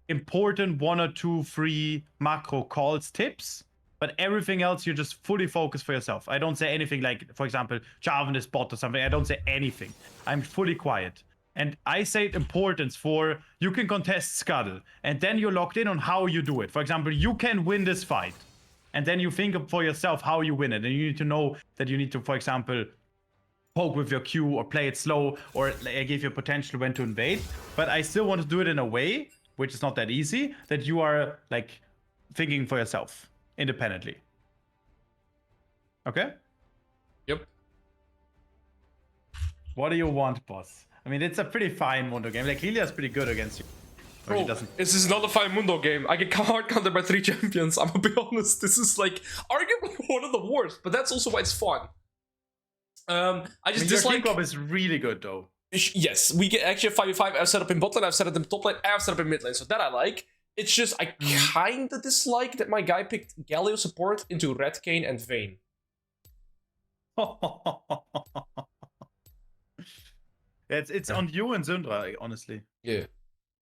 important 1 or 2 free macro calls tips, but everything else you just fully focus for yourself. I don't say anything like, for example, Jarvan is bot or something. I don't say anything. I'm fully quiet. And I say importance for you can contest Scuttle, and then you're locked in on how you do it. For example, you can win this fight, and then you think for yourself how you win it, and you need to know that you need to, for example, poke with your Q or play it slow, or give your potential when to invade. But I still want to do it in a way, which is not that easy, that you are like thinking for yourself independently. Okay? Yep. What do you want, boss? I mean, it's a pretty fine Mundo game. Like, Lilia's pretty good against you. Or he Bro, doesn't. this is not a fine Mundo game. I get hard countered by 3 champions. I'm gonna be honest. This is like arguably one of the worst, but that's also why it's fun. I just dislike. Your team comp is really good though. Yes, we get actually a 5v5. I've set up in bot lane, I've set up in top lane, I've set up in mid lane, so that I like. It's just I kinda dislike that my guy picked Galio support into Red Cane and Vayne. It's on you and Syndra, honestly. Yeah.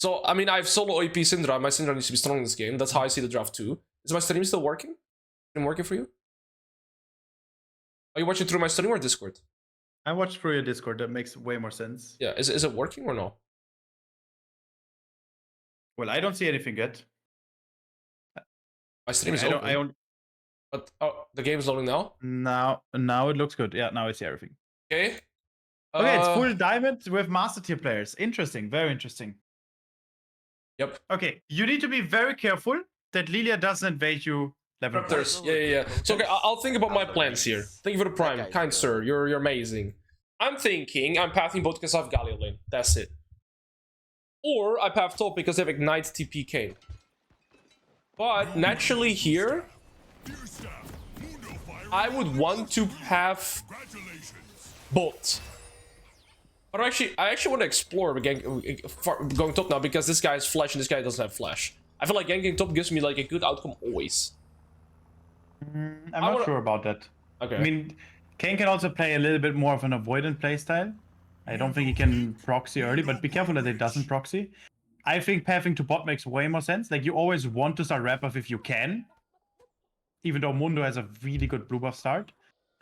So I mean, I have solo OP Syndra. My Syndra needs to be strong in this game. That's how I see the draft too. Is my stream still working? Been working for you? Are you watching through my stream or Discord? I watched through your Discord. That makes way more sense. Yeah. Is it working or no? Well, I don't see anything yet. My stream is I open. don't. But oh, the game is loading now. Now it looks good. Yeah, now I see everything. Okay. Okay, it's full diamond with master tier players. Interesting, very interesting. Yep. Okay, you need to be very careful that Lilia doesn't invade you. Raptors. Yeah. So okay, I'll think about my plans here. Thank you for the prime, kind sir. You're amazing. I'm thinking I'm pathing both because I have Galio lane. That's it. Or I path top because I have Ignite TPK. But naturally here, I would want to have both. But I actually want to explore going top now because this guy has flash and this guy doesn't have flash. I feel like ganking top gives me like a good outcome always. I'm not sure about that. Okay. I mean, Kane can also play a little bit more of an avoidant playstyle. I don't think he can proxy early, but be careful that it doesn't proxy. I think pathing to bot makes way more sense. Like, you always want to start red buff if you can. Even though Mundo has a really good blue buff start.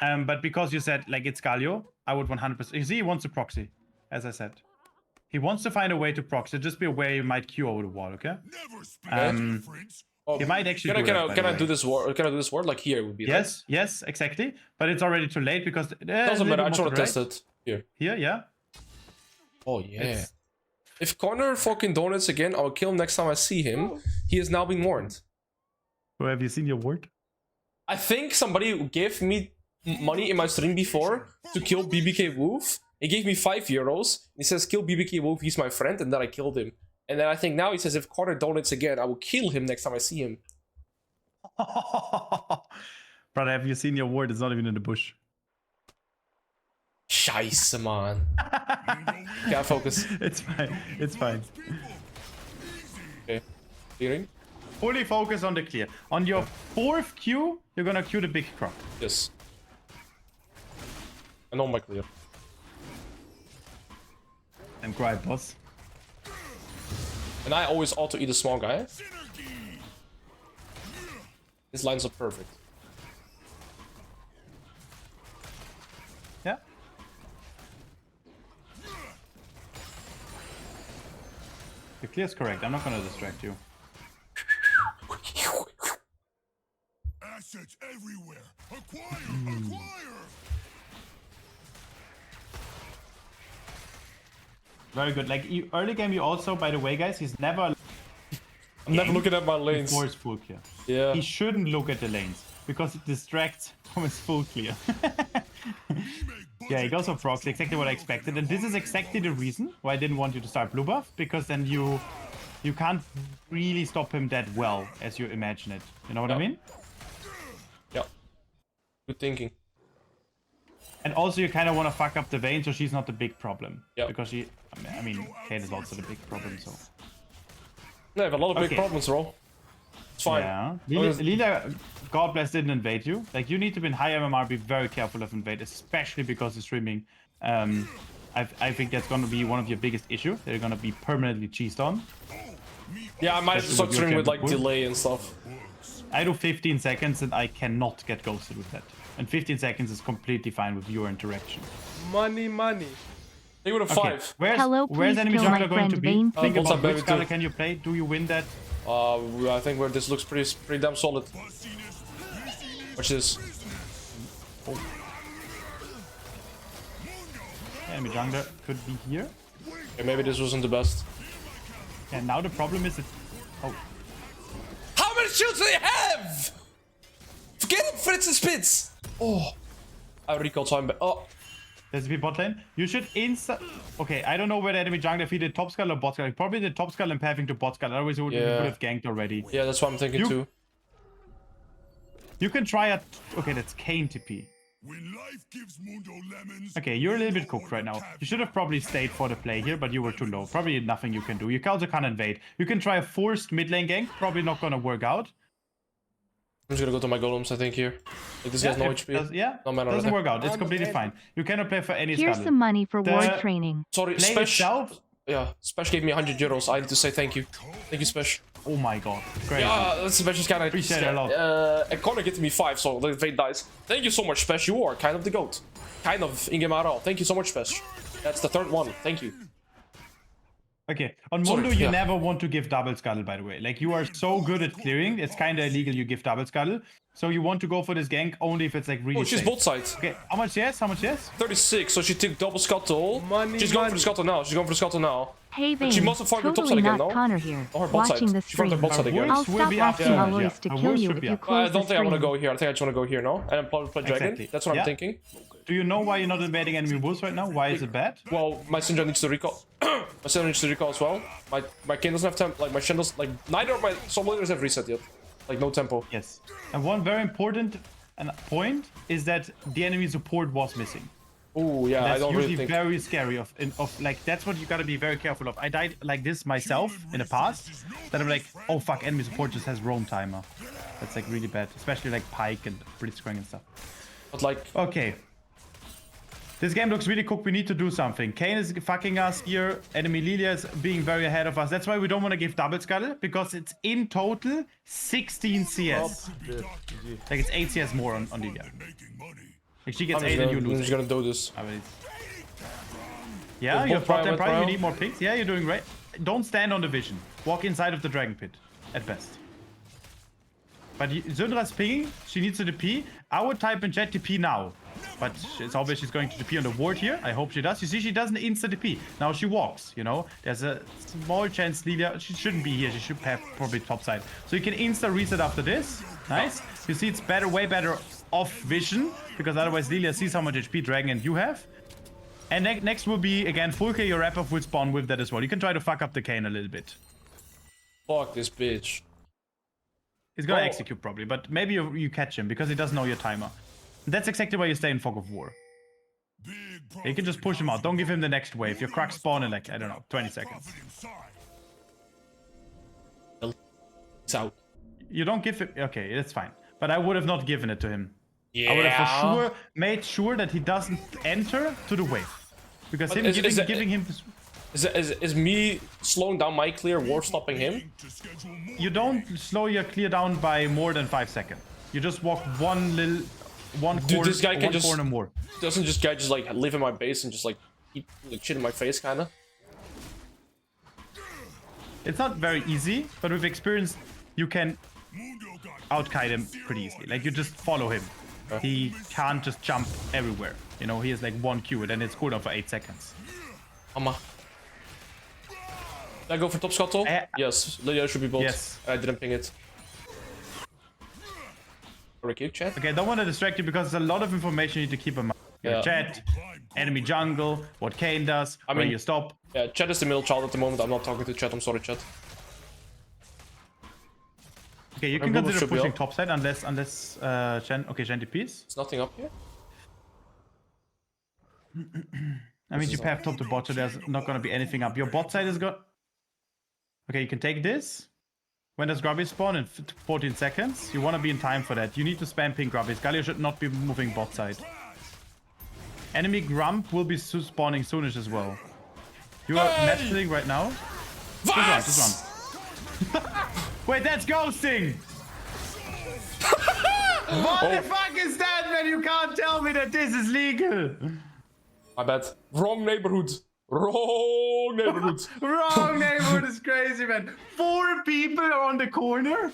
But because you said, like, it's Galio, I would 100%... You see, he wants to proxy, as I said. He wants to find a way to proxy. Just be aware you might Q over the wall, okay? Oh, he might actually can I do this ward? Can I do this ward? Like here would be Yes, yes, exactly. But it's already too late because... doesn't matter, I just want to test it. Here. Here, yeah. Oh, yeah. If Connor fucking donuts again, I'll kill him next time I see him. He has now been warned. So have you seen your ward? I think somebody gave me money in my stream before to kill BBK Wolf. He gave me €5. He says, kill BBK Wolf, he's my friend, and then I killed him. And then I think now he says, if Connor donates again, I will kill him next time I see him. Brother, have you seen your ward? It's not even in the bush. Scheiße, man. Gotta focus. It's fine. It's fine. Okay. Clearing? Fully focus on the clear. On your 4th Q, you're gonna Q the big croc. Yes. I know my clear. And cry, boss. And I always auto eat a small guy. His lines are perfect. Yeah. The clear is correct. I'm not gonna distract you. Assets everywhere. Acquire. Very good. Like, early game, you also, by the way, guys, he's never... I'm never looking at my lanes. Before his full clear. Yeah. He shouldn't look at the lanes, because it distracts from his full clear. Yeah, he goes for proxy, exactly what I expected. And this is exactly the reason why I didn't want you to start blue buff, because then you can't really stop him that well as you imagine it. You know what I mean? Yeah. Good thinking. And also you kind of want to fuck up the Vayne so she's not the big problem. Yeah. Because I mean, Kane is also the big problem, so... I have a lot of big Okay. problems, bro. It's fine. Yeah. was- Lila, God bless, didn't invade you. Like, you need to be in high MMR, be very careful of invade, especially because of streaming. I think that's going to be one of your biggest issues. They're going to be permanently cheesed on. Yeah, I might Especially start with your streaming with like camera pull. delay and stuff. I do 15 seconds and I cannot get ghosted with that. And 15 seconds is completely fine with viewer interaction. Money, money. They would have Okay, 5. where's enemy kill my jungler going to friend be? Vane. Think What's about up, baby, which color too? can you play? Do you win that? I think where this looks pretty damn solid. Watch this. Enemy jungler could be here. Okay, maybe this wasn't the best. And now the problem is that... Oh, How many shields do they have? Forget him, Fritz and Spitz. Oh, I recall time back. Oh, there's a bit bot lane. You should insta... Okay, I don't know whether enemy jungler if he did top skull or bot skull. Probably the top skull and pathing to bot skull. Otherwise he would have ganked already. yeah, that's what I'm thinking too. You can try a... Okay, that's Kane TP. When life gives Mundo lemons, Okay, you're a little bit cooked right now. You should have probably stayed for the play here, but you were too low. Probably nothing you can do. You also can't invade. You can try a forced mid lane gank. Probably not gonna work out. I'm just gonna go to my golems, I think, here. Like, this guy's no HP. Yeah, No matter doesn't what. work out. It's completely fine. You cannot play for any Here's skull. some money for The- ward training. Sorry, Play Spesh. itself? Yeah, Spesh gave me 100 euros. I need to say thank you. Thank you, Spesh. Oh my god. Great. Spesh is kind of... Appreciate it a lot. And Connor gave me 5, so the fate dies. Thank you so much, Spesh. You are kind of the GOAT. Kind of in-game RL. Thank you so much, Spesh. That's the third one. Thank you. Okay, on Sorry, Mundo, you yeah. never want to give double scuttle, by the way. Like, you are so good at clearing, it's kind of illegal you give double scuttle. So you want to go for this gank only if it's like really Oh, she's safe. both sides. Okay, how much yes? How much yes? 36, so she took double scuttle. Money, She's going for money. the scuttle now. She's going for the scuttle now. Hey Vane, she must have found her top totally side again, not no? Connor here, Or her bot watching side. the She found her stream. bot side again. I'll Wolves will stop be asking after- Alois yeah, to our kill wolves you should if be you up. I close the don't think I want to stream. go here. I think I just want to go here now. And play dragon. Exactly. That's what Yeah. I'm thinking. Do you know why you're not invading enemy wolves right now? Why is it bad? Well, my Syndra needs to recall. My Syndra needs to recall as well. My King doesn't have tempo. Like, my Shen does, like, neither of my soul leaders have reset yet. Like, no tempo. Yes. And one very important point is that the enemy support was missing. Oh, yeah, I That's don't usually really think. very scary of like that's what you gotta be very careful of. I died like this myself in the past. That I'm like, oh fuck, enemy support just has roam timer. That's like really bad, especially like Pike and Blitzcrank and stuff. But, like, Okay. This game looks really cooked. We need to do something. Kane is fucking us here. Enemy Lilia is being very ahead of us. That's why we don't want to give double scuttle, because it's in total 16 CS. Like it's 8 CS more on Lilia. making money. Like she gets I'm 8 and you just lose. gonna do this. I mean, yeah, With you're both top 10 private prime. You round. need more picks. Yeah, you're doing great. Don't stand on the vision. Walk inside of the dragon pit, at best. But Syndra's pinging. She needs to TP. I would type in chat TP now. But it's obvious she's going to TP on the ward here. I hope she does. You see, she doesn't insta TP. Now she walks, you know. There's a small chance Lilia... She shouldn't be here. She should have probably top side. So you can insta reset after this. Nice. You see, it's better, way better off vision. Because otherwise Lilia sees how much HP Dragon and you have. And next will be, again, full K. Your wrap-up will spawn with that as well. You can try to fuck up the Kane a little bit. Fuck this bitch. He's gonna Well- execute probably, but maybe you catch him because he doesn't know your timer. That's exactly why you stay in Fog of War. Big You can just push him out. Don't give him the next wave. Your Crux spawn in like, I don't know, 20 seconds. It's out. You don't give him... Okay, that's fine. But I would have not given it to him. Yeah. I would have for sure made sure that he doesn't enter to the wave. Because But him is that- giving him... Is me slowing down my clear war stopping him? You don't slow your clear down by more than 5 seconds. You just walk one Dude, this guy can one just- corner more. Doesn't just guy just like live in my base and just like eat like, shit in my face, kinda? It's not very easy, but with experience, you can outkite him pretty easily. Like, you just follow him. He can't just jump everywhere. You know, he has like one Q and then it's cooldown for 8 seconds. Did I go for top scuttle? Yes, Lydia should be both. Yes. I didn't ping it. Or a kick chat? Okay, I don't want to distract you because there's a lot of information you need to keep in mind. Your Yeah. chat, enemy jungle, what Kane does, I where mean- you stop. Yeah, chat is the middle child at the moment. I'm not talking to chat. I'm sorry, chat. Okay, you My can bubble consider should be pushing up. topside unless Shen. Okay, Shen TPs. There's nothing up here. I mean, you have top to bot, so there's not gonna be anything up. Your bot side is got. Okay, you can take this. When does Grubby spawn? In 14 seconds. You want to be in time for that. You need to spam ping Grubbies. Galio should not be moving bot side. Enemy Grump will be spawning soonish as well. You are messing right now. Just run. Wait, that's ghosting! What the fuck is that, man? You can't tell me that this is legal! My bad. Wrong neighborhood. Wrong neighborhood. Wrong neighborhood is crazy, man. 4 people are on the corner?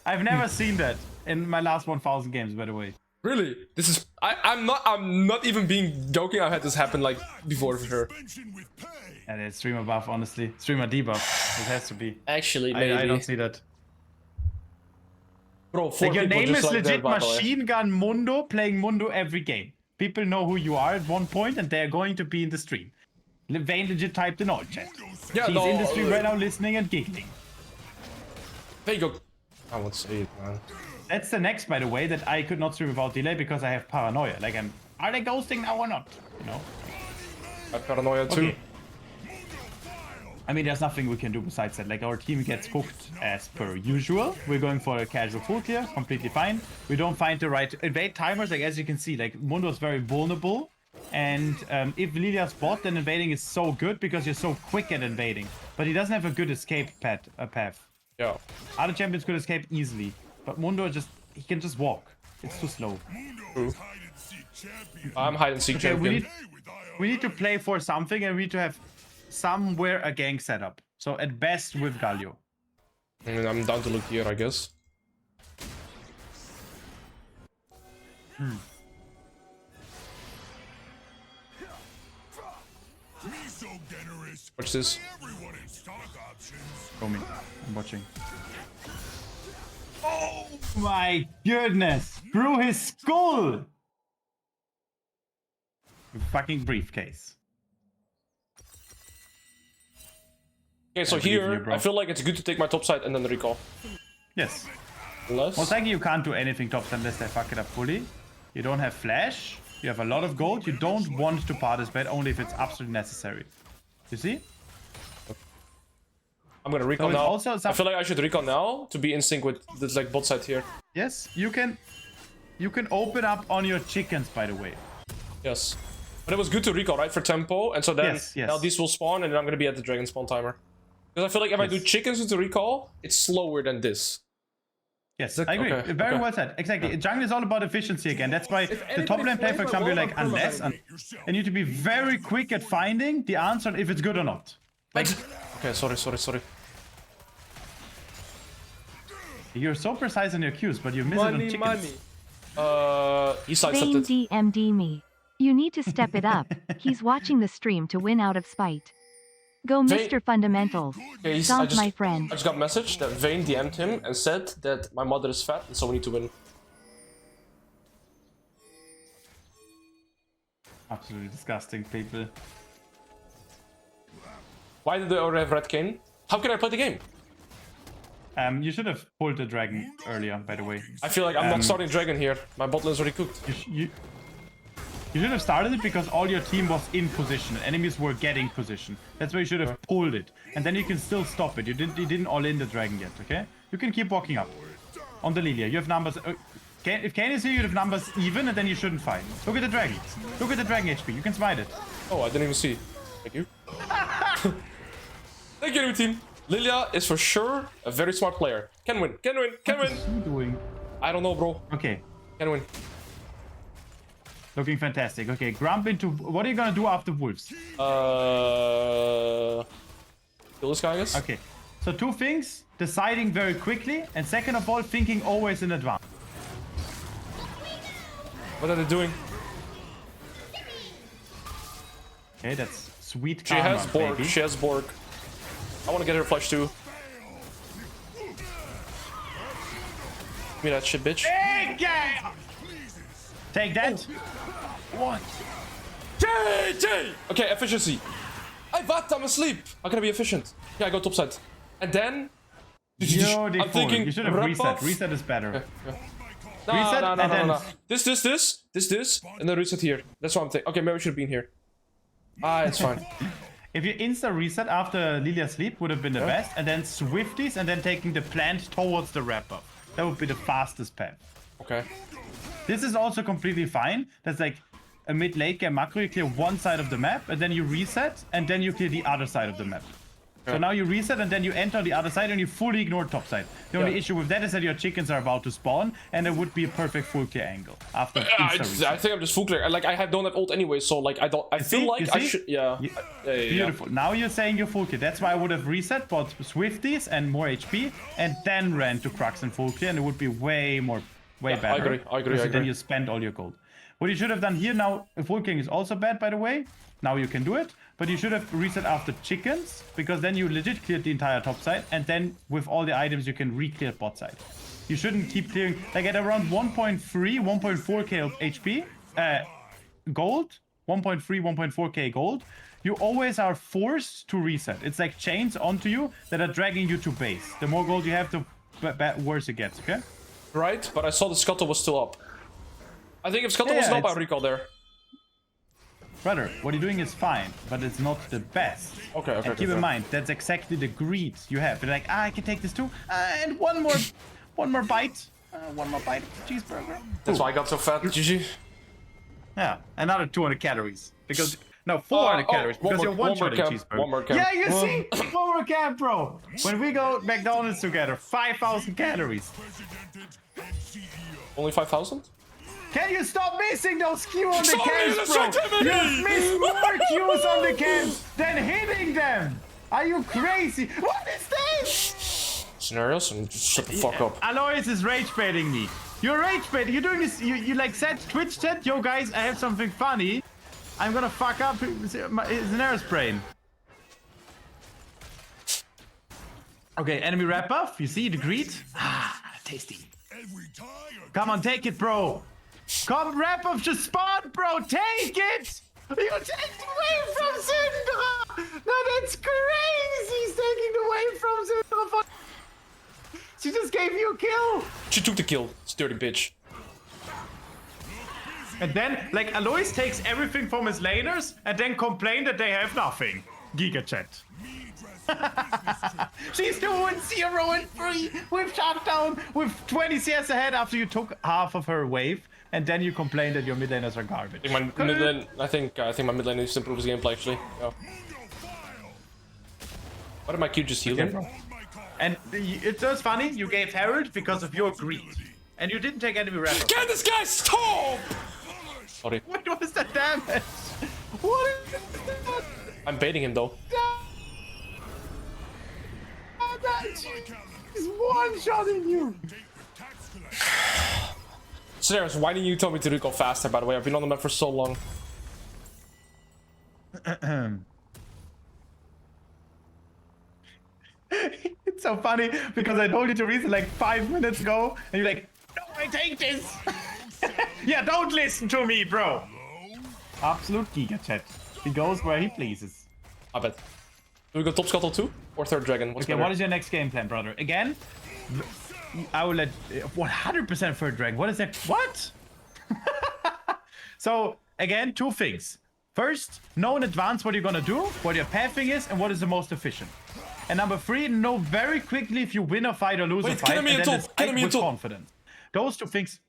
I've never seen that in my last 1000 games, by the way. Really? This is... I'm not even being joking. I've had this happen like before for sure. And it's streamer buff, honestly. Streamer debuff. It has to be. Actually, maybe. I don't see that. Bro, 4 Like, your people name just is like legit that, by the way. Machine Gun Mundo, playing Mundo every game. People know who you are at one point, and they're going to be in the stream. Vayne legit typed in all chat. Yeah, He's no, in the stream right now, listening and giggling. There you go. I won't say it, man. That's the next, by the way, that I could not stream without delay because I have paranoia. Like, are they ghosting now or not? You know? I have paranoia too. Okay. I mean, there's nothing we can do besides that. Like, our team gets cooked as per usual. We're going for a casual full clear, completely fine. We don't find the right invade timers. Like, as you can see, like, Mundo is very vulnerable. And if Lilia's bot, then invading is so good because you're so quick at invading. But he doesn't have a good escape path. Yeah. Other champions could escape easily. But Mundo he can just walk. It's too slow. True. I'm hide and seek Okay, champion. we need to play for something, and we need to have somewhere a gang setup. So at best with Galio. I mean, I'm down to look here, I guess. What's this? Show me. I'm watching. Oh my goodness! Through his skull! Fucking briefcase. Okay, so I believe in you, here, bro. I feel like it's good to take my top side and then recall. Yes. Unless... Most likely you can't do anything tops unless they fuck it up fully. You don't have flash. You have a lot of gold. You don't want to participate only if it's absolutely necessary. You see? I'm gonna recall So it's now. also I feel like I should recall now to be in sync with this like bot side here. Yes, you can open up on your chickens, by the way. Yes. But it was good to recall, right? For tempo. And so then Yes. now these will spawn and then I'm gonna be at the dragon spawn timer. Because I feel like if I do chickens with the recall, it's slower than this. Yes, I agree. Okay, Very okay. well said. Exactly. Jungle is all about efficiency again. That's why the top lane play, for example, like unless, and you need to be very quick at finding the answer if it's good or not. Like, Okay, sorry. you're so precise in your cues, but you miss it on chickens. He Vayne sidestepped it. DMD me. You need to step it up. He's watching the stream to win out of spite. Go, Vayne- Mr. Fundamentals. Okay, I Stomp, just- my friend. I just got a message that Vayne DM'd him and said that my mother is fat and so we need to win. Absolutely disgusting, people. Why did they already have red cane? How can I play the game? You should have pulled the dragon earlier, by the way. I feel like I'm not starting dragon here. My bot lane is already cooked. You should have started it because all your team was in position. Enemies were getting position. That's why you should have pulled it. And then you can still stop it. You didn't all in the dragon yet, okay? You can keep walking up. On the Lilia, you have numbers... if Kane is here, you have numbers even, and then you shouldn't fight. Look at the dragon. Look at the dragon HP. You can smite it. Oh, I didn't even see. Thank you. Thank you, new team. Lilia is for sure a very smart player. Can win. What is he doing? I don't know, bro. Okay. Can win. Looking fantastic. Okay, Grump into... What are you gonna do after Wolves? Kill this guy, I guess. Okay. So 2 things. Deciding very quickly. And second of all, thinking always in advance. What are they doing? Okay, that's sweet She karma, has Borg. baby. She has Borg. I want to get her flash too. Give me that shit, bitch. Take that. What? JJ! Okay, efficiency. I'm asleep. How can I be efficient? Yeah, I go topside. And then... Yo, I'm thinking... you should have wrap reset. off. Reset is better. No, Reset, no, and then- no. This, and then reset here. That's what I'm thinking. Okay, maybe we should have been here. Ah, it's fine. if you insta reset after Lilia's sleep would have been the best, and then Swifties, and then taking the plant towards the wrap up. That would be the fastest path. Okay. This is also completely fine. That's like a mid-late game macro. You clear one side of the map, and then you reset, and then you clear the other side of the map. So now you reset, and then you enter on the other side, and you fully ignore top side. The only issue with that is that your chickens are about to spawn, and it would be a perfect full clear angle after insta-reset. I think I'm just full clear. Like, I don't have ult anyway, so like, I feel like I should. Yeah. Beautiful. Now you're saying you're full clear. That's why I would have reset, bought Swifties and more HP, and then ran to Crux and full clear, and it would be way better. I agree. Then you spend all your gold. What you should have done here now, full king is also bad, by the way. Now you can do it, but you should have reset after chickens, because then you legit cleared the entire top side, and then with all the items you can re-clear bot side. You shouldn't keep clearing, like at around 1.3, 1.4k of HP, gold, 1.3, 1.4k gold, you always are forced to reset. It's like chains onto you that are dragging you to base. The more gold you have, the worse it gets, okay? Right, but I saw the scuttle was still up. I think if scuttle was up, I'd recall there. Brother, what you're doing is fine, but it's not the best. Okay. And keep in mind, that's exactly the greed you have. You're like, I can take this too, and one more bite, cheeseburger. That's why I got so fat, GG. Yeah, another 200 calories because no 400 calories because you're one-shotting cheeseburger. One more cap. Yeah, you see, one more cap, bro. When we go McDonald's together, 5,000 calories. Only 5,000? Can you stop missing those Q on the cans, bro? activity! You've missed more Qs on the cans than hitting them. Are you crazy? What is this? Sinerias, and just shut the fuck up. Alois is rage baiting me. You're rage baiting. You're doing this. You like said Twitch chat. Yo guys, I have something funny. I'm gonna fuck up Sinerias' brain. Okay, enemy wrap buff. You see the greed? Ah, tasty. Come on, take it, bro. Come, wrap up just spawn, bro. Take it. You take it away from Syndra. No, that's crazy. He's taking it away from Syndra. She just gave you a kill. She took the kill. It's dirty bitch. And then, like, Alois takes everything from his laners and then complain that they have nothing. Giga chat. She's doing 0-3 with shutdown with 20 CS ahead after you took half of her wave, and then you complain that your mid laners are garbage. I think my mid lane needs to improve his gameplay actually. Yeah. What did my Q just heal him? And it's just funny, you gave Herald because of your greed. And you didn't take enemy rep. Can this guy stop? Sorry. What was the damage? What is that? I'm baiting him though. He's one-shotting you. Sinerias, why didn't you tell me to recall faster, by the way? I've been on the map for so long. It's so funny because I told you to reset like 5 minutes ago, and you're like, no, I take this. Yeah, don't listen to me, bro. Absolute giga chat. He goes where he pleases. I bet. Do we go top scuttle too? Or third dragon? What's okay, better? what is your next game plan, brother? Again, I will let 100% third dragon. What is that? What? So, again, two things. First, know in advance what you're gonna do, what your pathing is, and what is the most efficient. And number 3, know very quickly if you win a fight or lose a fight, and then decide with confidence. Those two things.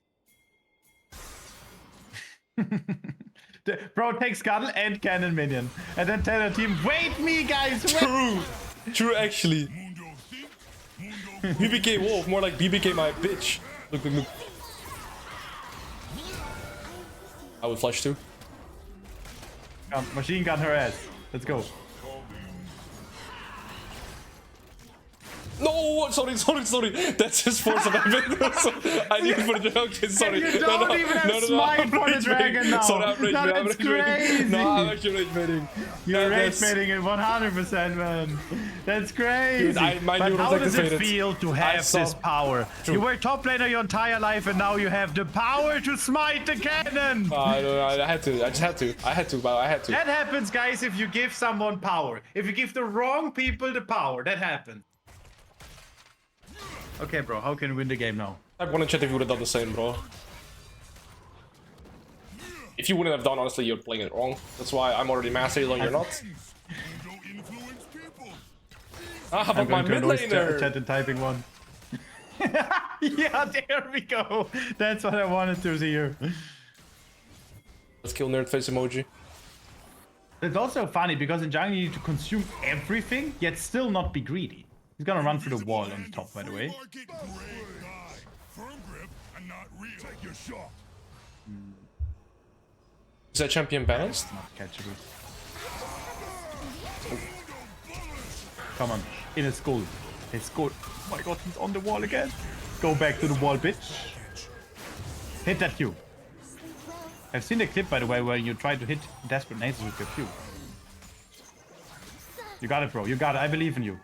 Bro, take Scuttle and Cannon Minion. And then tell the team, wait me, guys, wait. True, actually. BBK Wolf, more like BBK my bitch. Look. I would flash too. Machine gun her ass. Let's go. No, sorry. That's his force of habit. I need for the joke. Sorry. You don't even have smite for the dragon now. Sorry, I'm rage baiting. That's crazy. No, I'm actually rage baiting. You're rage baiting it 100%, man. That's crazy. Dude, but how does it feel to have this power? True. You were top laner your entire life, and now you have the power to smite the cannon. I had to. I had to. That happens, guys, if you give someone power. If you give the wrong people the power, that happens. Okay, bro, how can we win the game now? Type 1 in chat if you would have done the same, bro. If you wouldn't have done, honestly, you're playing it wrong. That's why I'm already master healing, you're not. Ah, I'm but my going mid to Alois laner. chat and typing one. Yeah, there we go. That's what I wanted to hear. Let's kill nerd face emoji. It's also funny because in jungle you need to consume everything, yet still not be greedy. He's gonna run through the wall on the top, by the way. Market great guy. Firm grip and not real. Take your shot. Is that champion balanced? Not catchable. Come on, in his skull. His skull. Oh my god, he's on the wall again. Go back to the wall, bitch. Hit that Q. I've seen the clip, by the way, where you try to hit desperate nades with your Q. You got it, bro. You got it. I believe in you.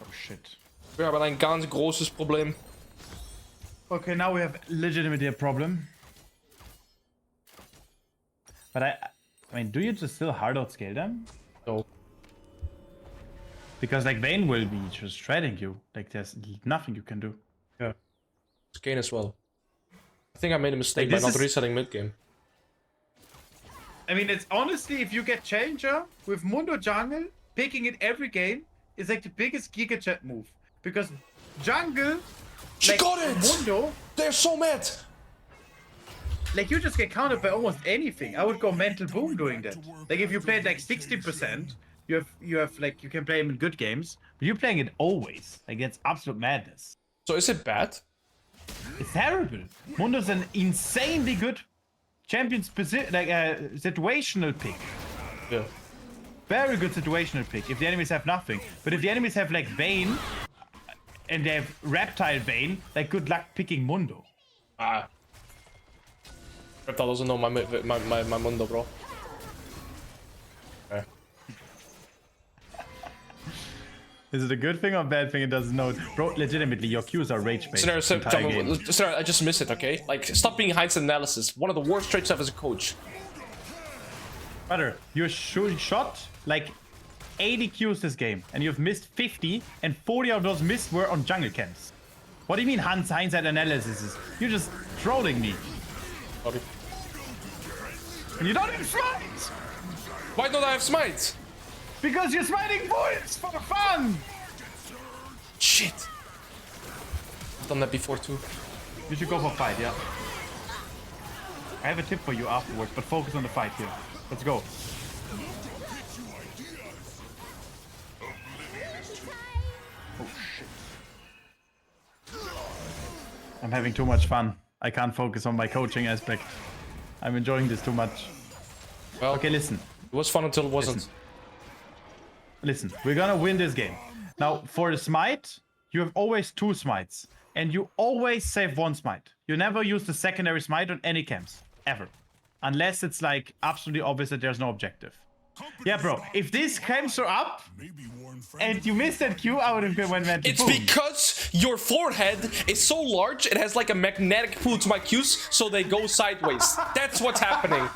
Oh shit. We hebben een ganz großes Problem. Okay, now we have legitimately a problem. But I mean, do you just still hard out scale them? No. Because like Vayne will be just shredding you. Like there's nothing you can do. Yeah. It's Kane as well. I think I made a mistake Like, by not this is- resetting mid game. I mean, it's honestly, if you get Changer with Mundo Jungle, picking it every game is like the biggest Giga Chat move. Because Jungle, She like got it! Mundo, They're so mad! like you just get countered by almost anything. I would go Mental Boom doing that. Like if you play it like 60%, you have like, you can play him in good games, but you're playing it always. Like that's absolute madness. So is it bad? It's terrible. Mundo's an insanely good champion specific, like situational pick. Yeah. Very good situational pick if the enemies have nothing. But if the enemies have like Vayne and they have Reptile Vayne, like good luck picking Mundo. Ah. Reptile doesn't know my Mundo, bro. Okay. Is it a good thing or a bad thing it doesn't know? Bro, legitimately, your Qs are rage based. Sinerias, I just missed it, okay? Like, stop being hindsight analysis. One of the worst traits I have as a coach. Brother, you shot like 80 Qs this game, and you've missed 50, and 40 of those missed were on jungle camps. What do you mean hindsight analysis? You're just trolling me. Sorry. And you don't have smite! Why don't I have smite? Because you're smiting voids for fun! Shit. I've done that before too. You should go for fight, yeah. I have a tip for you afterwards, but focus on the fight here. Let's go. Oh shit. I'm having too much fun. I can't focus on my coaching aspect. I'm enjoying this too much. Well, Okay, listen. it was fun until it wasn't. Listen, we're gonna win this game. Now, for the smite, you have always 2 smites. And you always save 1 smite. You never use the secondary smite on any camps. Ever. Unless it's like absolutely obvious that there's no objective. Yeah, bro, if these camps are up Maybe Warren and you missed that Q, I would have went mental. It's because your forehead is so large, it has like a magnetic pull to my cues, so they go sideways. That's what's happening.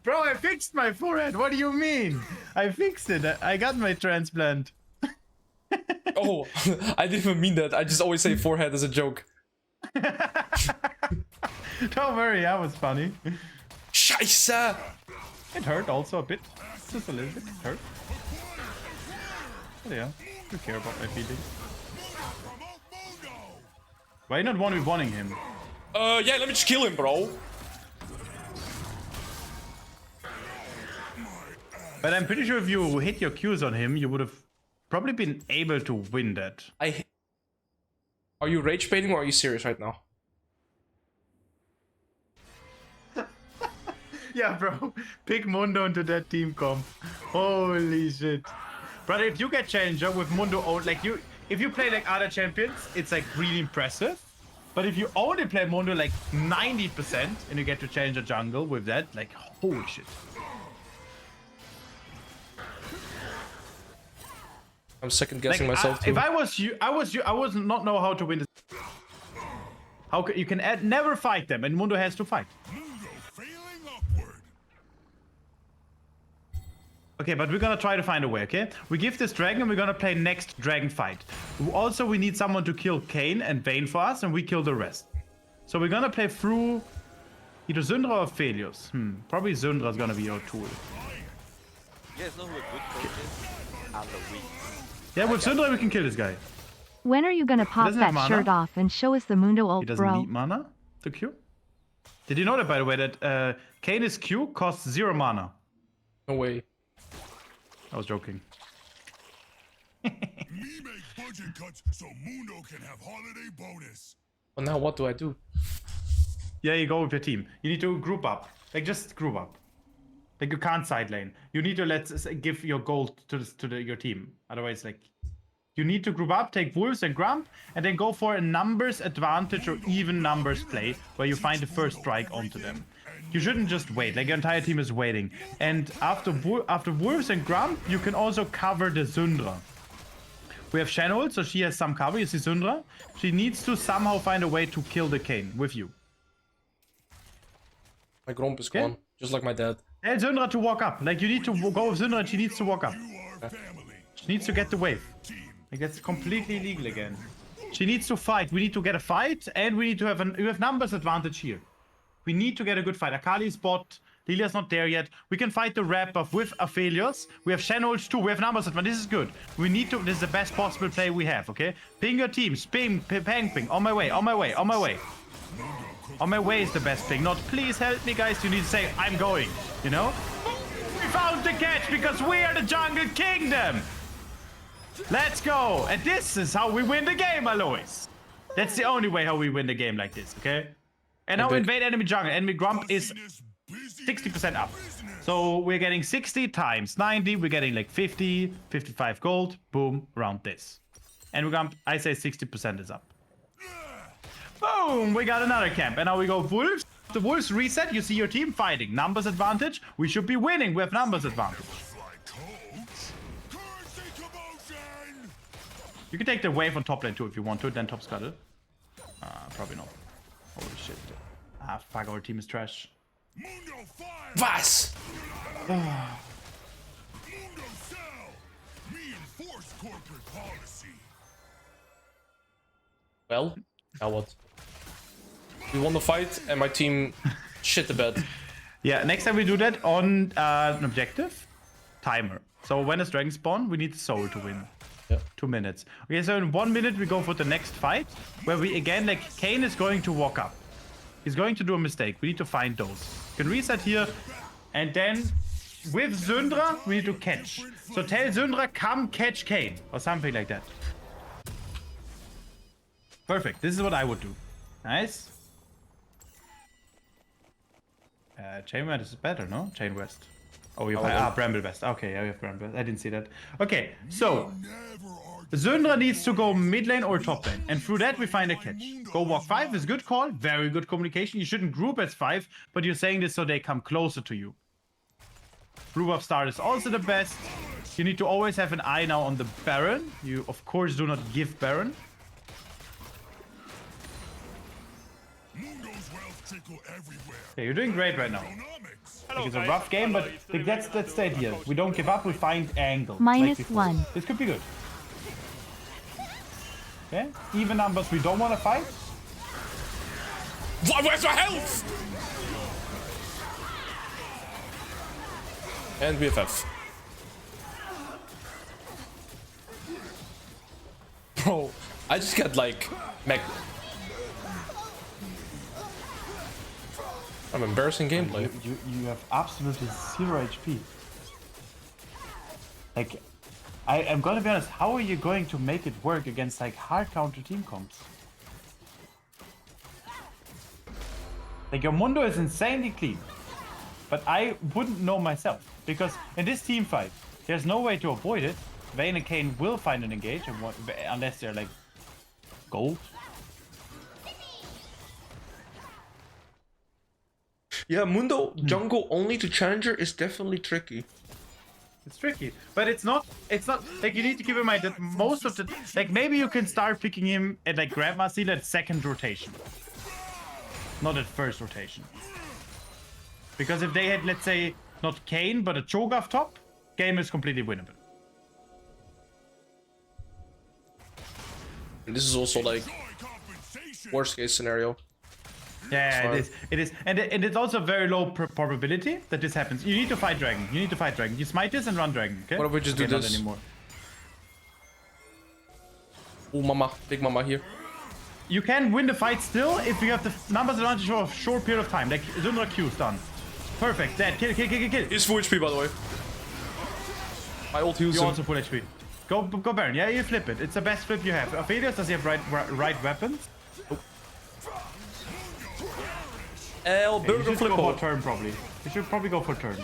Bro, I fixed my forehead. What do you mean? I fixed it. I got my transplant. Oh, I didn't even mean that. I just always say forehead as a joke. Don't worry, that was funny. Scheiße! It hurt also a bit. Just a little bit. It hurt. But yeah, you care about my feelings. Why not 1v1ing him? Yeah, let me just kill him, bro. But I'm pretty sure if you hit your Qs on him, you would have probably been able to win that. Are you rage baiting or are you serious right now? Yeah, bro. Pick Mundo into that team comp. Holy shit. Brother, if you get Challenger with Mundo own, like if you play like other champions, it's like really impressive. But if you only play Mundo like 90% and you get to Challenger jungle with that, like holy shit. I'm second guessing myself too. If I was you, I would not know how to win this. How you can never fight them, and Mundo has to fight. Mundo failing upward. Okay, but we're gonna try to find a way, okay? We give this dragon, we're gonna play next dragon fight. Also, we need someone to kill Kane and Vayne for us, and we kill the rest. So we're gonna play through either Syndra or Phelios. Probably Syndra's gonna be our tool. You guys know who a good coach is? Alois. Yeah, with Syndra we can kill this guy. When are you gonna pop doesn't have that mana. shirt off and show us the Mundo He ult, doesn't bro? need mana to Q. Did you know that, by the way, that Kane's Q costs 0 mana? No way. I was joking. Me make budget cuts so Mundo can have holiday bonus. Well, now what do I do? Yeah, you go with your team. You need to group up. Like, just group up. Like, you can't side lane. You need to give your gold to your team. Otherwise, like, you need to group up, take Wolves and Grump, and then go for a numbers advantage or even numbers play where you find the first strike onto them. You shouldn't just wait. Like, your entire team is waiting. And after Wolves and Grump, you can also cover the Syndra. We have Shannon, so she has some cover. You see Syndra? She needs to somehow find a way to kill the Kane with you. My Gromp is gone, just like my dad. Tell Syndra to walk up. Like, you need to go with Syndra and she needs to walk up. You are family. She needs to get the wave. Like, that's completely illegal again. She needs to fight. We need to get a fight and we need to have you have numbers advantage here. We need to get a good fight. Akali's bot. Lilia's not there yet. We can fight the wrap up with Aphelios. We have Shannon too. We have numbers advantage. This is good. We need to. This is the best possible play we have, okay? Ping your teams. Ping. On my way. On my way. On my way. On my way is the best thing. Not please help me, guys. You need to say I'm going. You know? We found the catch because we are the Jungle Kingdom. Let's go. And this is how we win the game, Alois. That's the only way how we win the game like this, okay? And now invade enemy jungle. Enemy Grump is 60% up. So we're getting 60 times 90. We're getting like 50, 55 gold. Boom, around this. And Grump, I say 60% is up. Boom, we got another camp. And now we go Wolves. The Wolves reset. You see your team fighting. Numbers advantage. We should be winning. We have numbers advantage. You can take the wave on top lane too if you want to. Then top scuttle. Probably not. Holy shit. Ah, fuck, our team is trash. Was? Mundo sell. Me enforce corporate policy. Well, now what? We won the fight and my team shit the bed. Yeah, next time we do that on an objective, timer. So when it's dragon spawn, we need soul to win. Yeah. 2 minutes. Okay, so in 1 minute we go for the next fight, where we again, like, Kane is going to walk up. He's going to do a mistake. We need to find those. You can reset here, and then with Syndra, we need to catch. So tell Syndra, come catch Kane, or something like that. Perfect. This is what I would do. Nice. Chain West is better, no? Chain West. Oh, you have Bramble West. Okay, yeah, we have Bramble West. I didn't see that. Okay, so Syndra needs to go mid lane or top lane, and through that we find a catch. Go walk 5 is good call, very good communication. You shouldn't group as 5, but you're saying this so they come closer to you. Group of start is also the best. You need to always have an eye now on the Baron. You of course do not give Baron. Okay, you're doing great right now. Like, it's a rough game, but like, that's the idea. We don't give up, we find angle. Minus like before. 1. This could be good. Okay, even numbers we don't want to fight. Where's my health? And we have F. Bro, I just got like I'm embarrassing gameplay. You have absolutely 0 HP. Like, I'm gonna be honest, how are you going to make it work against like hard counter team comps? Like, your Mundo is insanely clean. But I wouldn't know myself. Because in this team fight, there's no way to avoid it. Vayne and Kane will find an engage, unless they're like gold. Yeah, Mundo jungle only to challenger is definitely tricky. It's tricky, but it's not like, you need to keep in mind that most of the, like, maybe you can start picking him at like Grandmaster Seal at second rotation, not at first rotation. Because if they had, let's say, not Kane but a Cho'Gath top, game is completely winnable. And this is also like worst case scenario. Yeah, it is, and it's also very low probability that this happens. You need to fight dragon. You smite this and run dragon. Okay. What if we just do not this? anymore? Oh, mama, big mama here. You can win the fight still if you have the numbers advantage for a short period of time. Like Zundra Q stun. Perfect. Dead. Kill. He's full HP, by the way. My ult heals You're him. also full HP. Go Baron. Yeah, you flip it. It's the best flip you have. Aphelios, does he have right weapons? El You Burger should Flip go for ult. turn probably. You should probably go for turn.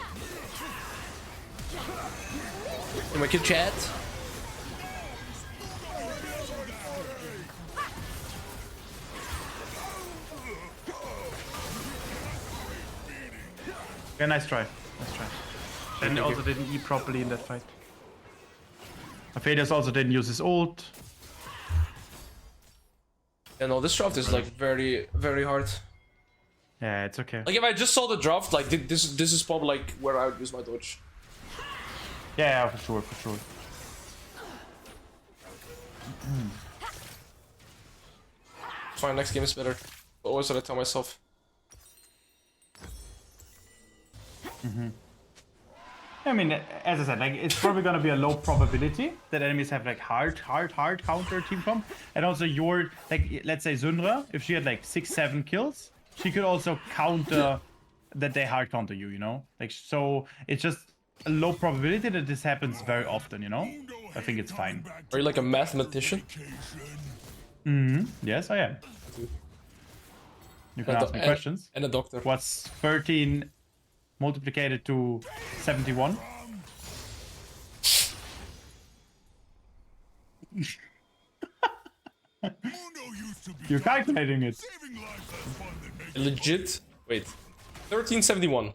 In my kid chat. Yeah, nice try. Then he also didn't eat properly in that fight. Aphelios also didn't use his ult. Yeah, no, this draft is like very, very hard. Yeah, it's okay. Like if I just saw the draft, like this is probably like where I would use my dodge. Yeah, for sure. Fine, next game is better. Always what I tell myself. I mean, as I said, like it's probably gonna be a low probability that enemies have like hard counter team comp, and also your like let's say Zundra, if she had like 6-7 kills, she could also counter that they hard counter you, you know, like so it's just a low probability that this happens very often, you know. I think it's fine. Are you like a mathematician? Yes, I am. You can ask me questions. And a doctor. What's 13 multiplied to 71? You're calculating it. Legit? Wait. 1371. Okay,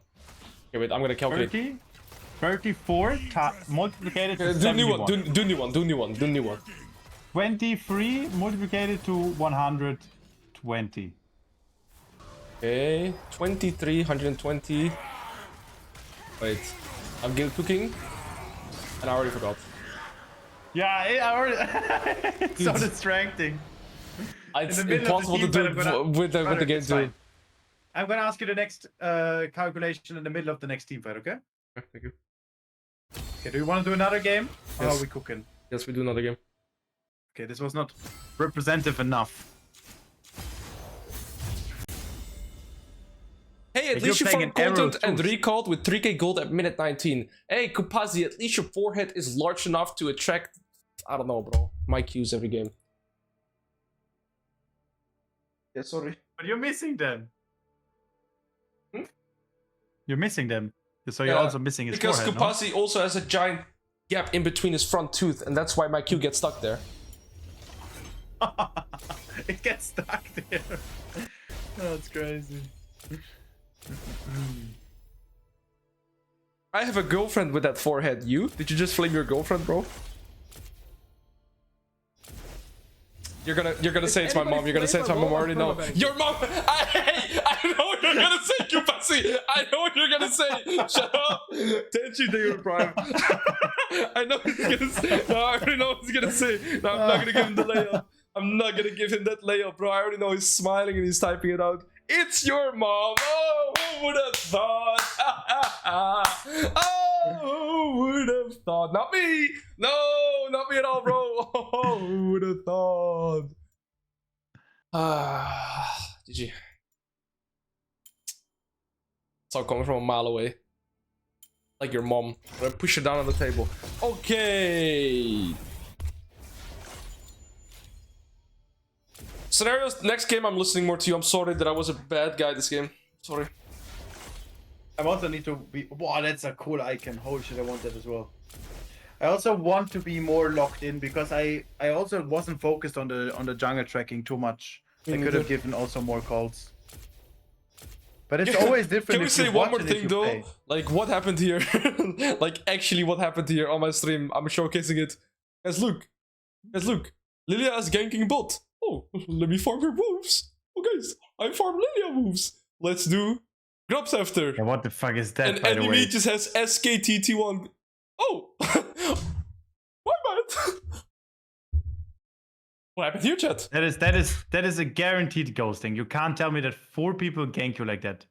wait, I'm gonna calculate. 34 multiplied to Do 71. new one, do new one. 23 multiplied to 120. Okay, 23, 120. Wait, I'm guild cooking, and I already forgot. Yeah, I already. It's so distracting. It's In the middle of impossible the to team do fight, I'm gonna- with the game it's too. fine. I'm gonna ask you the next calculation in the middle of the next team fight, okay? Thank you. Okay, do you want to do another game? Or Yes. are we cooking? Yes, we do another game. Okay, this was not representative enough. Hey, at Like, least you you're playing found an arrow content and tooth. recalled with 3k gold at minute 19. Hey, Kupazi, at least your forehead is large enough to attract... I don't know, bro. My cues every game. Yeah, sorry. But you're missing them. You're missing them. So you're Yeah, also missing his because forehead, Kupazi also has a giant gap in between his front tooth, and that's why my cue gets stuck there. no? It gets stuck there. That's crazy. I have a girlfriend with that forehead. You? Did you just flame your girlfriend, bro? You're gonna say it's my mom. You're gonna say it's my mom. I already know. Your mom. I know what you're gonna say, Kupasi. I know what you're gonna say. Shut up. Tenchi David Prime. I know what he's gonna say. No, I already know what he's gonna say. No, I'm not gonna give him the layup. I'm not gonna give him that layup, bro. I already know he's smiling and he's typing it out. It's your mom. Oh, who would have thought? Oh, who would have thought? Not me. No, not me at all, bro. Oh, who would have thought? GG. It's all coming from a mile away. Like your mom. I'm gonna push her down on the table. Okay. Scenarios, next game I'm listening more to you. I'm sorry that I was a bad guy this game. Sorry. I also need to be. Wow, that's a cool icon. Holy shit, I want that as well. I also want to be more locked in because I also wasn't focused on the jungle tracking too much. I could have given also more calls. But it's always different. Can we if say you one watch more and if thing you though? play. Like what happened here? Like actually what happened here on my stream? I'm showcasing it. Guys, look. Guys, look. Lilia is ganking bot. Oh, let me farm her moves. Oh guys, I farm Lilia moves. Let's do Grubs after. Yeah, what the fuck is that, And by the enemy way? just has SKTT1. Oh! My bad. What happened to you, chat? That is a guaranteed ghosting. You can't tell me that 4 people gank you like that.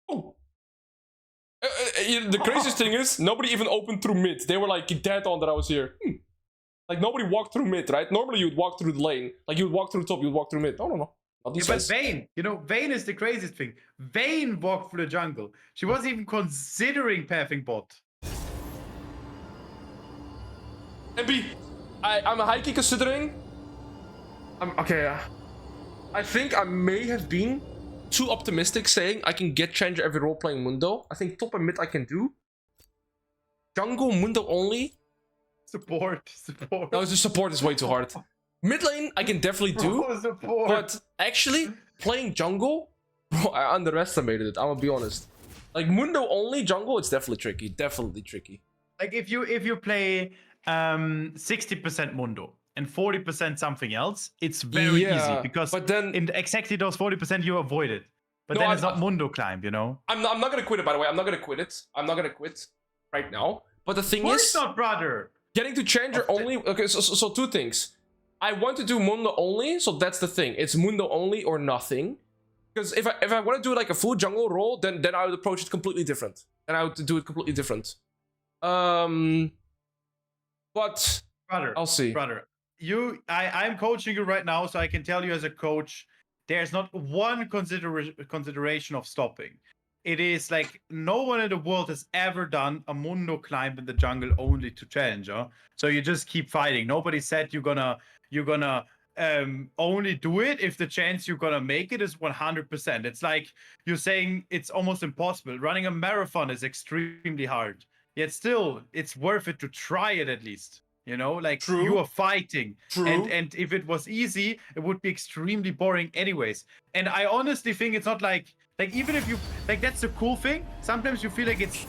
Oh. The craziest thing is, nobody even opened through mid. They were like dead on that I was here. Like, nobody walked through mid, right? Normally, you'd walk through the lane. Like, you'd walk through top, you'd walk through mid. No. Not these But guys. Vayne, Vayne is the craziest thing. Vayne walked through the jungle. She wasn't even considering pathing bot. MB, I'm high-key considering... I think I may have been too optimistic saying I can get challenger every role playing Mundo. I think top and mid I can do. Jungle, Mundo only. Support. No, the support is way too hard. Mid lane I can definitely do. Support. But actually, playing jungle, bro, I underestimated it, I'm gonna be honest. Like, Mundo only jungle, it's definitely tricky. Definitely tricky. Like, if you play 60% Mundo and 40% something else, it's very easy. Because but then, in exactly those 40% you avoid it. But No, then it's not Mundo climb, I'm not gonna quit it, by the way. I'm not gonna quit it. I'm not gonna quit right now. But the thing Of course is... not, brother! Getting to challenger only... Okay, so 2 things. I want to do Mundo only, so that's the thing. It's Mundo only or nothing. Because if I want to do like a full jungle role, then I would approach it completely different. And I would do it completely different. But Brother, I'll see. Brother, I'm coaching you right now, so I can tell you as a coach, there's not one consideration of stopping. It is like no one in the world has ever done a Mundo climb in the jungle only to challenger. So you just keep fighting. Nobody said you're gonna only do it if the chance you're gonna make it is 100%. It's like you're saying it's almost impossible. Running a marathon is extremely hard. Yet still, it's worth it to try it at least. Like True. You are fighting. True. And if it was easy, it would be extremely boring anyways. And I honestly think it's not like even if you that's the cool thing. Sometimes you feel like it's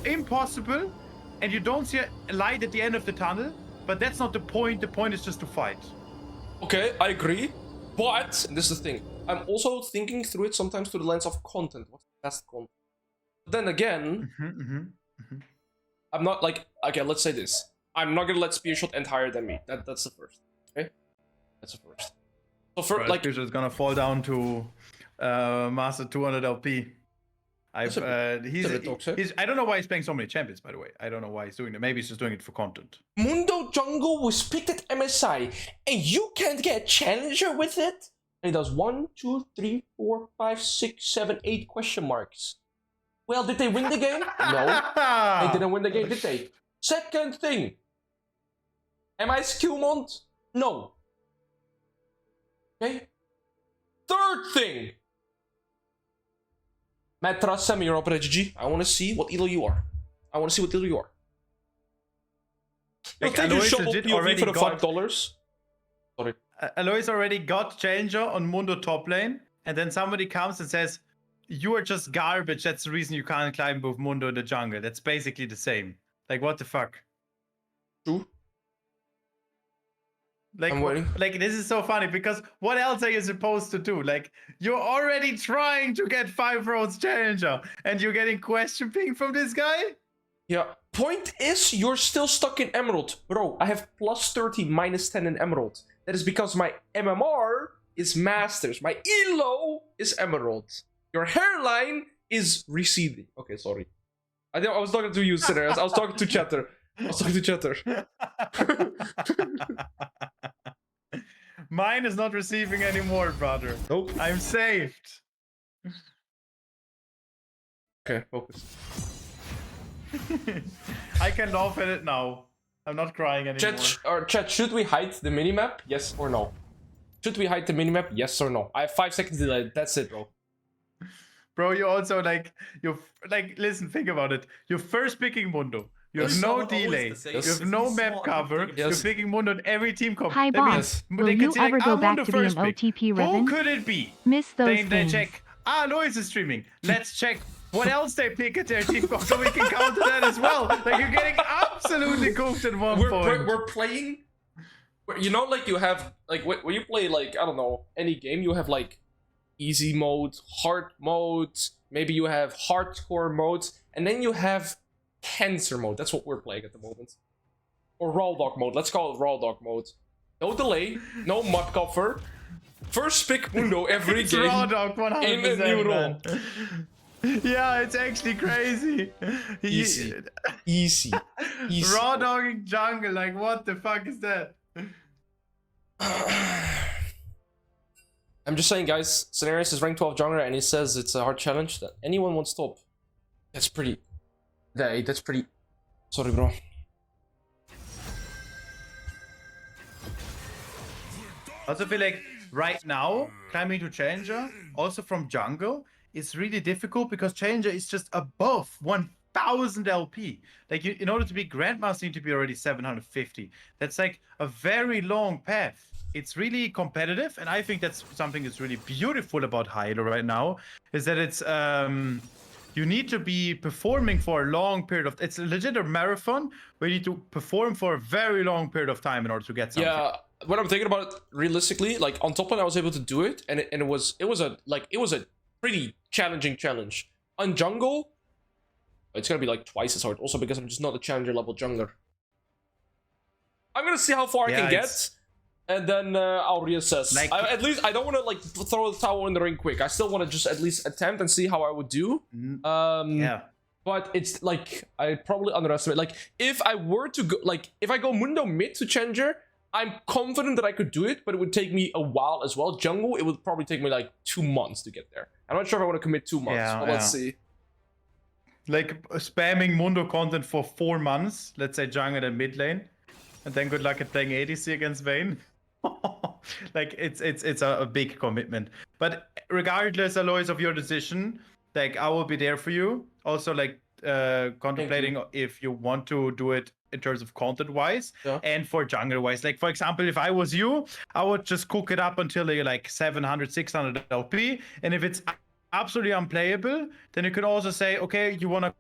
impossible and you don't see a light at the end of the tunnel, but that's not the point. The point is just to fight. Okay, I agree. But, and this is the thing, I'm also thinking through it sometimes through the lens of content. What's the best content? But then again, I'm not like... Okay, let's say this. I'm not gonna let Spearshot end higher than me. That's the first. Okay? That's the first. So for like... Spearshot is gonna fall down to Master 200 LP. I don't know why he's playing so many champions, by the way. I don't know why he's doing it. Maybe he's just doing it for content. Mundo Jungle was picked at MSI, and you can't get a challenger with it? And he does 1, 2, 3, 4, 5, 6, 7, 8 question marks. Well, did they win the game? No. They didn't win the game, did they? Second thing. Am I Skillmont? No. Okay? Third thing. Matra, send me your opera GG. I want to see what elo you are. Like, Thank you, Alois Shop legit POV already for the got- $5. Sorry. Alois already got challenger on Mundo top lane, and then somebody comes and says, "You are just garbage. That's the reason you can't climb with Mundo in the jungle." That's basically the same. Like, what the fuck? True. Like, I'm waiting. like, this is so funny because what else are you supposed to do? Like, you're already trying to get 5 rounds challenger, and you're getting question ping from this guy? Yeah. Point is, you're still stuck in Emerald. Bro, I have plus 30, minus 10 in Emerald. That is because my MMR is Masters. My ELO is Emerald. Your hairline is receding. Okay, sorry. I was talking to you, Sinerias. I was talking to chatter. Mine is not receiving anymore, brother. Nope. I'm saved. Okay, focus. I can laugh at it now. I'm not crying anymore. Chat, should we hide the minimap? Yes or no? Should we hide the minimap? Yes or no? I have 5 seconds delay. That's it, bro. Bro, you also listen, think about it. You're first picking Mundo. You have no delay. You have no map cover. You're picking Mundo on every team comp. Hi, That boss. means Will they you can say, ever like, go I'm back Mundo to being first pick. OTP Who Riven? could it be? Miss those They things. check. Alois is streaming. Let's check what else they pick at their team comp so we can counter that as well. Like, you're getting absolutely cooked at one point. We're playing... You know, like, you have... Like, when you play, like, I don't know, any game, you have, like, easy mode, hard mode, maybe you have hardcore modes, and then you have cancer mode. That's what we're playing at the moment. Or raw dog mode. Let's call it raw dog mode. No delay, no mud cover. First pick Mundo every It's game raw dog 100%, in a new role. man. Yeah, it's actually crazy. Easy. Easy. Easy. Raw dogging jungle, like what the fuck is that? I'm just saying, guys, Sinerias is rank 12 jungler and he says it's a hard challenge that anyone wants top. That's pretty... That's pretty... Sorry, bro. I also feel like right now, climbing to Challenger, also from jungle, is really difficult because Challenger is just above 1000 LP. Like, in order to be Grandmaster, you need to be already 750. That's like a very long path. It's really competitive, and I think that's something that's really beautiful about Hilo right now, is that it's you need to be performing for a long period of... It's legit a marathon where you need to perform for a very long period of time in order to get something. Yeah, when I'm thinking about it realistically, like on top lane I was able to do it, and it was a pretty challenging challenge. On jungle, it's gonna be like twice as hard, also because I'm just not a challenger level jungler. I'm gonna see how far I can get, and then I'll reassess. Like, at least I don't want to like throw the towel in the ring quick. I still want to just at least attempt and see how I would do. Yeah. But it's like I probably underestimate. Like if I were to go, like if I go Mundo mid to challenger, I'm confident that I could do it, but it would take me a while as well. Jungle, it would probably take me like 2 months to get there. I'm not sure if I want to commit 2 months, but let's see. Like spamming Mundo content for 4 months, let's say jungle and mid lane, and then good luck at playing ADC against Vayne. Like it's a big commitment. But regardless, Alois, of your decision, like I will be there for you. Also, like contemplating if you want to do it in terms of content wise, and for jungle wise. Like for example, if I was you, I would just cook it up until you're like 700 600 LP, and if it's absolutely unplayable, then you can also say, okay, you want to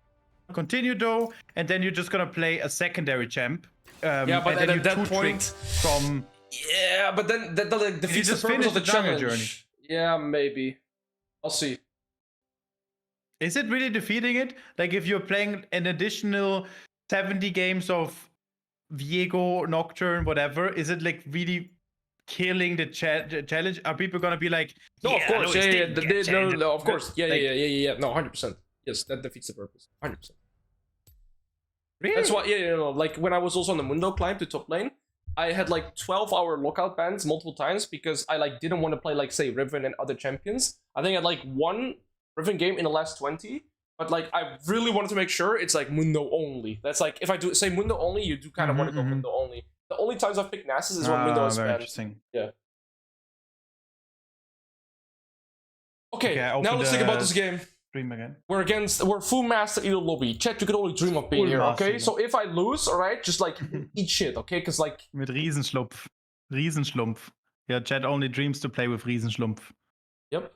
continue though, and then you're just gonna play a secondary champ. Yeah, but then at that point point from... Yeah, but then that like, defeats the just purpose of the jungle challenge. journey. Yeah, maybe. I'll see. Is it really defeating it? Like if you're playing an additional 70 games of Viego, Nocturne, whatever, is it like really killing the challenge? Are people gonna be like, no, of course, no, of course, like, yeah, no, 100%. Yes, that defeats the purpose, 100%. Really? That's why, no, like when I was also on the Mundo climb to top lane, I had like 12-hour lockout bans multiple times because I like didn't want to play like say Riven and other champions. I think I had like 1 Riven game in the last 20, but like I really wanted to make sure it's like Mundo only. That's like if I do say Mundo only, you do kind of want to go Mundo only. The only times I've picked Nasus is when Mundo is very banned. interesting. Yeah. Okay, now let's think about this game. Stream again. We're full master in the lobby. Chat, you could only dream of being here, okay? So if I lose, alright, just like eat shit, okay? Because like... Mit Riesenschlumpf. Riesenschlumpf. Yeah, Chat only dreams to play with Riesenschlumpf. Yep.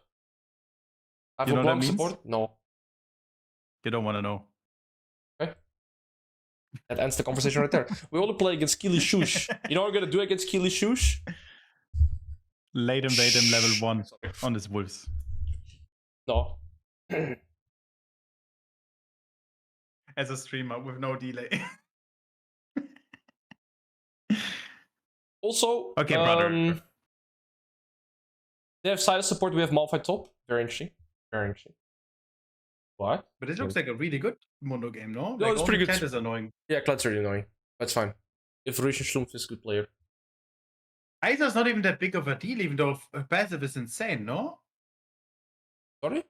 I have You a know what that bomb means? support? No. You don't want to know. Okay. That ends the conversation right there. We only play against Keely Shush. You know what we're gonna do against Keely Shush? Late invade him level 1 on his wolves. No. As a streamer with no delay. Also, okay, brother. They have Silas support, we have Malphite top. Very interesting. Very interesting. What? But it looks like a really good Mundo game, no? No, like, it's pretty good. Cat is annoying. Yeah, Clad's really annoying. That's fine. If Rüschen Schlumpf is a good player. Aiza's not even that big of a deal, even though her passive is insane, no? Sorry?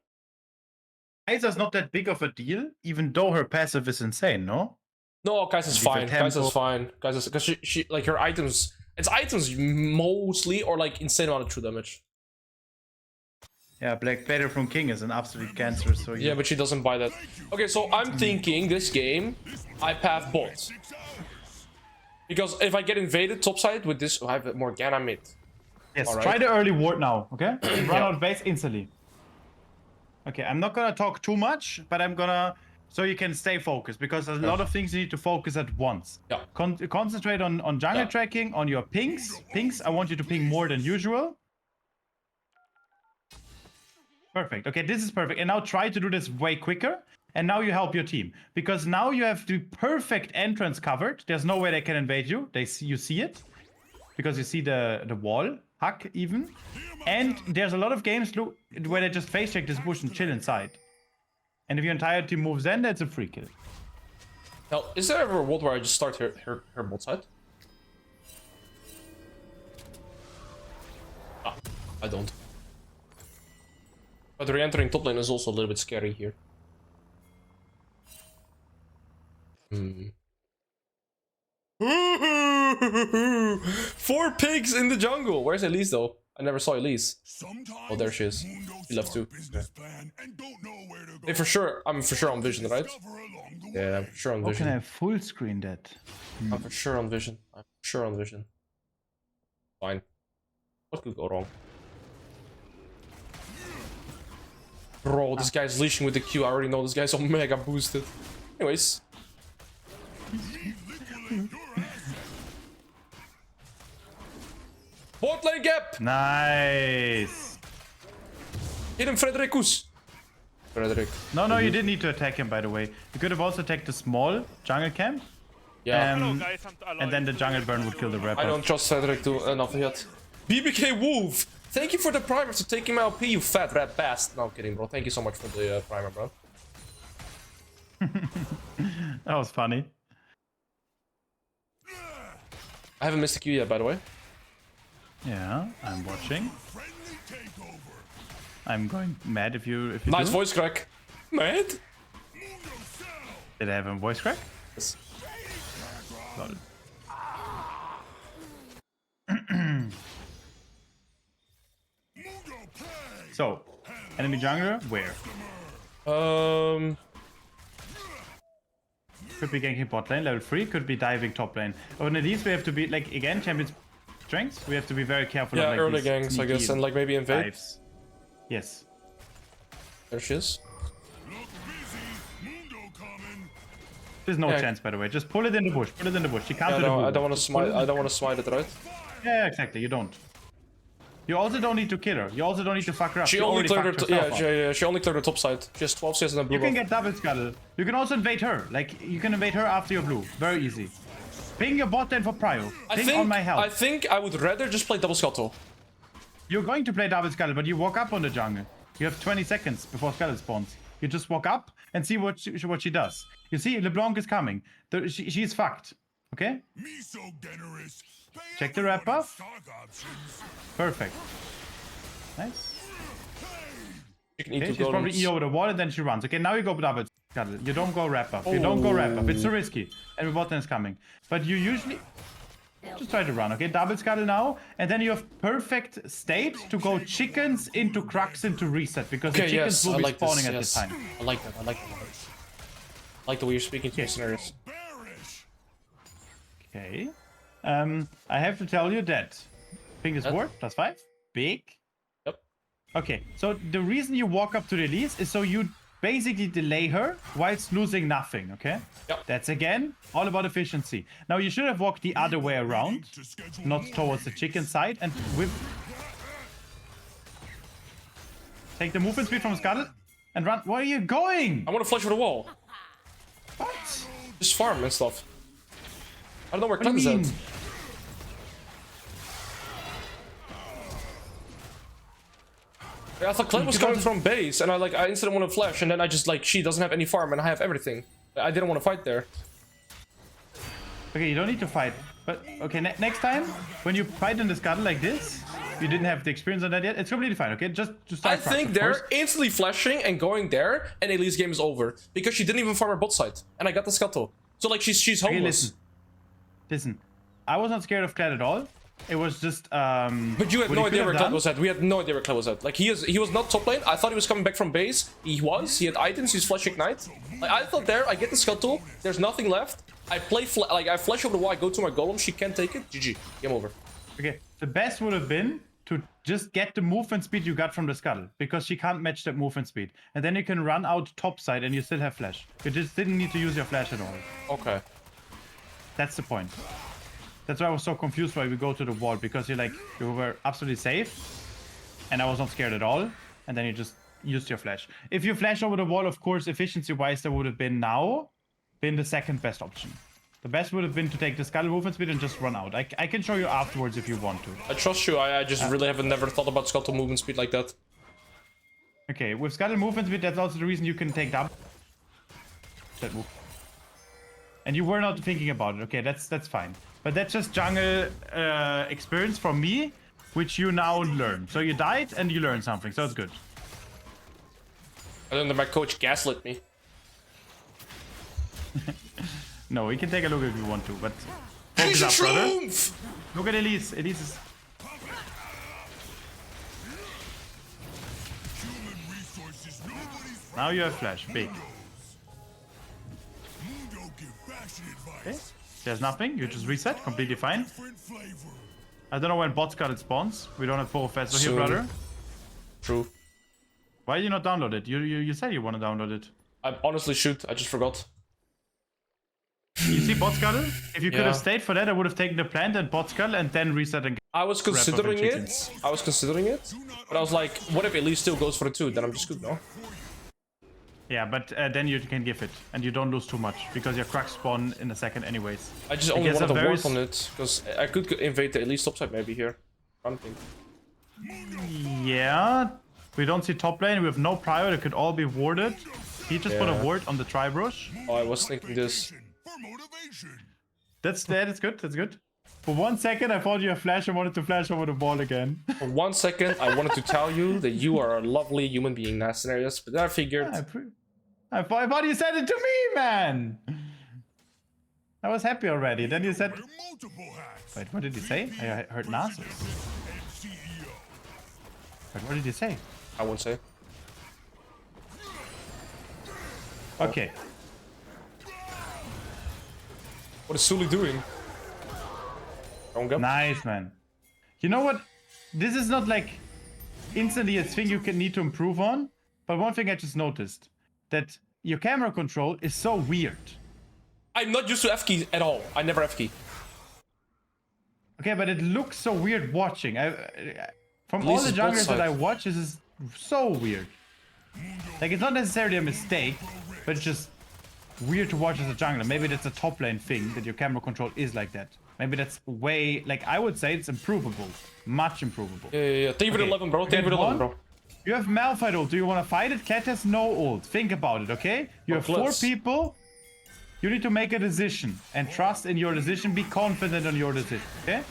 Aiza's not that big of a deal, even though her passive is insane, no? No, Kaiser's fine. Kaiser's fine. Kaiser's because she like her items. It's items mostly or like insane amount of true damage. Yeah, Black Better from King is an absolute cancer. So yeah, but she doesn't buy that. Okay, so I'm thinking this game, I path bot. Because if I get invaded topside with this, I have Morgana mid. Yes, try the early ward now, okay? Run out base instantly. Okay, I'm not gonna talk too much, but I'm gonna... So you can stay focused, because there's a lot of things you need to focus at once. Yeah. Concentrate on jungle tracking, on your pings. Pings, I want you to ping more than usual. Perfect. Okay, this is perfect. And now try to do this way quicker. And now you help your team. Because now you have the perfect entrance covered. There's no way they can invade you. You see it. because you see the wall hack even. And there's a lot of games where they just face check this bush and chill inside. And if your entire team moves in, that's a free kill. Now, is there ever a world where I just start her bot side? Ah, I don't. But re-entering top lane is also a little bit scary here. Hmm. 4 pigs in the jungle. Where's Elise though? I never saw Elise. Oh, there she is. She left too. Hey, for sure. I'm for sure on vision, right? Yeah, I'm for sure on How vision. can I full screen that? I'm for sure on vision. I'm for sure on vision. Fine. What could go wrong? Bro, this guy's leashing with the Q. I already know this guy's so mega boosted. Anyways. Bot lane gap! Nice. Hit him, Fredericus! Frederick. No, you didn't need to attack him, by the way. You could have also attacked the small jungle camp. Yeah. Hello guys, I'm Alois. And then the jungle burn would kill the rapper. I don't trust Frederick enough yet. BBK Wolf! Thank you for the primer for taking my LP, you fat rat bastard. No, I'm kidding, bro. Thank you so much for the primer, bro. That was funny. I haven't missed a Q yet, by the way. Yeah, I'm watching. I'm going mad if you Nice do. voice crack. Mad? Did I have a voice crack? Yes. Got it. So, enemy jungler, where? Could be ganking bot lane, level 3, could be diving top lane. On these we have to be, like, again, champions strengths, we have to be very careful Yeah, of, like, early these gangs, I guess, sneaky and like maybe invade. dives. Yes. There she is. There's no Yeah. chance, by the way. Just pull it in the bush, put it in the bush. She can't Yeah, do the no, I move. don't want to smite. I don't want to smite it, right? Yeah, exactly, you don't. You also don't need to kill her. You also don't need to fuck her up. She only cleared her. fucked Yeah, herself up. she only cleared her top side. She has 12 CS and a blue You can buff. get double scuttle. You can also invade her. Like, you can invade her after your blue. Very easy. Ping your bot lane for prio. Ping on my health. I think I would rather just play double scuttle. You're going to play double scuttle, but you walk up on the jungle. You have 20 seconds before scuttle spawns. You just walk up and see what she does. You see, LeBlanc is coming. She's fucked. Okay? Check the wrap buff. Perfect. Nice. You can eat Okay, two she's probably golems. E over the wall and then she runs. Okay, now you go double scuttle. You don't go wrap up. You don't go wrap up. It's too risky. And the bot lane is coming. But you usually just try to run. Okay, double scuttle now, and then you have perfect state to go chickens into Crux into reset because the Okay, chickens yes, will I be like spawning this. at Yes. this time. I like that. I like that. I like the way you're speaking to me, Sinerias. Okay. I have to tell you that ping is ward +5. Big. Yep. Okay, so the reason you walk up to the Elise is so you basically delay her whilst losing nothing, okay? Yep. That's again all about efficiency. Now you should have walked the other way around, not towards the chicken side, and with take the movement speed from Scuttle and run. Where are you going? I want to flash over the wall. What? Just farm and stuff. I don't know where What do Clem you is mean? at. I thought Clem was coming from base, and I instantly want to flash, and then I just she doesn't have any farm, and I have everything. I didn't want to fight there. Okay, you don't need to fight. But okay, next time when you fight in the Scuttle like this, you didn't have the experience on that yet. It's completely fine. Okay, just to start. I think they're instantly flashing and going there, and Elise game is over because she didn't even farm her bot side, and I got the scuttle. So she's Okay, homeless. listen. I was not scared of Kled at all. It was just But you had what no he idea could where have Kled done- was at. We had no idea where Kled was at. Like he was not top lane. I thought he was coming back from base. He was. He had items. He's flash ignite. Like I thought there. I get the scuttle. There's nothing left. I play I flash over the wall. I go to my golem. She can't take it. GG. Game over. Okay, the best would have been to just get the movement speed you got from the Scuttle, because she can't match that movement speed. And then you can run out top side and you still have flash. You just didn't need to use your flash at all. Okay. That's the point. That's why I was so confused why we go to the wall, because you were absolutely safe and I was not scared at all. And then you just used your flash. If you flash over the wall, of course, efficiency-wise, that would have been the second best option. The best would have been to take the scuttle movement speed and just run out. I can show you afterwards if you want to. I trust you. I just really haven't never thought about scuttle movement speed like that. Okay, with scuttle movement speed, that's also the reason you can take that move. And you were not thinking about it. Okay, that's fine. But that's just jungle experience from me, which you now learn. So you died and you learned something, so it's good. I learned that my coach gaslit me. No, we can take a look if you want to, but focus up, brother. Look at Elise. Elise is... Now you have flash, big. Okay. There's nothing, you just reset, completely fine. I don't know when bot scarlet spawns. We don't have full faster here, brother. True. Why did you not download it? You said you want to download it. I honestly should, I just forgot. You see bot scarlet? If you could have stayed for that, I would have taken the plant and bot scarlet and then reset and... I was considering it. But I was like, what if Elise still goes for it too? Then I'm just good, no? Yeah, but then you can give it, and you don't lose too much, because your cracks spawn in a second anyways. I just only wanted to work on it, because I could invade the Elise topside maybe here. I don't think. Yeah, we don't see top lane, we have no prior, it could all be warded. He just put a ward on the tri-brush. Oh, I was thinking this. That's good, that's good. For 1 second, I thought you had flash and wanted to flash over the ball again. For 1 second, I wanted to tell you that you are a lovely human being, Sinerias, but then I figured... I thought you said it to me, man! I was happy already, then you said... Wait, what did you say? I heard Nasus. Wait, what did you say? I won't say. Okay. What is Sully doing? Nice, man. You know what? This is not like instantly a thing you can need to improve on, but one thing I just noticed, that your camera control is so weird. I'm not used to F-key at all. I never F-key. Okay, but it looks so weird watching. From all the junglers that I watch, this is so weird. Like, it's not necessarily a mistake, but it's just weird to watch as a jungler. Maybe that's a top lane thing, that your camera control is like that. Maybe that's way, like, I would say it's improvable. Much improvable. Yeah. David 11, bro. David 11, bro. You have Malphite ult. Do you want to fight it? Cat has no ult. Think about it, okay? You have 4 people. You need to make a decision. And trust in your decision. Be confident on your decision, okay?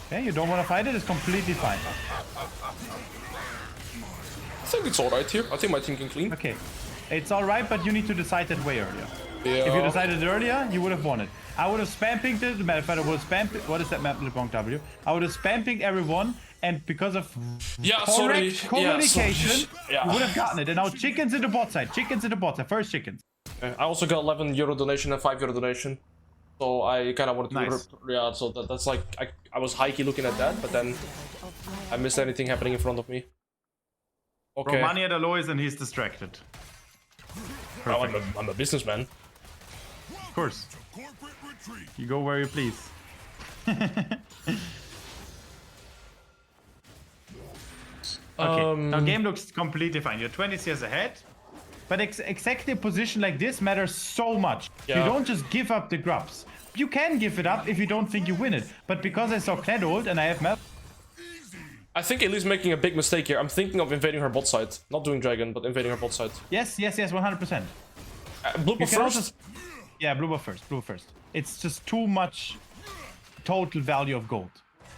Okay, you don't want to fight it? It's completely fine. I think it's alright here. I think my team can clean. Okay. It's alright, but you need to decide that way earlier. Yeah. If you decided earlier, you would have won it. I would have spam pinged it. Matter of fact, I would have spam. What is that map? W. I would have spam pinged everyone, and because of correct communication, you would have gotten it. And now chickens in the bot side. Chickens in the bot side. First chickens. I also got 11 euro donation and 5 euro donation. So I kind of wanted to... Nice. Yeah, so that's like... I was high-key looking at that, but then I missed anything happening in front of me. Okay. Throw money at Alois and he's distracted. Oh, I'm a businessman. Of course. You go where you please. Okay, now game looks completely fine. You're 20 CS ahead. But exactly a position like this matters so much. Yeah. You don't just give up the grubs. You can give it up if you don't think you win it. But because I saw Kled ult and I have map... I think Elise making a big mistake here. I'm thinking of invading her bot side. Not doing dragon, but invading her bot side. Yes, 100%. Blue buff first? Yeah, blue buff first. It's just too much total value of gold.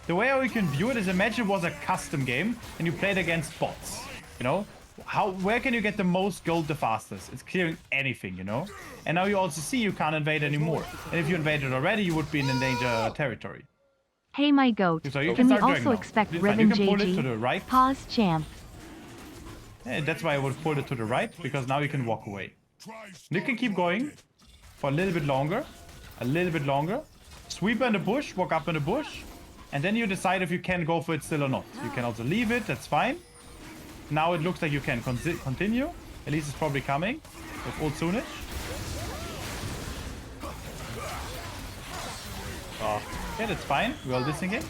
The way we can view it is, imagine it was a custom game and you played against bots. You know? Where can you get the most gold the fastest? It's clearing anything, you know? And now you also see you can't invade anymore. And if you invaded already, you would be in danger territory. Hey my goat, So you can we start also now. expect You Riven can pull it to the JG? right. Pause champ. And that's why I would pull it to the right, because now you can walk away. You can keep going for a little bit longer. Sweeper in the bush, walk up in the bush. And then you decide if you can go for it still or not. You can also leave it, that's fine. Now it looks like you can continue. Elise is probably coming with ult soonish. Yeah, that's fine. We're all disengaged.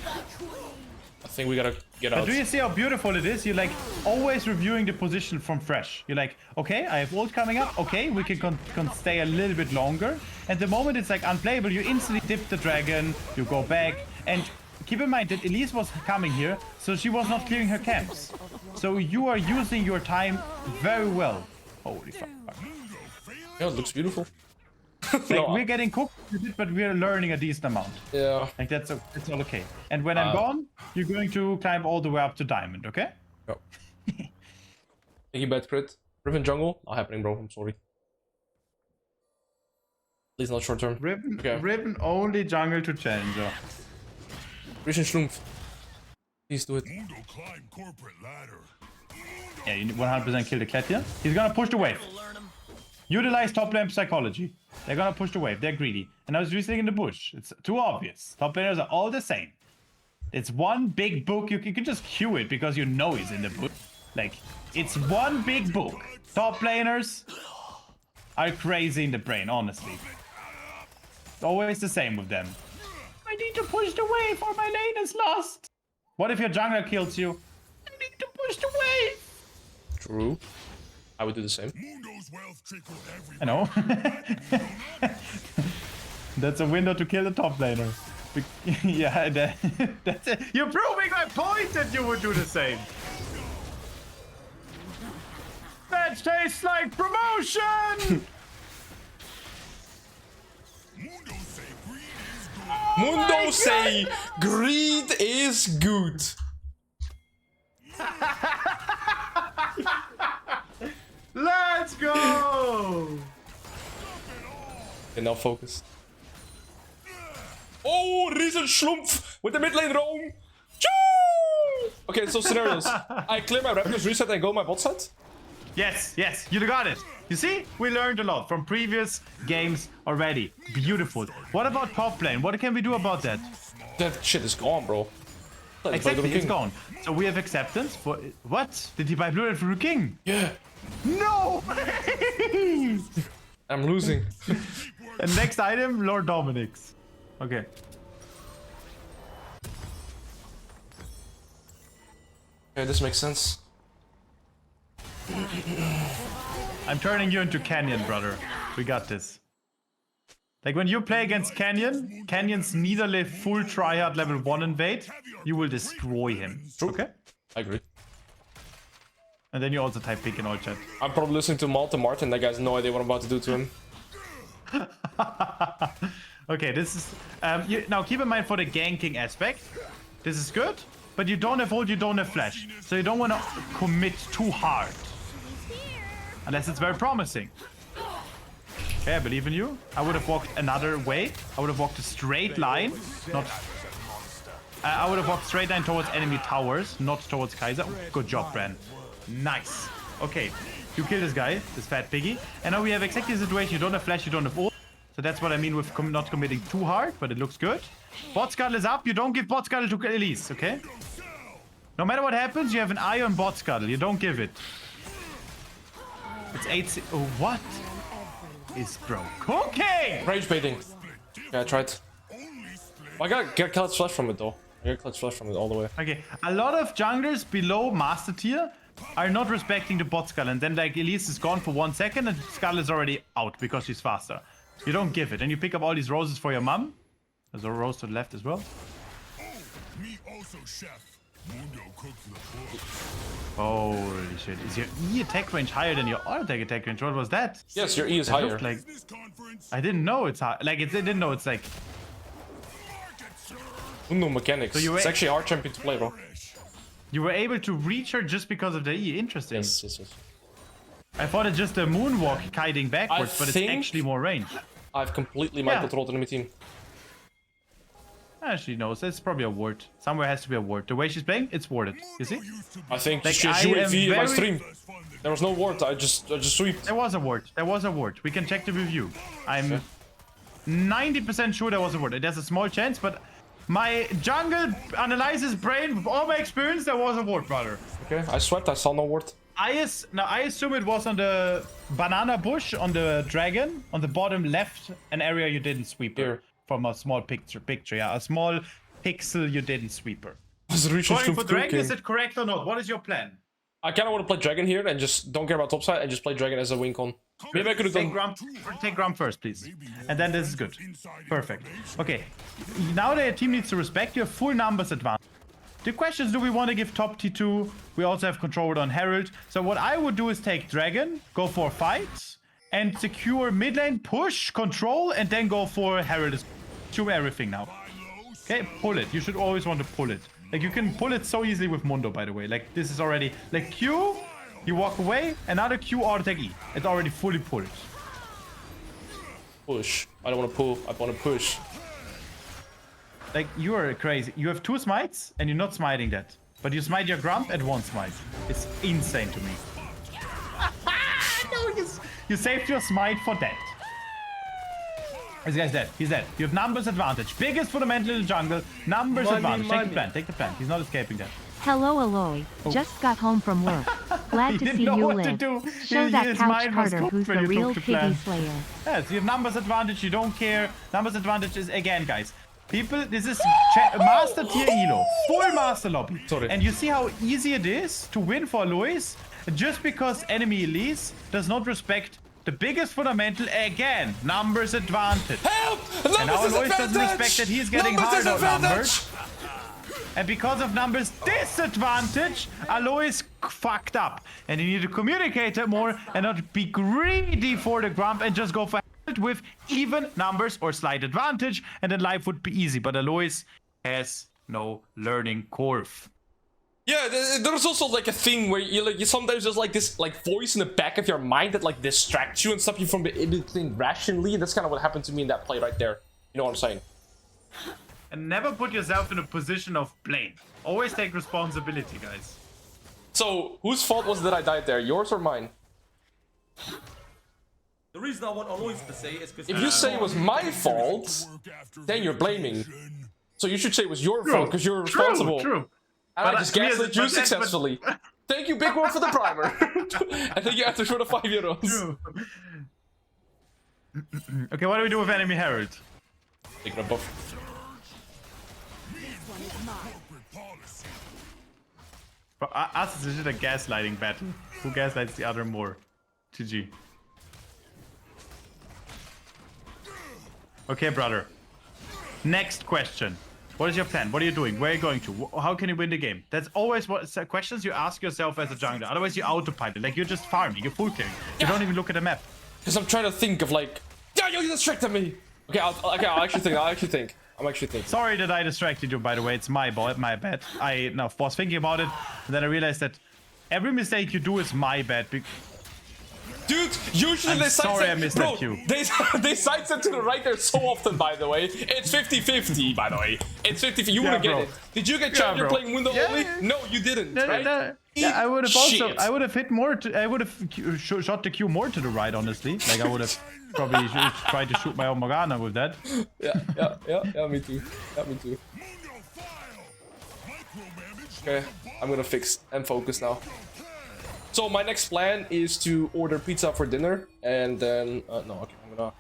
I think we gotta get But out. do you see how beautiful it is? You're like always reviewing the position from fresh. You're like, okay, I have ult coming up. Okay, we can stay a little bit longer. And the moment it's like unplayable, you instantly dip the dragon, you go back. And keep in mind that Elise was coming here, so she was not clearing her camps. So you are using your time very well. Holy fuck. Yeah, it looks beautiful. Like, we're getting cooked with it, but we're learning a decent amount. Yeah. Like it's all okay. And when I'm gone, you're going to climb all the way up to diamond, okay? Go. Thank you, bad crit. Riven jungle, not happening, bro. I'm sorry. Please not short term. Riven, Okay. Riven only jungle to challenger. Rischen Schlumpf. Please do it. Mundo climb corporate ladder. Yeah, you 100% kill the cat here. He's gonna push the wave. Utilize top lane psychology. They're gonna push the wave. They're greedy. And now he's resitting in the bush. It's too obvious. Top laners are all the same. It's one big book. You can just queue it because you know he's in the bush. Like, it's one big book. Top laners are crazy in the brain, honestly. It's always the same with them. I need to push the wave or my lane is lost. What if your jungler kills you? I need to push the wave. True. I would do the same. Mundo's wealth trickled everywhere. I know. That's a window to kill the top laner. Yeah, that's it. You're proving my point that you would do the same. That tastes like promotion! Mundo say greed is good. Mundo say greed is good. Let's go! Okay, now focus. Oh, Riesen Schlumpf with the mid lane roam. Choo! Okay, so scenarios. I clear my Raptors, reset, and go my bot side. Yes, yes, you got it. You see, we learned a lot from previous games already. Beautiful. What about top lane? What can we do about that? That shit is gone, bro. Exactly, it's gone. So we have acceptance for... What? Did he buy blue red for the king? Yeah. No! I'm losing. And next item, Lord Dominic's. Okay. Okay, this makes sense. I'm turning you into Canyon, brother. We got this. Like when you play against Canyon, Canyon's neither live full tryhard level 1 invade, you will destroy him. True. Okay? I agree. And then you also type pick in all chat. I'm probably listening to Malta Martin. That guy has no idea what I'm about to do to him. Okay, this is... now keep in mind for the ganking aspect, this is good, but you don't have ult, you don't have flash. So you don't want to commit too hard. Unless it's very promising. Okay, I believe in you. I would have walked another way. I would have walked a straight line. Not... I would have walked straight line towards enemy towers, not towards Kaiser. Good job, Bran. Nice. Okay, you kill this guy, this fat piggy. And now we have exactly the situation. You don't have flash, you don't have ult. So that's what I mean with not committing too hard, but it looks good. Bot scuttle is up. You don't give bot scuttle to Elise, okay? No matter what happens, you have an eye on bot scuttle. You don't give it. It's 8... Oh, what is broke? Okay! Rage baiting. Yeah, I tried. I gotta get clutch flash from it though. I got clutch flash from it all the way. Okay, a lot of junglers below master tier are not respecting the bot scuttle, and then like Elise is gone for 1 second and scuttle is already out because she's faster. You don't give it, and you pick up all these roses for your mom. There's a rose to the left as well. Me also, chef. Mundo cooks the food. Holy shit. Is your E attack range higher than your auto attack range? What was that? Yes, your E is It higher. looked like... Business conference. I didn't know it's high. Like, I didn't know it's like... Mundo mechanics. So you It's wait- actually hard champion to play, bro. You were able to reach her just because of the E. Interesting. Yes, yes, yes. I thought it's just a moonwalk kiting backwards, but it's think- actually more range. I've completely Yeah. mind-controlled enemy team. Actually, no, it's probably a ward. Somewhere has to be a ward. The way she's playing, it's warded. You see? I think Like, she I UAV am in my very- stream. There was no ward, I just sweeped. There was a ward. There was a ward. We can check the review. I'm 90% sure there was a ward. There's a small chance, but my jungle analyzes brain with all my experience, there was a ward, brother. Okay, I swept, I saw no ward. I assume it was on the banana bush, on the dragon, on the bottom left, an area you didn't sweep her. Here. From a small picture, yeah. A small pixel you didn't sweep her. Just research Going for to dragon, cooking. is it correct or not? What is your plan? I kind of want to play dragon here and just don't care about topside and just play dragon as a win con. Maybe I could have done. Take Grump first, please. And then this is good. Perfect. Okay. Now the team needs to respect. You have full numbers advantage. The question is, do we want to give top T2? We also have control on Herald. So what I would do is take dragon, go for fights, and secure mid lane, push, control, and then go for Herald. Do everything now. Okay, pull it. You should always want to pull it. Like, you can pull it so easily with Mundo, by the way. Like, this is already... Like, Q, you walk away, another Q, auto take E. It's already fully pulled. Push. I don't want to pull. I want to push. Like, you are crazy. You have 2 smites, and you're not smiting that. But you smite your Grump at 1 smite. It's insane to me. No, you saved your smite for that. This guy's dead. He's dead. You have numbers advantage. Biggest fundamental in the jungle. Numbers advantage. Take the plan. Take the plan. He's not escaping that. Hello, Aloy. Just got home from work. Glad to see you live. Show that couch Carter who's the real piggy slayer. Yes, you have numbers advantage. You don't care. Numbers advantage is, again, guys. People, this is master tier elo. Full master lobby. Sorry. And you see how easy it is to win for Alois just because enemy Elise does not respect the biggest fundamental, again, numbers advantage. Help! And now Alois doesn't expect that he's getting hard outnumbered. And because of numbers disadvantage, Alois fucked up. And he needed to communicate it more and not be greedy for the Grump and just go for it with even numbers or slight advantage. And then life would be easy. But Alois has no learning curve. Yeah, there's also like a thing where you sometimes there's like this like voice in the back of your mind that like distracts you and stops you from being think rationally. That's kind of what happened to me in that play right there. You know what I'm saying? And never put yourself in a position of blame. Always take responsibility, guys. So whose fault was it that I died there? Yours or mine? The reason I want Alois to say is because If you say it was my fault, then you're blaming. So you should say it was your fault because you're responsible. True. And I just gaslit you successfully. Thank you, Big One, for the primer. And thank you, After for the €5. True. Okay, what do we do with enemy Herald? Taking a buff. For us, this is a gaslighting battle. Who gaslights the other more? GG. Okay, brother. Next question. What is your plan? What are you doing? Where are you going to? How can you win the game? That's always what questions you ask yourself as a jungler. Otherwise, you autopilot. Like, you're just farming. You're full clearing. You don't even look at the map. Because I'm trying to think of like, yeah, you distracted me. Okay, I'll actually think. I'm actually thinking. Sorry that I distracted you, by the way. It's my bad. I was thinking about it, and then I realized that every mistake you do is my bad. Dude, usually I'm they sorry sidestep. I missed that cue. They sidestep to the right there so often, by the way. It's 50-50, by the way. It's 50-50. You wouldn't get it. Did you get challenger playing Mundo only? No, you didn't, right? Yeah, I would have also. Shit. I would have hit more. I would have shot the Q more to the right, honestly. Like, I would have probably tried to shoot my own Morgana with that. Yeah, me too. Yeah, me too. Okay, I'm gonna fix and focus now. So my next plan is to order pizza for dinner, and then no, okay, I'm gonna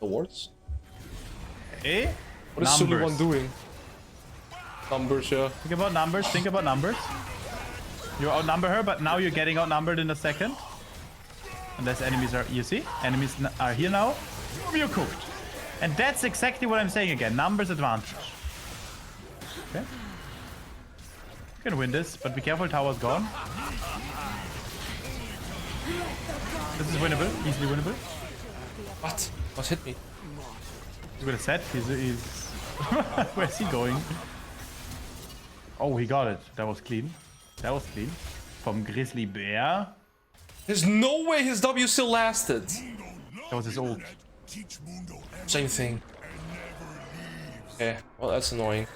awards. Eh? What is Suliwan doing? Numbers, yeah. Think about numbers. Think about numbers. You outnumber her, but now you're getting outnumbered in a second. Unless enemies are, you see, enemies are here now. You're cooked, and that's exactly what I'm saying again. Numbers advantage. Okay. You can win this, but be careful, tower's gone. This is winnable, easily winnable. What? What hit me? He's with a set, he's... Where's he going? Oh, he got it. That was clean. That was clean. From Grizzly Bear. There's no way his W still lasted. That was his ult. Same thing. Yeah, well, that's annoying.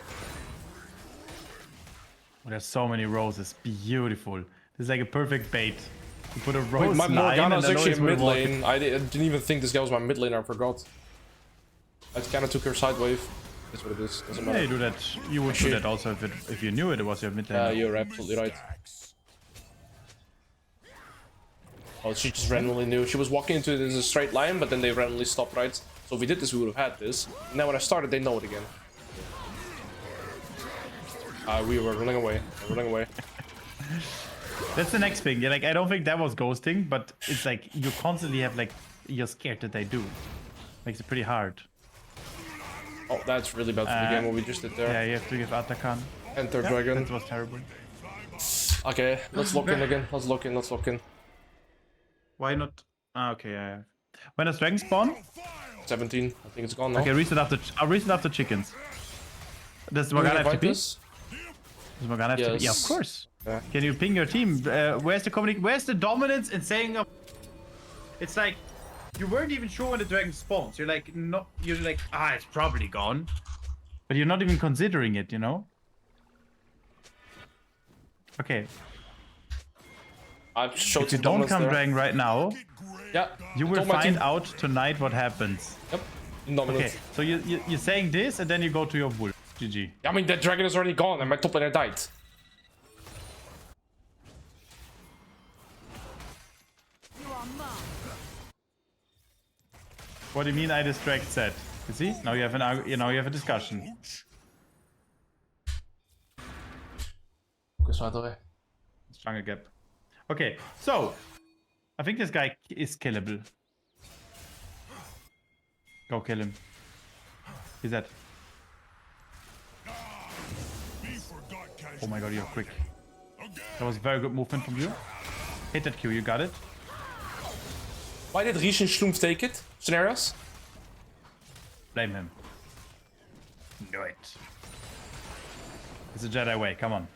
Oh, there's so many roses. Beautiful. This is like a perfect bait. You put a rose. Wait, my Morgana is actually in mid lane. I didn't even think this guy was my mid laner. I forgot. I kind of took her side wave. That's what it is. Doesn't matter. Yeah, you do that. You would do that also if you knew it was your mid lane. Yeah, you're absolutely right. Oh, she just randomly knew. She was walking into it in a straight line, but then they randomly stopped, right? So if we did this, we would have had this. And then when I started, they know it again. We were running away. We're running away. That's the next thing. Yeah, like I don't think that was ghosting, but it's like you constantly have like you're scared that they do. Makes it pretty hard. Oh, that's really bad for the game what we just did there. Yeah, you have to give Atakan. Enter dragon. That was terrible. Okay, let's lock in again. Let's lock in. Let's lock in. Why not? Ah, okay, yeah. When does dragon spawn? 17. I think it's gone now. Okay, reset after. I'll reset after chickens. Does Morgana have to be? Does Morgana have to be? Yeah, of course. Yeah. Can you ping your team? Where's the Where's the dominance in saying? It's like you weren't even sure when the dragon spawns. You're like, no. You're like, it's probably gone, but you're not even considering it. You know. Okay. I've showed If you don't come dragon right now, yeah, you will find out tonight what happens. Yep. Dominant. Okay, so you're saying this and then you go to your bull. GG. I mean, the dragon is already gone and my top laner died. What do you mean I distract set? You see? Now you have you have a discussion. Okay, so Stronger gap. Okay, so I think this guy is killable. Go kill him. He's dead. Oh my god, you're quick. That was very good movement from you. Hit that Q, you got it. Why did Rieschen Schlumpf take it? Sinerias? Blame him. Do it. It's a Jedi way, come on.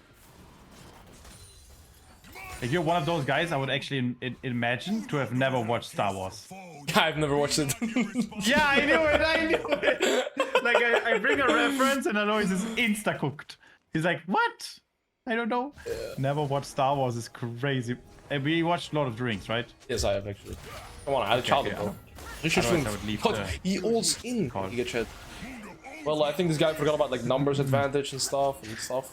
If you're one of those guys, I would actually imagine to have never watched Star Wars. I've never watched it. Yeah, I knew it. Like, I bring a reference and Alois is insta-cooked. He's like, what? I don't know. Yeah. Never watched Star Wars is crazy. And we watched Lord of the Rings, right? Yes, I have actually. Come on, I had a child bro. He alls in. You get shit. Well, I think this guy forgot about like numbers advantage and stuff,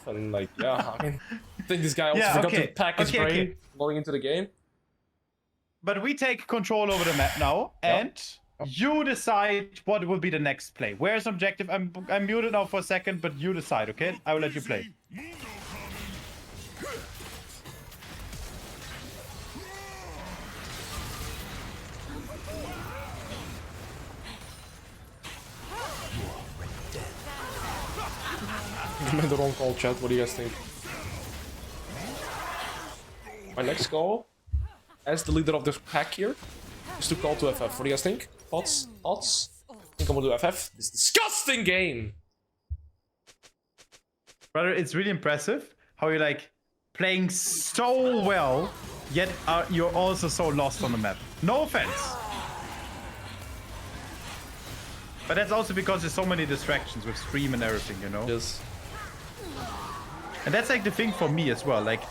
and like, yeah, I mean, I think this guy also forgot to pack his brain going into the game. But we take control over the map now, and you decide what will be the next play. Where's objective? I'm muted now for a second, but you decide, okay? I will let you play. I made the wrong call, chat. What do you guys think? My next call, as the leader of this pack here, is to call to FF. What do you guys think? Thoughts? Thoughts? I think I'm gonna do FF. This disgusting game! Brother, it's really impressive how you're like playing so well, yet you're also so lost on the map. No offense. But that's also because there's so many distractions with stream and everything, you know? Yes. And that's like the thing for me as well, like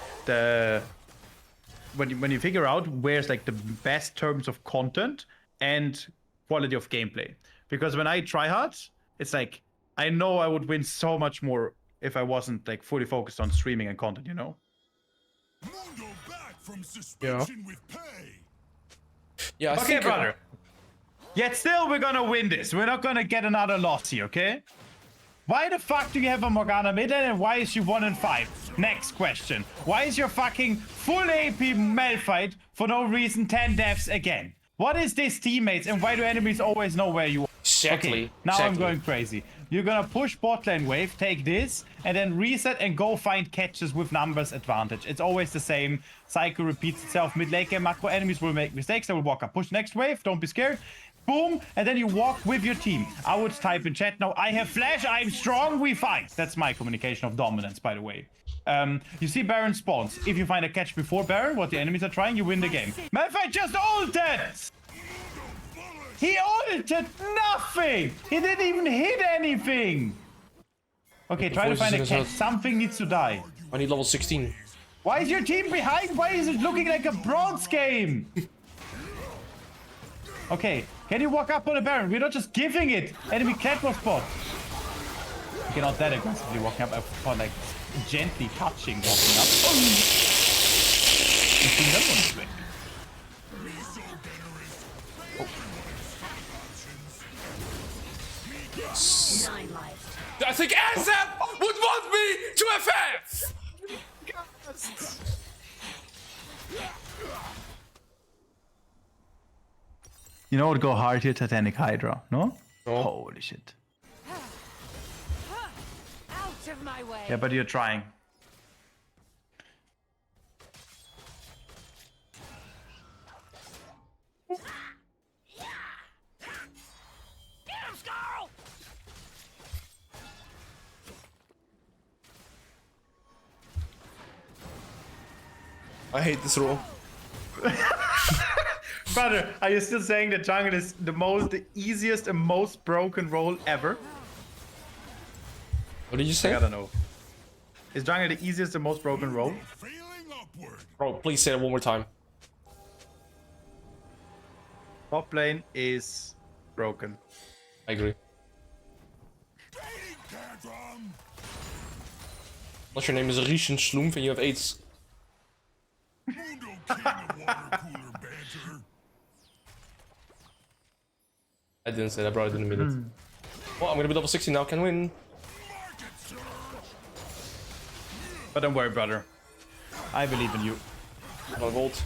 when you figure out where's like the best terms of content and quality of gameplay. Because when I try hard, it's like I know I would win so much more if I wasn't like fully focused on streaming and content, you know? Yeah. Okay, brother. Yet still we're gonna win this. We're not gonna get another loss here, okay? Why the fuck do you have a Morgana mid lane and why is she 1-5? Next question. Why is your fucking full AP Malphite for no reason 10 deaths again? What is this, teammates, and why do enemies always know where you are? Exactly. Okay, now I'm going crazy. You're gonna push bot lane wave, take this, and then reset and go find catches with numbers advantage. It's always the same. Cycle repeats itself. Mid lane game macro enemies will make mistakes. They will walk up. Push next wave. Don't be scared. Boom, and then you walk with your team. I would type in chat now, I have flash, I'm strong, we fight. That's my communication of dominance, by the way. You see Baron spawns. If you find a catch before Baron, what the enemies are trying, you win the game. Malphite just ulted! He ulted nothing! He didn't even hit anything! Okay, try to find a catch. Something needs to die. I need level 16. Why is your team behind? Why is it looking like a bronze game? Okay, can you walk up on the Baron? We're not just giving it. Enemy cat was spot. Okay, not that aggressively walking up. I thought like gently touching walking up. Oh. I think ASAP would want me to have BFF! You know what go hard here, Titanic Hydra, no? No. Holy shit. Out of my way. Yeah, but you're trying. Get him, Scarl! I hate this rule. Brother, are you still saying that jungle is the easiest and most broken role ever? What did you say? I don't know. Is jungle the easiest and most broken role? Failing upward. Bro, please say it one more time. Top lane is broken. I agree. Big tantrum. Unless your name is Rischen Schloomf and you have AIDS. Mundo king of water cooler banter. I didn't say that, bro. I didn't mean it. Well, I'm gonna be level 60 now. Can win. Market surge. But don't worry, brother. I believe in you. My gold.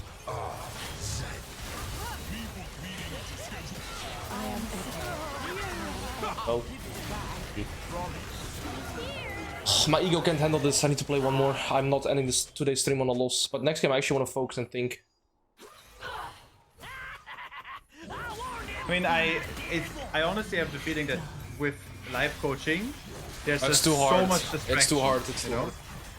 Oh. My ego can't handle this. I need to play one more. I'm not ending this today's stream on a loss. But next game, I actually want to focus and think. I mean, I honestly have the feeling that with live coaching, there's It's just too hard. so much distraction. It's too hard. It's too you know?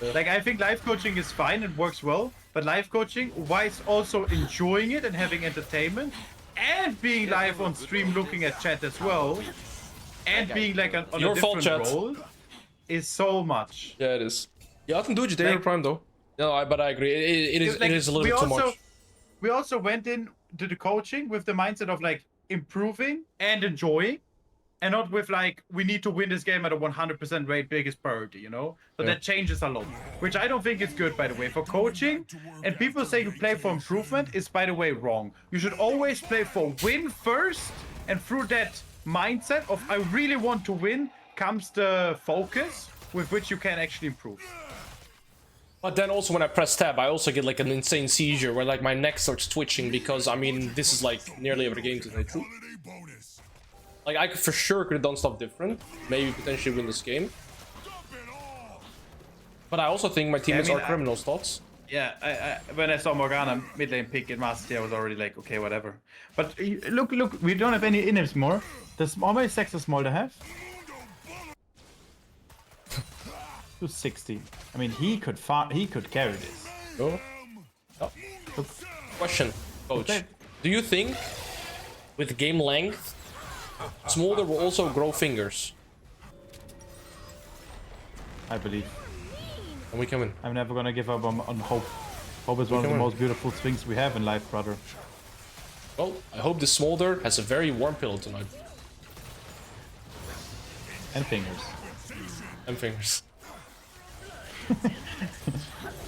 hard. Like, I think live coaching is fine, it works well, but live coaching, whilst also enjoying it and having entertainment, and being live on stream looking at chat as well, and being like on Your a fault, different chat. role, is so much. Yeah, it is. Yeah, I can do it. Day Like- Prime though. No, but I agree. It is. Like, It is a little bit too much. We also went in to the coaching with the mindset of like improving and enjoying, and not with like we need to win this game at a 100% rate, biggest priority, you know. So Yeah. that changes a lot, which I don't think is good, by the way, for coaching. And people say you play for improvement is, by the way, wrong. You should always play for win first, and through that mindset of I really want to win comes the focus with which you can actually improve. But then also when I press tab, I also get like an insane seizure where like my neck starts twitching because I mean this is like nearly every game today. True. Holiday bonus. Like I for sure could have done stuff different, maybe potentially win this game. Dump it all. But I also think my teammates mean, are criminals. Thoughts? Yeah, when I saw Morgana mid lane pick in Master, I was already like, okay, whatever. But look, we don't have any inhibs more. Does how many stacks is small to have? 260. I mean, he could carry this. No. No. Question, coach. Okay. Do you think with game length, Smolder will also grow fingers? I believe. And we can win. I'm never gonna give up on hope. Hope is one of the win. most beautiful things we have in life, brother. Well, I hope the Smolder has a very warm pillow tonight. And fingers. And fingers.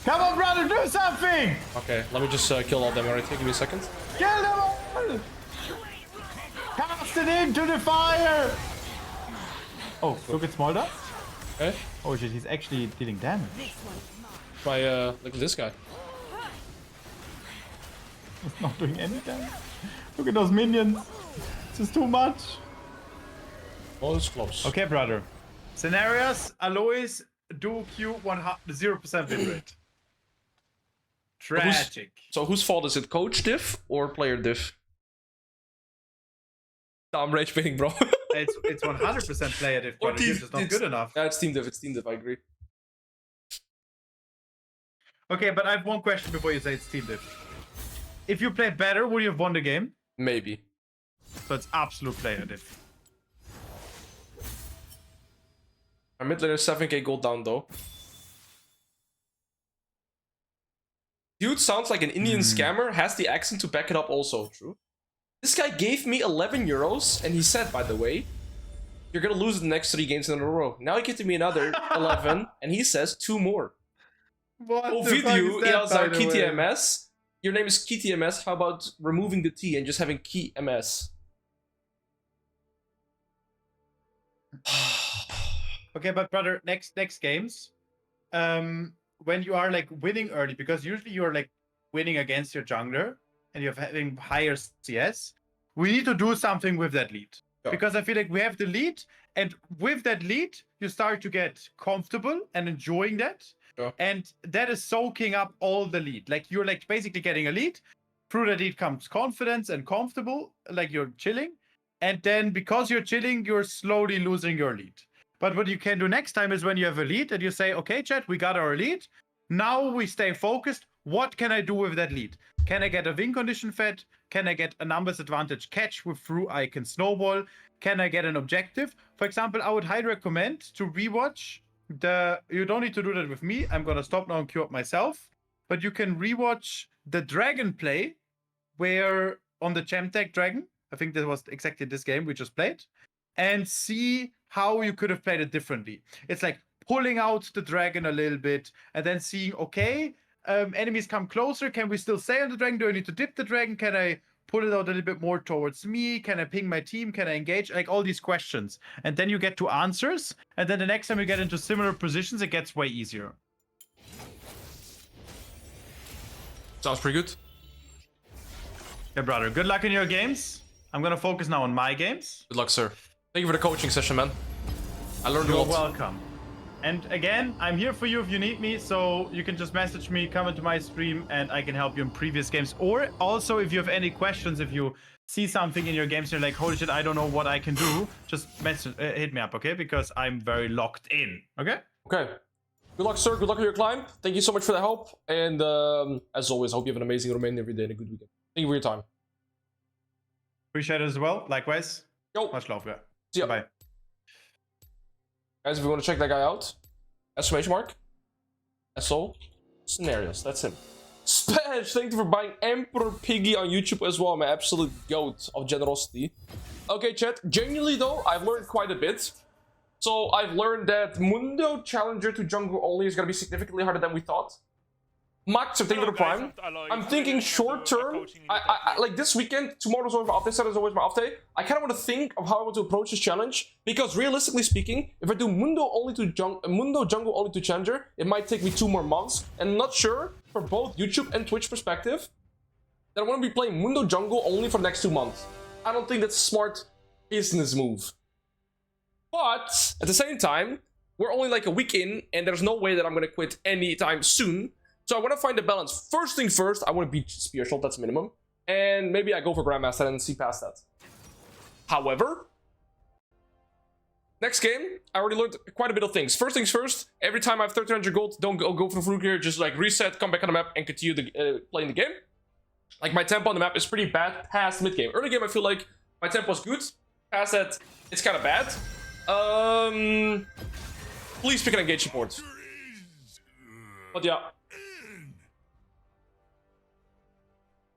Come on, brother, do something! Okay, let me just kill all them. Alright, give me a second. Kill them all! Cast it into the fire! Oh, look at Smolder. Okay. Oh shit, he's actually dealing damage. Try look at this guy. He's not doing any damage. Look at those minions. This is too much. Oh, it's close. Okay, brother. Sinerias, Alois, dual Q, 0% win rate. Tragic. So whose fault is it? Coach diff or player diff? No, I'm rage baiting, bro. It's 100% player diff, Or brother. It's just not good enough. Yeah, it's team diff. It's team diff. I agree. Okay, but I have one question before you say it's team diff. If you played better, would you have won the game? Maybe. So it's absolute player diff. My mid laner is 7k gold down though. Dude sounds like an Indian scammer, has the accent to back it up also. True. This guy gave me 11 euros and he said, by the way, you're gonna lose the next 3 games in a row. Now he gave me another 11 and he says 2 more. What Ovidiu Iazar KTMS. Your name is KTMS. How about removing the T and just having KMS? Okay, but brother, next games, when you are like winning early, because usually you're like winning against your jungler and you're having higher CS, we need to do something with that lead. Yeah. Because I feel like we have the lead, and with that lead, you start to get comfortable and enjoying that. Yeah. And that is soaking up all the lead. Like you're like basically getting a lead. Through the lead comes confidence and comfortable, like you're chilling. And then because you're chilling, you're slowly losing your lead. But what you can do next time is when you have a lead and you say, okay, chat, we got our lead. Now we stay focused. What can I do with that lead? Can I get a win condition fed? Can I get a numbers advantage catch with through I can snowball? Can I get an objective? For example, I would highly recommend to rewatch you don't need to do that with me. I'm going to stop now and queue up myself. But you can rewatch the dragon play where on the Gemtech dragon, I think that was exactly this game we just played, and see how you could have played it differently. It's like pulling out the dragon a little bit and then seeing, okay, enemies come closer. Can we still stay on the dragon? Do I need to dip the dragon? Can I pull it out a little bit more towards me? Can I ping my team? Can I engage? Like all these questions. And then you get to answers. And then the next time you get into similar positions, it gets way easier. Sounds pretty good. Yeah, brother. Good luck in your games. I'm going to focus now on my games. Good luck, sir. Thank you for the coaching session, man. I learned a You're lot. welcome. And again, I'm here for you if you need me, so you can just message me, come into my stream, and I can help you in previous games. Or also, if you have any questions, if you see something in your games, you're like, holy shit, I don't know what I can do, just message, hit me up, okay? Because I'm very locked in, okay? Okay. Good luck, sir. Good luck with your climb. Thank you so much for the help. And as always, I hope you have an amazing remainder of your day and a good weekend. Thank you for your time. Appreciate it as well. Likewise. Yo. Much love, yeah. See ya. Bye. Guys, if you want to check that guy out, exclamation mark, SO, Sinerias, that's him. Spash, thank you for buying Emperor Piggy on YouTube as well, my absolute goat of generosity. Okay, chat, genuinely though, I've learned quite a bit. So I've learned that Mundo Challenger to jungle only is going to be significantly harder than we thought. Max, thank you for the prime. I'm thinking short term. I like this weekend. Tomorrow's always my off day. Saturday's always my off day. I kind of want to think of how I want to approach this challenge, because realistically speaking, if I do Mundo jungle only to Challenger, it might take me 2 more months. And I'm not sure for both YouTube and Twitch perspective that I want to be playing Mundo jungle only for the next 2 months. I don't think that's a smart business move. But at the same time, we're only like a week in, and there's no way that I'm going to quit anytime soon. So I want to find a balance. First thing first, I want to beat Spearshot, that's minimum. And maybe I go for Grandmaster and see past that. However, next game, I already learned quite a bit of things. First things first, every time I have 1300 gold, don't go for fruit here, just like reset, come back on the map, and continue playing the game. Like my tempo on the map is pretty bad past mid game. Early game, I feel like my tempo is good. Past that, it's kind of bad. Please pick an engage support. But yeah.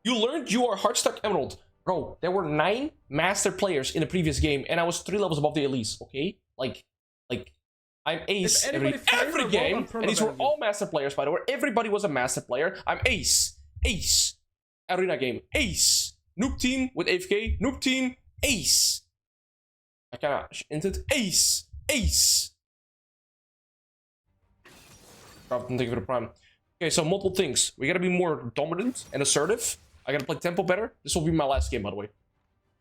You learned you are Heartstuck Emerald. Bro, there were 9 master players in the previous game, and I was 3 levels above the Elise, okay? Like, I'm ace every game, and these were all master players, by the way. Everybody was a master player. I'm ace. Arena game, ace. Noob team with AFK, noob team, ace. I kinda entered ace. Thank you for the prime. Okay, so multiple things. We gotta be more dominant and assertive. I gotta play tempo better. This will be my last game, by the way.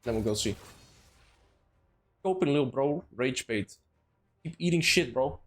Then we'll go see. Open, little bro. Rage bait. Keep eating shit, bro.